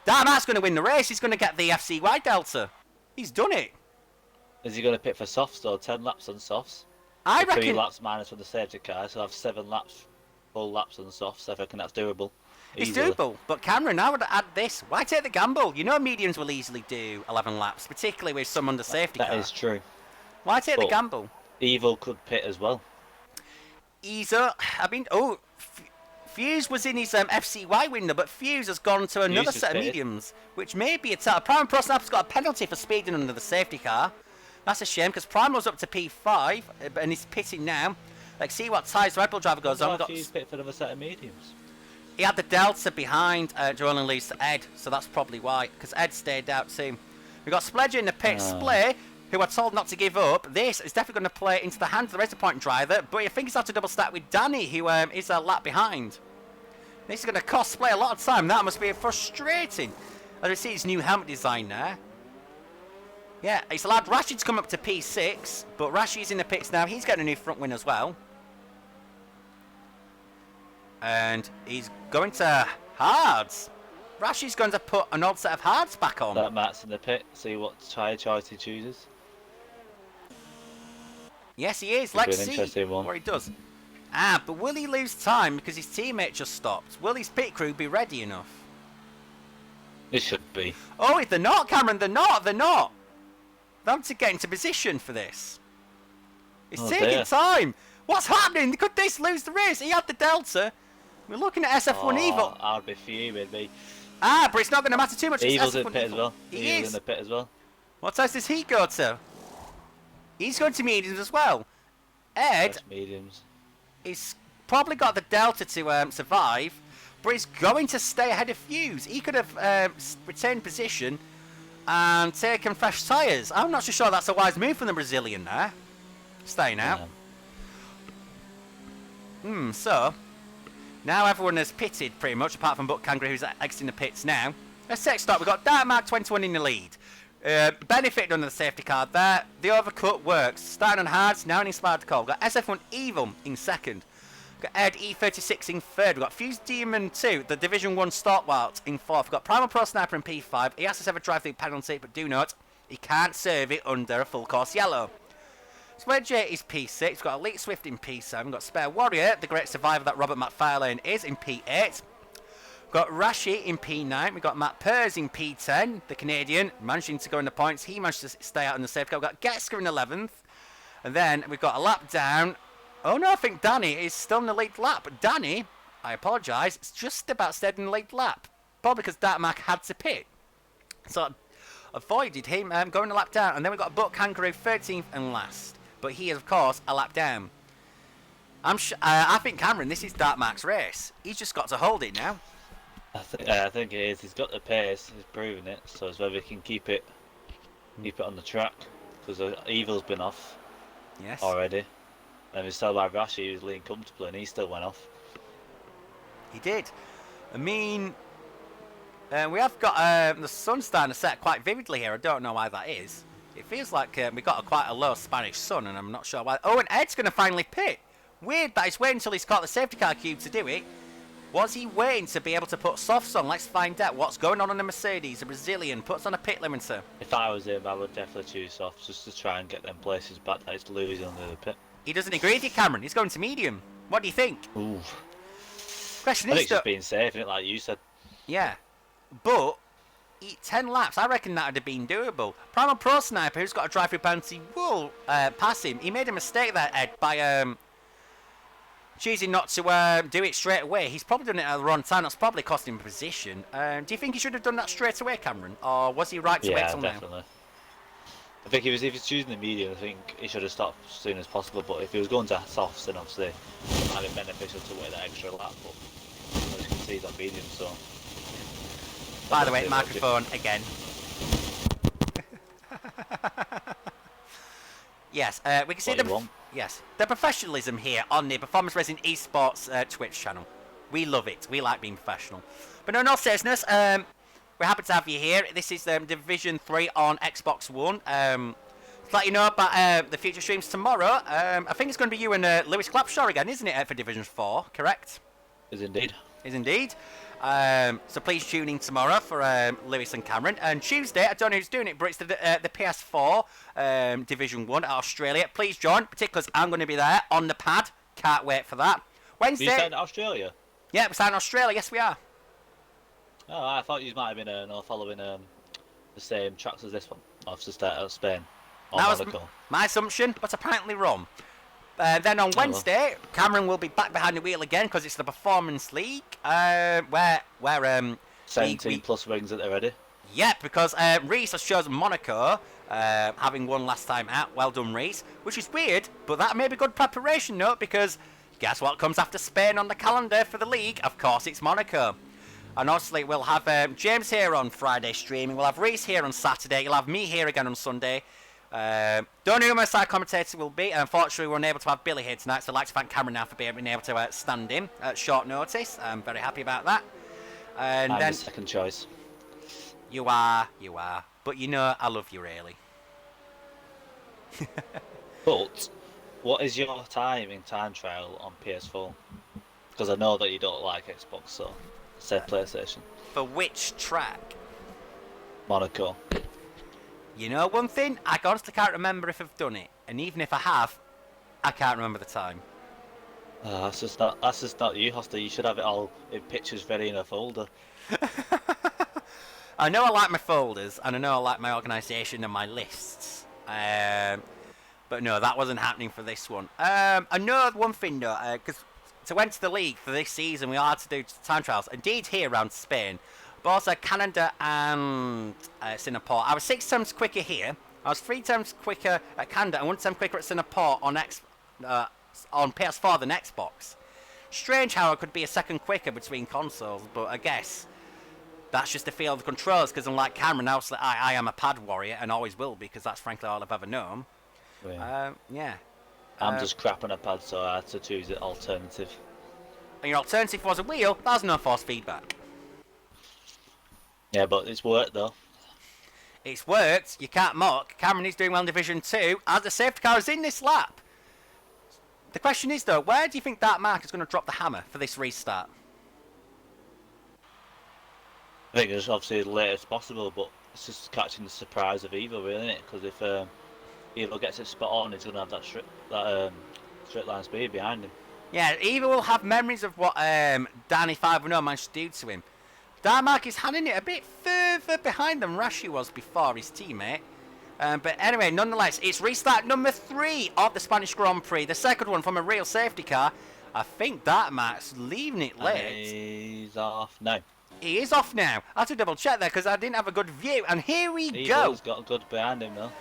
Dark Mark's going to win the race. He's going to get the FCY Delta. He's done it. Is he going to pit for softs though? 10 laps on softs? I So 3 reckon laps minus for the safety car, so I'll have 7 laps, full laps on softs. I reckon that's doable. it's Easily. doable. But Cameron, I would add this. Why take the gamble? You know mediums will easily do 11 laps, particularly with some under safety car. That is true. Why take the But- gamble? Evil could pit as well. Fuse was in his FCY window, but Fuse has gone to another Fuse set of is pitted. mediums, which may be a tap. Prime Pro Snap's got a penalty for speeding under the safety car. That's a shame, because Prime was up to P5, and he's pitting now. Like, see what tyres the Red Bull driver goes on. Fuse pit for another set of mediums. He had the Delta behind Joel and leads to Ed, so that's probably why, because Ed stayed out too. We've got Spledger in the pit. Splay, who are told not to give up. This is definitely going to play into the hands of the Razor Point driver, but I think he's had to double stack with Danny, who is a lap behind. This is going to cost Splay a lot of time. That must be frustrating. As we see his new helmet design there. Yeah, it's allowed Rashi to come up to P6, but Rashi's in the pits now. He's getting a new front win as well. And he's going to hards. Rashi's going to put an odd set of hards back on. That Matt's in the pit, see what tyre choice he chooses. Yes, he is. Could Let's be an see interesting one. what he does. Ah, but will he lose time because his teammate just stopped? Will his pit crew be ready enough? It should be. Oh, they're not, Cameron. They're not. They're not. They have to get into position for this. It's Oh, taking dear. time. What's happening? Could this lose the race? He had the Delta. We're looking at SF1 Evil. I'd be fuming, me. Ah, but it's not going to matter too much. It's Evil's in SF1 the pit as Evil. well. He Evil's is. in the pit as well. What size does he go to? He's going to mediums as well. Ed Fresh mediums. he's probably got the Delta to survive, but he's going to stay ahead of Fuse. He could have retained position and taken fresh tyres. I'm not so sure that's a wise move from the Brazilian there. Staying out. Yeah. So, Now everyone has pitted pretty much, apart from Buck Kangaroo, who's exiting the pits now. Let's take stock. We've got Dark Mark 21 in the lead. Benefited under the safety car there. The overcut works. Starting on hards, now in smart call. We've got SF1 Evil in second. We've got Ed E36 in third. We've got Fuse Demon 2, the Division 1 Stalwart, in fourth. We've got Primal Pro Sniper in P5. He has to have a drive through penalty, but do note, he can't serve it under a full course yellow. Square J is P6. We've got Elite Swift in P7. We've got Spare Warrior, the great survivor that Robert McFarlane is, in P8. We've got Rashi in P9. We've got Matt Pers in P10, the Canadian, managing to go in the points. He managed to stay out in the safety car. We've got Getsker in 11th. And then we've got a lap down. Oh no, I think Danny is still in the lead lap. Danny, I apologise, it's just about stayed in the lead lap. Probably because Dark Mark had to pit. So avoided him going a lap down. And then we've got Buck Kangaroo 13th and last. But he is, of course, a lap down. I think, Cameron, this is Dark Mark's race. He's just got to hold it now. I think it is. He's got the pace. He's proven it. So it's whether he can keep it on the track. Because Evil's been off already. And we still by Rashi, he was leading comfortably, and he still went off. He did. I mean, we have got the sun starting to set quite vividly here. I don't know why that is. It feels like we got quite a low Spanish sun, and I'm not sure why. Oh, and Ed's going to finally pit. Weird that he's waiting until he's caught the safety car cube to do it. Was he waiting to be able to put softs on? Let's find out what's going on in the Mercedes. A Brazilian puts on a pit limiter. If I was him, I would definitely choose softs just to try and get them places back that he's losing under the pit. He doesn't agree with you, Cameron. He's going to medium. What do you think? Ooh. Question I is, think just being safe, isn't it, like you said? Yeah, but 10 laps, I reckon that would have been doable. Primal Pro Sniper, who's got a drive-through penalty, will pass him. He made a mistake there, Ed, by choosing not to do it straight away. He's probably done it at the wrong time. That's probably cost him a position. Do you think he should have done that straight away, Cameron? Or was he right to wait till definitely. now? I think if he's choosing the medium, I think he should have stopped as soon as possible. But if he was going to softs, then obviously it might be beneficial to wait that extra lap. But as you can see, he's on medium, so. By the way, microphone again. Yes, we can see the professionalism here on the Performance Racing Esports Twitch channel. We love it. We like being professional. But no, no seriousness. We're happy to have you here. This is Division 3 on Xbox One. To let you know about the future streams tomorrow. I think it's going to be you and Lewis Clapshaw again, isn't it, for Division 4, correct? Is indeed. Is indeed. So please tune in tomorrow for Lewis and Cameron. And Tuesday, I don't know who's doing it, but it's the PS4 Division 1 at Australia. Please join, particularly I'm going to be there on the pad. Can't wait for that. Wednesday. Are you starting in Australia? Yeah, we're starting in Australia. Yes, we are. Oh, I thought you might have been following the same tracks as this one. Off to start out of Spain. That was my assumption, but apparently wrong. Then on Wednesday, Cameron will be back behind the wheel again because it's the Performance League, where 17 plus rings at the ready. Yeah, because Reese has chosen Monaco, having won last time out. Well done, Reese. Which is weird, but that may be good preparation note because guess what comes after Spain on the calendar for the league? Of course, it's Monaco. And obviously, we'll have James here on Friday streaming. We'll have Reese here on Saturday. You'll have me here again on Sunday. Don't know who my side commentator will be. Unfortunately, we're unable to have Billy here tonight, so I'd like to thank Cameron now for being able to stand in at short notice. I'm very happy about that. And I'm then the second choice. You are. But you know, I love you really. But what is your time in time trial on PS4? Because I know that you don't like Xbox, so said PlayStation. For which track? Monaco. You know one thing? I honestly can't remember if I've done it, and even if I have, I can't remember the time. That's just not you, Hoster. You should have it all in pictures ready in a folder. I know I like my folders, and I know I like my organisation and my lists. But no, that wasn't happening for this one. I know one thing though, because to enter the league for this season, we had to do time trials. Indeed, here around Spain, but also Canada and Singapore. I was 6 times quicker here. I was 3 times quicker at Canada and 1 time quicker at Singapore on PS4 than Xbox. Strange how I could be a second quicker between consoles, but I guess that's just the feel of the controls. Because unlike Cameron, obviously I am a pad warrior and always will be, because that's frankly all I've ever known. Yeah. Yeah. I'm just crap on a pad, so I had to choose an alternative. and your alternative was a wheel, that's no force feedback. Yeah, but it's worked though. It's worked, you can't mock. Cameron is doing well in Division 2 as the safety car is in this lap. The question is though, where do you think that Mark is going to drop the hammer for this restart? I think it's obviously as late as possible, but it's just catching the surprise of Evil, really, isn't it? Because if Evil gets it spot on, he's going to have that straight line speed behind him. Yeah, Eva will have memories of what Danny 510 managed to do to him. Darmark is handing it a bit further behind than Rashi was before his teammate. But anyway, nonetheless, it's restart number 3 of the Spanish Grand Prix. The second one from a real safety car. I think Darmark's leaving it late. And he's off now. He is off now. I had to double check there because I didn't have a good view. And here we go. Evil's got good behind him though.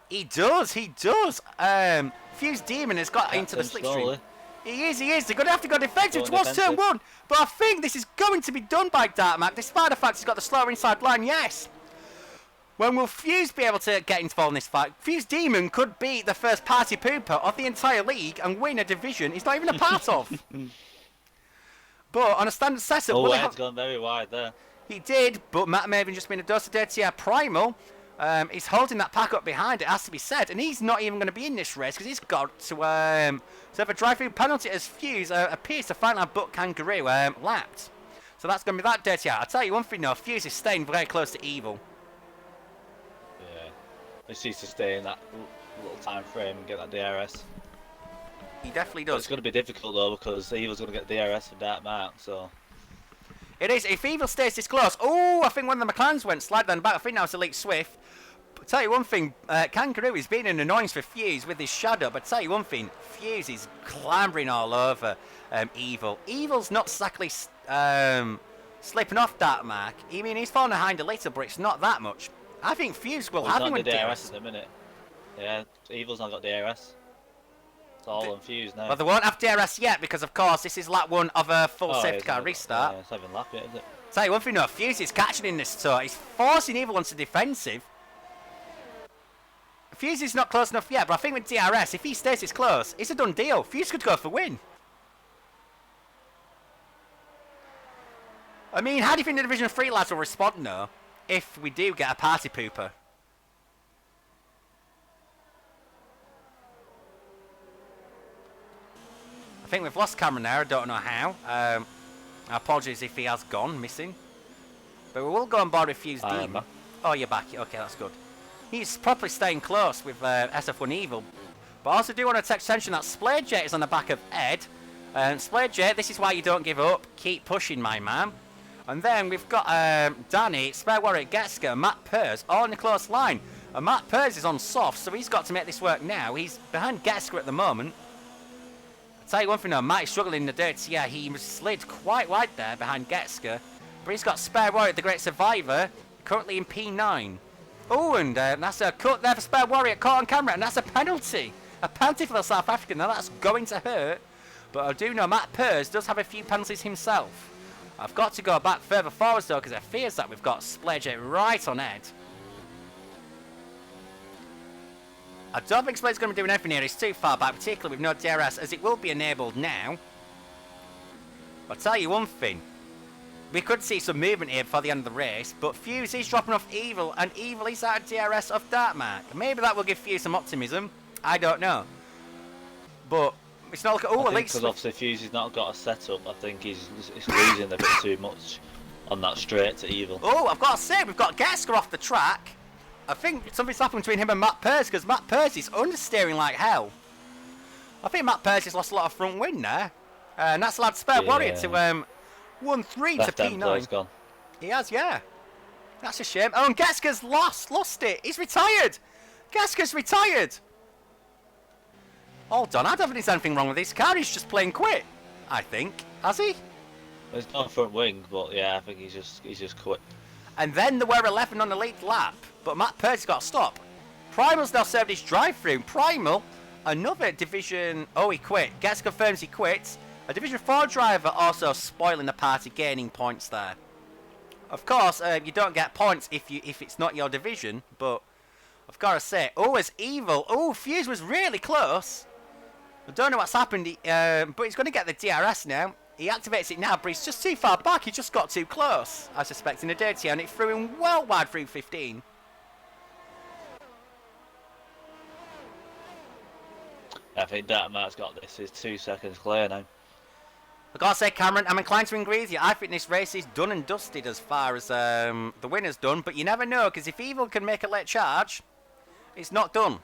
He does, he does. Fuse Demon has got into the slipstream. He is. They're going to have to go defensive towards turn 1. But I think this is going to be done by Darkmark, despite the fact he's got the slower inside line, yes. When will Fuse be able to get involved in this fight? Fuse Demon could be the first party pooper of the entire league and win a division he's not even a part of. But on a standard setup... Oh, Ed's gone very wide there. He did, but Matt may have just been a dose of dirty air primal. He's holding that pack up behind, it has to be said, and he's not even going to be in this race because he's got to have a drive-through penalty as Fuse appears to finally have Buck Kangaroo lapped. So that's going to be that dirty out. I'll tell you one thing though, Fuse is staying very close to Evil. Yeah, he needs to stay in that little time frame and get that DRS. He definitely But does. it's going to be difficult though because Evil's going to get DRS for Dark Mark, so... It is. If Evil stays this close... Oh, I think one of the McLarens went slide down the back. I think now it's Elite Swift. But tell you one thing, Kangaroo is being an annoyance for Fuse with his shadow. But tell you one thing, Fuse is clambering all over Evil. Evil's not exactly slipping off that mark. I mean, he's falling behind a little, but it's not that much. I think Fuse will have him with DRS at the minute. Yeah, Evil's not got DRS. It's all on Fuse now. But they won't have DRS yet because, of course, this is lap 1 of a full safety car restart. It's having lap yet, is it? Tell you one thing, though, Fuse is catching in this tour. He's forcing Evil onto defensive. Fuse is not close enough yet, but I think with DRS, if he stays this close, it's a done deal. Fuse could go for win. I mean, how do you think the Division 3 lads will respond, though, if we do get a party pooper? I think we've lost Cameron there, I don't know how. Apologies if he has gone missing. But we will go on board with Fuse Demon. Oh, you're back. Okay, that's good. He's properly staying close with SF1 Evil. But I also do want to take attention that Splarejet is on the back of Ed. Splarejet, this is why you don't give up. Keep pushing, my man. And then we've got Danny, Spare Warrior, Getska, Matt Pers, all in a close line. And Matt Pers is on soft, so he's got to make this work now. He's behind Getska at the moment. I'll tell you one thing though, Matt is struggling in the dirt. Yeah, he slid quite wide there behind Getska. But he's got Spare Warrior, the Great Survivor, currently in P9. Oh, and that's a cut there for Spare Warrior, caught on camera, and that's a penalty. A penalty for the South African. Now that's going to hurt. But I do know Matt Pers does have a few penalties himself. I've got to go back further forwards though, because it fears that we've got Splarejet right on Ed. I don't think Splarejet's going to be doing anything here. He's too far back, particularly with no DRS, as it will be enabled now. I'll tell you one thing. We could see some movement here before the end of the race, but Fuse is dropping off Evil, and Evil is out of DRS of Darkmark. Maybe that will give Fuse some optimism. I don't know. But it's not looking... Oh, Elite because obviously Fuse has not got a setup. I think he's losing a bit too much on that straight to Evil. Oh, I've got to say, we've got Getska off the track. I think something's happened between him and Matt Pers, because Matt Pers is understeering like hell. I think Matt Pers has lost a lot of front wind there. And that's allowed Spare Warrior to 1-3 to P9. Gone. He has, yeah. That's a shame. Oh, and Getska's lost it. He's retired. Getska's retired. Hold on, I don't think there's anything wrong with this car. He's just playing quit, I think. Has he? There's no front wing, but yeah, I think he's just quit. And then there were 11 on the lead lap, but Matt Purdy's got to stop. Primal's now served his drive-through. Primal, another Division... Oh, he quit. Gets confirms he quits. A Division 4 driver also spoiling the party, gaining points there. Of course, you don't get points if it's not your division, but I've got to say... Oh, it's Evil. Oh, Fuse was really close. I don't know what's happened, but he's going to get the DRS now. he activates it now, but he's just too far back. He just got too close, I suspect, in a dirty, and it threw him well wide through 15. I think Dartmark's got this. He's 2 seconds clear now. I gotta say, Cameron, I'm inclined to agree with you. I think this race is done and dusted as far as the winner's done, but you never know, because if Evil can make a late charge, it's not done.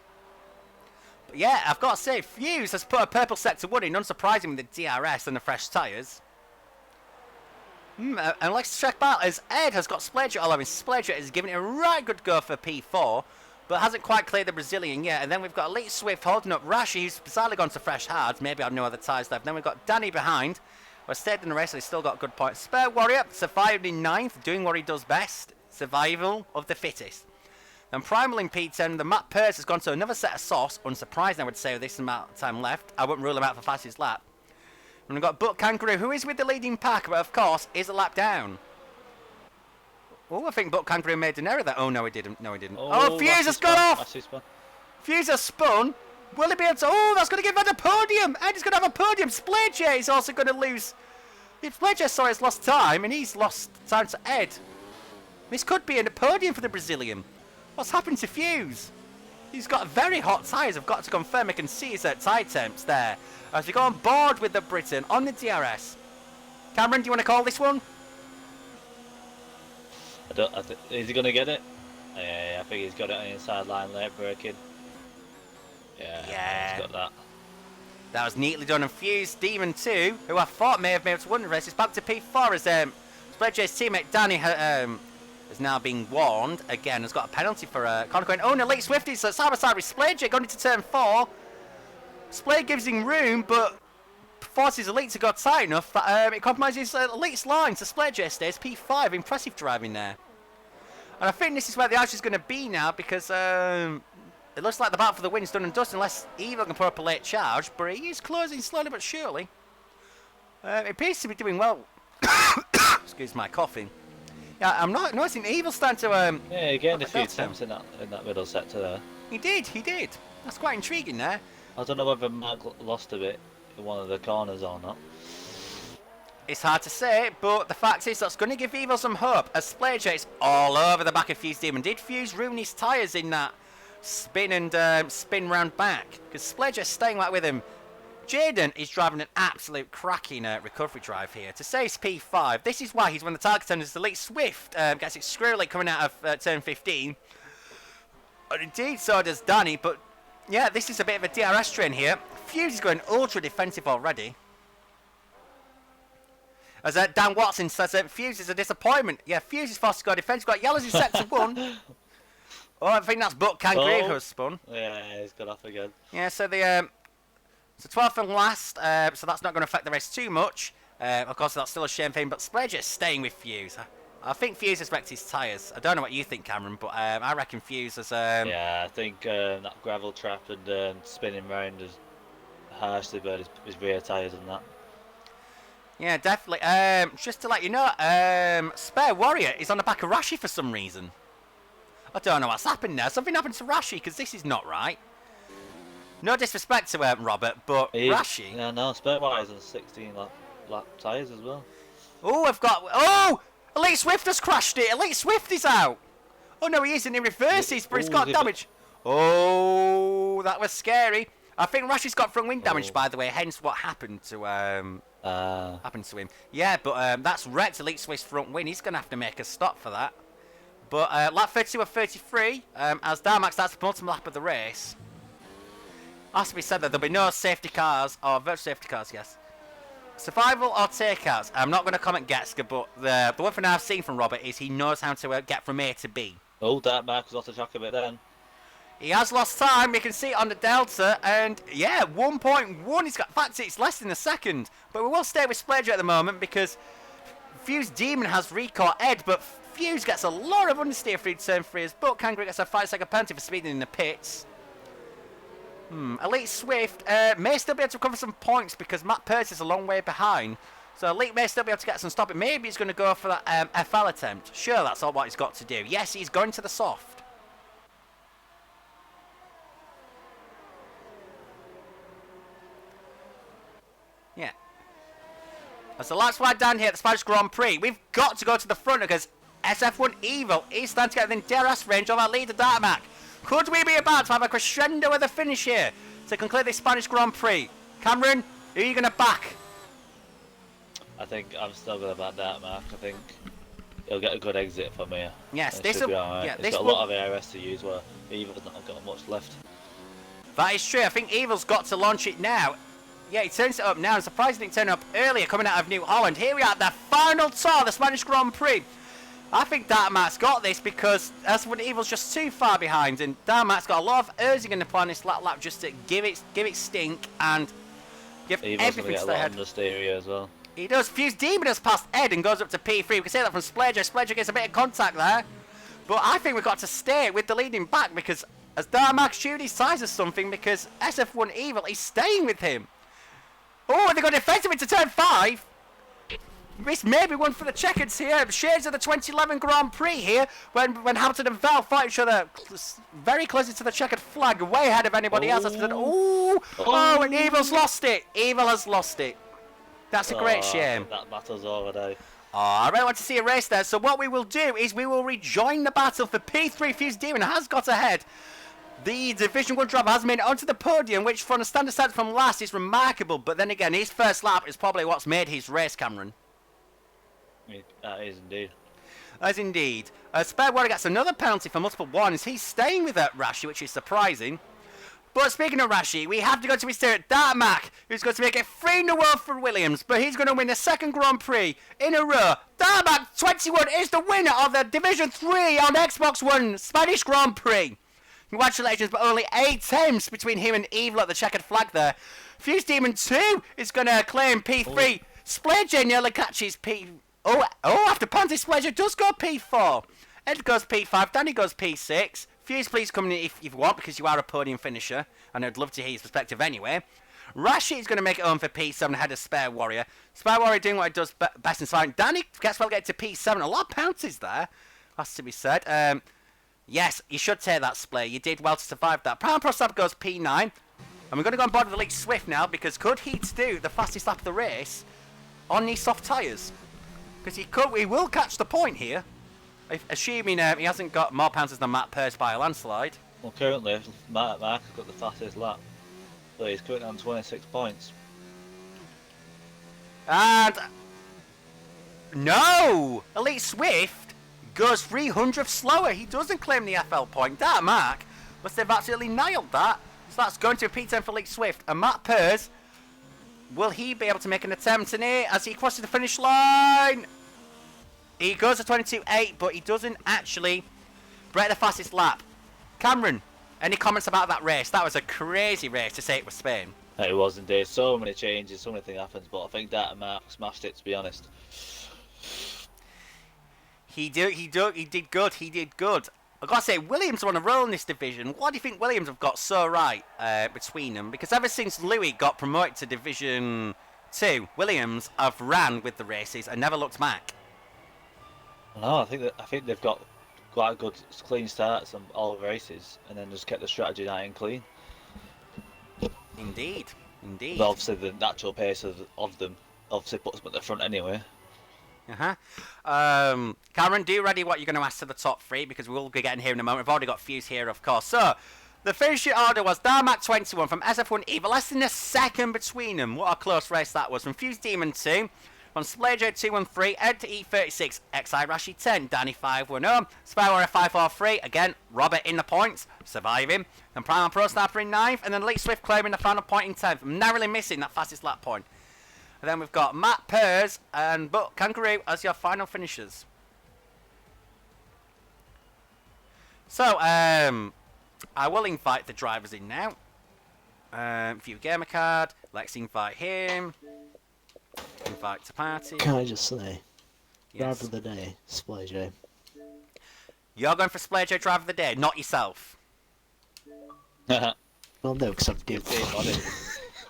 But yeah, I've got to say, Fuse has put a purple sector 1 in, unsurprisingly, with the DRS and the fresh tyres. And let's check out, as Ed has got Splaydra all over. Splaydra is giving it a right good go for P4, but hasn't quite cleared the Brazilian yet. And then we've got Elite Swift holding up Rashi, who's bizarrely gone to fresh hards. Maybe I've no other tyres left. Then we've got Danny behind, who has stayed in the race, and he's still got good points. Spare Warrior survived in 9th, doing what he does best, survival of the fittest. Then Primal in P10, the Matt Pearce has gone to another set of sauce. Unsurprising, I would say, with this amount of time left. I wouldn't rule him out for fastest lap. And we've got Buck Kangaroo, who is with the leading pack, but of course, is a lap down. Oh, I think Buck Kangaroo made an error there. Oh, no, he didn't. No, he didn't. Oh, Fuse has gone off! Fuse has spun. Will he be able to... Oh, that's going to give Ed a podium! Ed is going to have a podium. Splaydra is also going to lose... If Splaydra, sorry, has lost time, and he's lost time to Ed. This could be a podium for the Brazilian. What's happened to Fuse? He's got very hot tyres. I've got to confirm. I can see his tyre temps there. As we go on board with the Britain on the DRS. Cameron, do you want to call this one? Is he going to get it? Yeah, I think he's got it on the inside line, late braking. Yeah, he's got that. That was neatly done. And Fuse, Demon 2, who I thought may have been able to win the race, is back to P4 as Splaydja's teammate Danny has now been warned. Again, has got a penalty for corner going. Oh, no, Elite Swifty, so side by side with Splaydja going into turn 4. Splay gives him room, but forces Elite to go tight enough that it compromises Elite's line. So Splaydja stays P5. Impressive driving there. And I think this is where the action is going to be now, because it looks like the battle for the win's done and dusted unless Evil can put up a late charge, but he is closing slowly but surely. It appears to be doing well. Excuse my coughing. Yeah, I'm not noticing Evil starting to... yeah, he gained a few attempts in that middle sector there. He did. That's quite intriguing there. I don't know whether Mark lost a bit in one of the corners or not. It's hard to say, but the fact is that's going to give Evil some hope, as Splaydja is all over the back of Fuse Demon. Did Fuse ruin his tyres in that spin and spin round back? Because Splaydja is staying right with him. Jaden is driving an absolute cracking recovery drive here. To say he's P5, this is why he's one of the target contenders. Elite Swift gets it squarely coming out of turn 15. And indeed, so does Danny, but yeah, this is a bit of a DRS train here. Fuse is going ultra defensive already. As Dan Watson says, Fuse is a disappointment. Yeah, Fuse is forced to go defensive. Got yellows in sector 1. Oh, I think that's Buck Kangaroo who has spun. Yeah, he's got off again. Yeah, so the... So 12th and last, so that's not going to affect the race too much. Of course, that's still a shame thing, but Splaydja is staying with Fuse. I think Fuse has wrecked his tyres. I don't know what you think, Cameron, but I reckon Fuse has... yeah, I think that gravel trap and spinning round has harshly burned his rear tyres and that. Yeah, definitely. Just to let you know, Spare Warrior is on the back of Rashi for some reason. I don't know what's happened there. Something happened to Rashi, because this is not right. No disrespect to Robert, but Rashi... Yeah, no, Spare Warrior's on 16 lap tyres as well. Oh, I've got... Oh! Elite Swift has crashed it! Elite Swift is out! Oh, no, he isn't. He reverses, but he's got damage. Oh, that was scary. I think Rashi's got front wing damage, by the way, hence what happened to him. Yeah, but that's wrecked Elite Swift's front wing. He's going to have to make a stop for that. But lap 32 or 33, as Darmax starts the penultimate lap of the race, has to be said that there'll be no safety cars, or virtual safety cars, yes. Survival or takeouts? I'm not going to comment Getska, but the one thing I've seen from Robert is he knows how to get from A to B. Oh, Darmax was off the track a bit then. He has lost time. You can see it on the Delta, and yeah, 1.1. He's got. In fact, it's less than a second. But we will stay with Splaydja at the moment because Fuse Demon has recaught Ed, but Fuse gets a lot of understeer through turn 3 as Buck Kangaroo gets a 5-second penalty for speeding in the pits. Elite Swift may still be able to recover some points because Matt Pearce is a long way behind. So Elite may still be able to get some stopping. Maybe he's going to go for that FL attempt. Sure, that's all what he's got to do. Yes, he's going to the soft. Yeah. As the last one down here at the Spanish Grand Prix, we've got to go to the front because SF1 Evil is starting to get within DRS range of our leader, Dartmac. Could we be about to have a crescendo with a finish here to conclude this Spanish Grand Prix? Cameron, who are you going to back? I think I'm still going to back Dartmac. I think he'll get a good exit from here. Yes, this will be alright. Yeah, He's got a lot of ARS to use where Evil's not got much left. That is true. I think Evil's got to launch it now. Yeah, he turns it up now. Surprisingly, it turned up earlier coming out of New Holland. Here we are at the final tour of the Spanish Grand Prix. I think Dartmac's got this because SF1 Evil's just too far behind, and Dartmac's got a lot of Urzing in the plan this lap just to give it stink and give Evil's everything to get a the lot head. on the stereo as well. He does. Fuse Demon has passed Ed and goes up to P3. We can see that from Spledger. Spledger gets a bit of contact there. But I think we've got to stay with the leading back because as Dartmac Judy sizes something because SF1 Evil is staying with him. Oh, they got defensive into turn 5. This may be one for the checkers here. Shades of the 2011 Grand Prix here when Hamilton and Val fight each other very close to the checkered flag, way ahead of anybody else. Oh, and Evil's lost it. Evil has lost it. That's a great shame. That battle's over now. Oh, I really want to see a race there. So what we will do is we will rejoin the battle for P3. Fuse Demon has got ahead. The Division 1 driver has made it onto the podium, which from a standard start from last is remarkable. But then again, his first lap is probably what's made his race, Cameron. That is indeed. As indeed. Spare Warrior gets another penalty for multiple warnings. He's staying with Rashi, which is surprising. But speaking of Rashi, we have to go to his at Dartmac, who's going to make it 3 in the world for Williams, but he's going to win the second Grand Prix in a row. Dartmac 21 is the winner of the Division 3 on Xbox One Spanish Grand Prix. Congratulations, but only 8 attempts between him and Evil at the checkered flag there. Fuse Demon 2 is going to claim P3. Spledger nearly catches P... Oh, after Panty Spledger does go P4. Ed goes P5, Danny goes P6. Fuse, please come in if you want, because you are a podium finisher, and I'd love to hear his perspective anyway. Rashi is going to make it home for P7 ahead of Spare Warrior. Spare Warrior doing what it does best in sight. Danny gets well get to P7. A lot of penalties there, has to be said. Yes, you should take that splay. You did well to survive that. Prime Prostab goes P9. And we're going to go on board with Elite Swift now, because could he do the fastest lap of the race on these soft tyres? Because he will catch the point here. Assuming he hasn't got more penalties than Matt Pearce by a landslide. Well, currently, Mark has got the fastest lap. So he's currently on 26 points. And... No! Elite Swift goes 300th slower. He doesn't claim the FL point. That Mark must have absolutely nailed that. So that's going to a P10 for Elite Swift. And Matt Pearce, will he be able to make an attempt in here as he crosses the finish line? He goes to 22.8, but he doesn't actually break the fastest lap. Cameron, any comments about that race? That was a crazy race, to say it was Spain. It was indeed. So many changes, so many things happened, but I think that Mark smashed it, to be honest. He did good. I've got to say, Williams are on a roll in this division. What do you think Williams have got so right between them? Because ever since Louis got promoted to Division 2, Williams have ran with the races and never looked back. No, I think they've got quite a good clean starts on all the races, and then just kept the strategy nice and clean. Indeed. But obviously, the natural pace of them obviously puts them at the front anyway. Cameron, do you ready what you're going to ask to the top 3, because we will be getting here in a moment. We've already got Fuse here, of course. So, the finishing order was Darmac 21 from SF1 Evil, less than a second between them. What a close race that was. From Fuse Demon 2, from Splager 213, Ed to E36, XI Rashi 10, Danny 510, Spy Warrior 543, again, Robert in the points, surviving, then Primal Pro Sniper in 9th, and then Elite Swift claiming the final point in 10th, narrowly missing that fastest lap point. And then we've got Matt Pearce and Buck Kangaroo as your final finishers. So, I will invite the drivers in now. View gamer card, let's invite him. Invite to party. Can I just say, Yes. driver of the day, Splay J. You're going for Splager driver of the day, not yourself. Well, no, because I'm good.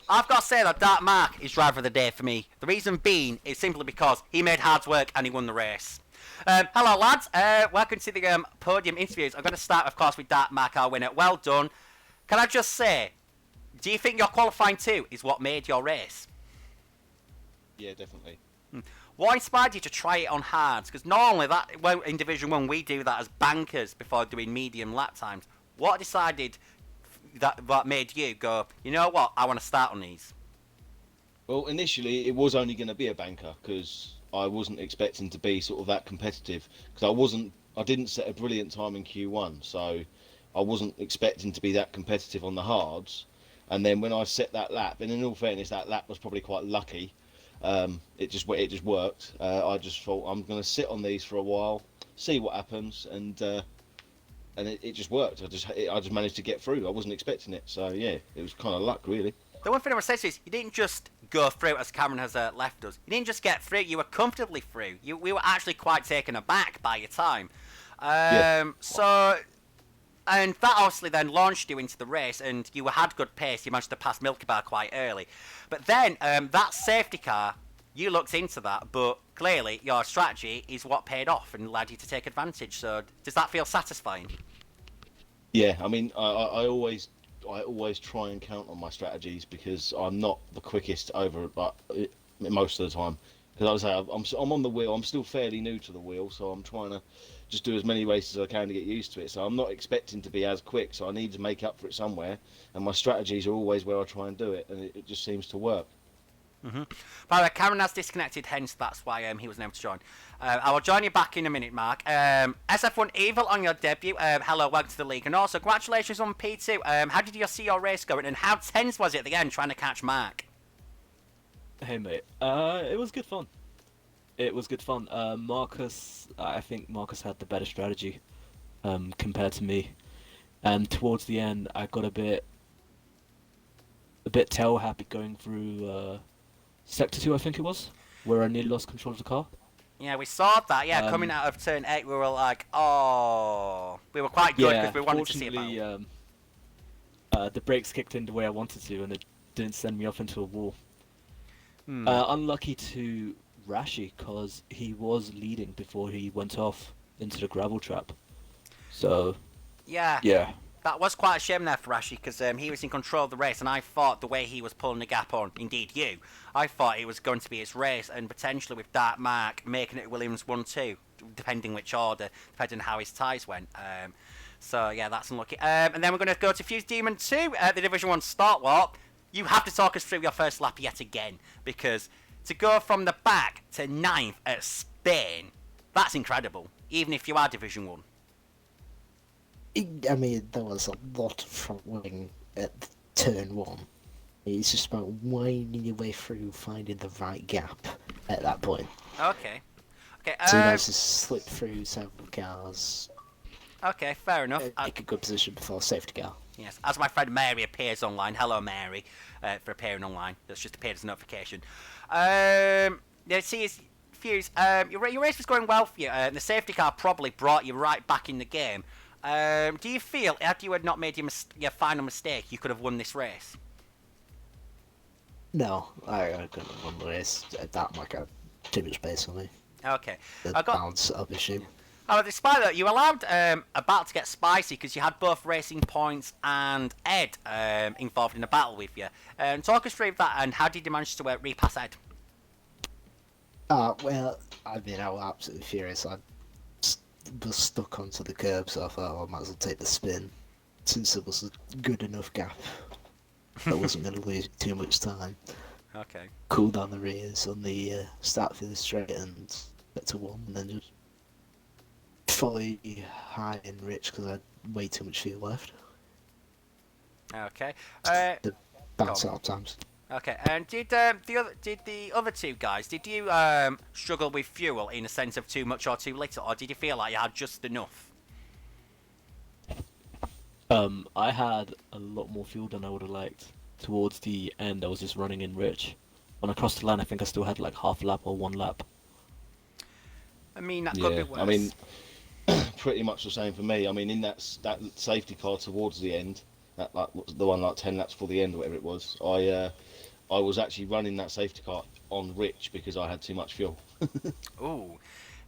I've got to say that Dark Mark is driver of the day for me. The reason being is simply because he made hard work and he won the race. Hello lads, welcome to the podium interviews. I'm going to start, of course, with Dark Mark, our winner. Well done. Can I just say, do you think your qualifying 2 is what made your race? Yeah, definitely. What inspired you to try it on hards? Because normally in Division 1 we do that as bankers before doing medium lap times. What decided that made you go, you know what, I want to start on these? Well, initially it was only going to be a banker because I wasn't expecting to be sort of that competitive because I didn't set a brilliant time in Q1, so I wasn't expecting to be that competitive on the hards. And then when I set that lap, and in all fairness, that lap was probably quite lucky. It just worked. I just thought I'm going to sit on these for a while, see what happens, and it just worked. I just managed to get through. I wasn't expecting it, so yeah, it was kind of luck really. The one thing I would say is you didn't just go through as Cameron has left us. You didn't just get through. You were comfortably through. We were actually quite taken aback by your time. Yeah. So. And that obviously then launched you into the race, and you had good pace. You managed to pass Milky Bar quite early. But then, that safety car, you looked into that, but clearly your strategy is what paid off and led you to take advantage. So does that feel satisfying? Yeah, I mean, I always try and count on my strategies because I'm not the quickest over most of the time. Because like I say, I'm on the wheel. I'm still fairly new to the wheel, so I'm trying to just do as many races as I can to get used to it. So I'm not expecting to be as quick. So I need to make up for it somewhere. And my strategies are always where I try and do it, and it just seems to work. By the way, Cameron has disconnected, hence that's why he wasn't able to join. I will join you back in a minute, Mark. SF1 Evil on your debut. Hello, welcome to the league. And also, congratulations on P2. How did you see your race going, and how tense was it at the end trying to catch Mark? Hey mate, it was good fun. It was good fun. I think Marcus had the better strategy compared to me. And towards the end, I got a bit tail happy going through Sector 2, I think it was, where I nearly lost control of the car. Yeah, we saw that. Yeah, coming out of turn 8, we were like, oh, we were quite good because we wanted to see it. Fortunately, the brakes kicked in the way I wanted to, and it didn't send me off into a wall. Unlucky to Rashi, because he was leading before he went off into the gravel trap. So, yeah. That was quite a shame there for Rashi, because he was in control of the race, and I thought the way he was pulling the gap on, indeed you, I thought it was going to be his race, and potentially with Dark Mark making it Williams 1-2, depending which order, depending on how his tyres went. So, yeah, that's unlucky. And then we're going to go to Fuse Demon 2, the Division 1 start warp. You have to talk us through your first lap yet again, because to go from the back to 9th at Spain, that's incredible, even if you are Division 1. I mean, there was a lot of front wing at turn 1. It's just about winding your way through, finding the right gap at that point. Okay. So you managed to slip through several cars. Okay, fair enough. Take a good position before safety car. Yes, as my friend Mary appears online. Hello, Mary, for appearing online. That's just appeared as a notification. See, Fuse, your race was going well for you. The safety car probably brought you right back in the game. Do you feel, if you had not made your final mistake, you could have won this race? No, I couldn't have won the race. That might have too much space on me. Okay. The balance of issue. Oh, despite that, you allowed a battle to get spicy because you had both Racing Points and Ed involved in a battle with you. Talk us through that, and how did you manage to repass Ed? Well, I mean, I was absolutely furious. I was stuck onto the curb, so I thought, I might as well take the spin, since there was a good enough gap. I wasn't going to lose too much time. Okay. Cool down the rears on the start for the straight and get to 1, and then just fully high and rich because I had way too much fuel left. Okay. To bounce out times. Okay. And did the other two guys? Did you struggle with fuel in a sense of too much or too little, or did you feel like you had just enough? I had a lot more fuel than I would have liked. Towards the end, I was just running in rich. When I crossed the line, I think I still had like half a lap or 1 lap. I mean, that could be worse. I mean, pretty much the same for me. I mean, in that safety car towards the end, that like the one like 10 laps before the end or whatever it was, I was actually running that safety car on rich because I had too much fuel. Ooh.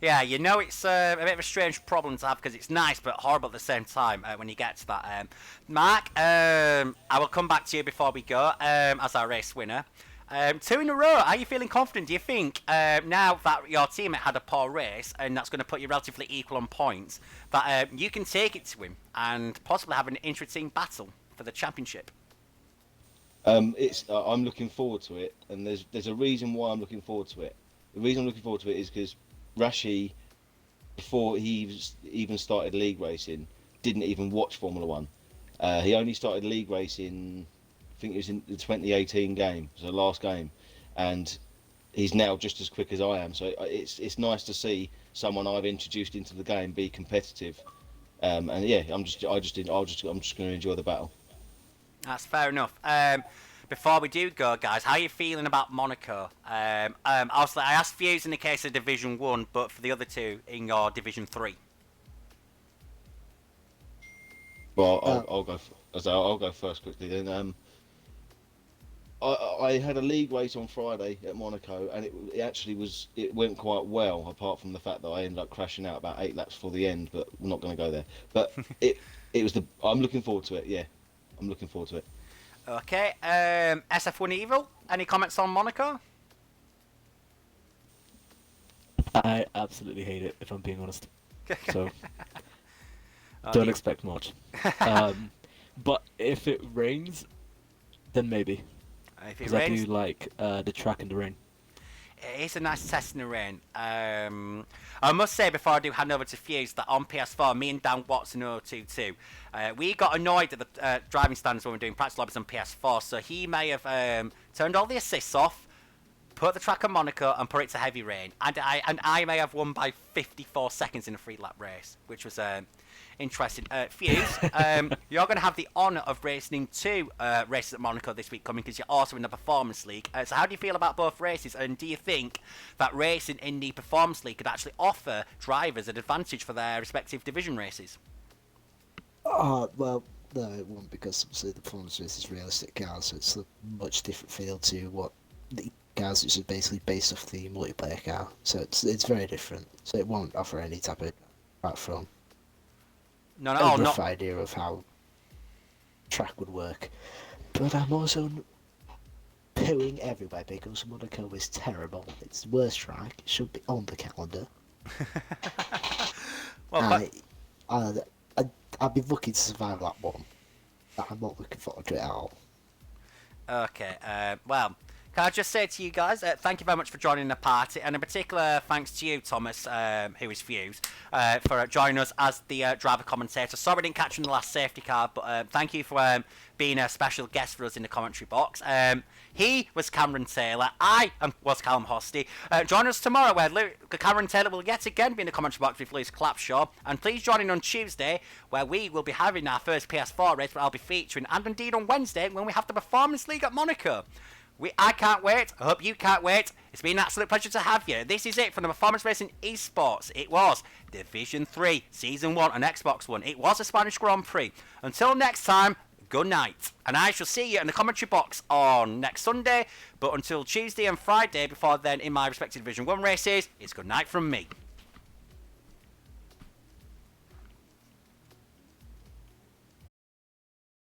Yeah, you know, it's a bit of a strange problem to have because it's nice but horrible at the same time when you get to that. Mark, I will come back to you before we go as our race winner. Two in a row. Are you feeling confident? Do you think now that your teammate had a poor race and that's going to put you relatively equal on points, that you can take it to him and possibly have an interesting battle for the championship? I'm looking forward to it, and there's a reason why I'm looking forward to it. The reason I'm looking forward to it is because Rashi, before he even started league racing, didn't even watch Formula One. He only started league racing, I think it was in the 2018 game, so the last game, and he's now just as quick as I am. So it's nice to see someone I've introduced into the game be competitive. And yeah, I'm just going to enjoy the battle. That's fair enough. Before we do go, guys, how are you feeling about Monaco? Obviously, I asked Fuse in the case of Division 1, but for the other two in your Division 3. Well, I'll go first quickly then. I had a league race on Friday at Monaco, and it went quite well, apart from the fact that I ended up crashing out about 8 laps before the end. But we're not going to go there. But I'm looking forward to it. Yeah, I'm looking forward to it. Okay. SF1 Evil. Any comments on Monaco? I absolutely hate it, if I'm being honest. So don't expect much. But if it rains, then maybe. If it Because I rains, do like the track in the rain. it is a nice test in the rain. I must say before I do hand over to Fuse that on PS4, me and Dan Watson 022, we got annoyed at the driving standards when we were doing practice lobbies on PS4, so he may have turned all the assists off, put the track on Monaco and put it to heavy rain, and I may have won by 54 seconds in a 3-lap race, which was interesting. Fuse, you're going to have the honour of racing in 2 races at Monaco this week coming, because you're also in the Performance League. So how do you feel about both races, and do you think that racing in the Performance League could actually offer drivers an advantage for their respective division races? Well, no, it won't, because obviously the performance race is realistic cars, so it's a much different feel to what the cars, which is basically based off the multiplayer car. So it's very different. So it won't offer any type of apart from No, a no, rough not. idea of how track would work. But I'm also pooing everywhere because Monaco is terrible. It's the worst track. It should be on the calendar. Well, I'd be lucky to survive that one. I'm not looking forward to it at all. Okay, well, can I just say to you guys, thank you very much for joining the party, and in particular, thanks to you, Thomas, who is Fuse, for joining us as the driver commentator. Sorry I didn't catch you in the last safety car, but thank you for being a special guest for us in the commentary box. He was Cameron Taylor, I was Callum Hosty. Join us tomorrow where Cameron Taylor will yet again be in the commentary box with Lewis Clapshaw, and please join in on Tuesday where we will be having our first PS4 race, but I'll be featuring, and indeed on Wednesday when we have the Performance League at Monaco. I can't wait. I hope you can't wait. It's been an absolute pleasure to have you. This is it from the Performance Racing Esports. It was Division 3, Season 1 on Xbox One. It was a Spanish Grand Prix. Until next time, good night. And I shall see you in the commentary box on next Sunday. But until Tuesday and Friday, before then, in my respective Division 1 races, it's good night from me.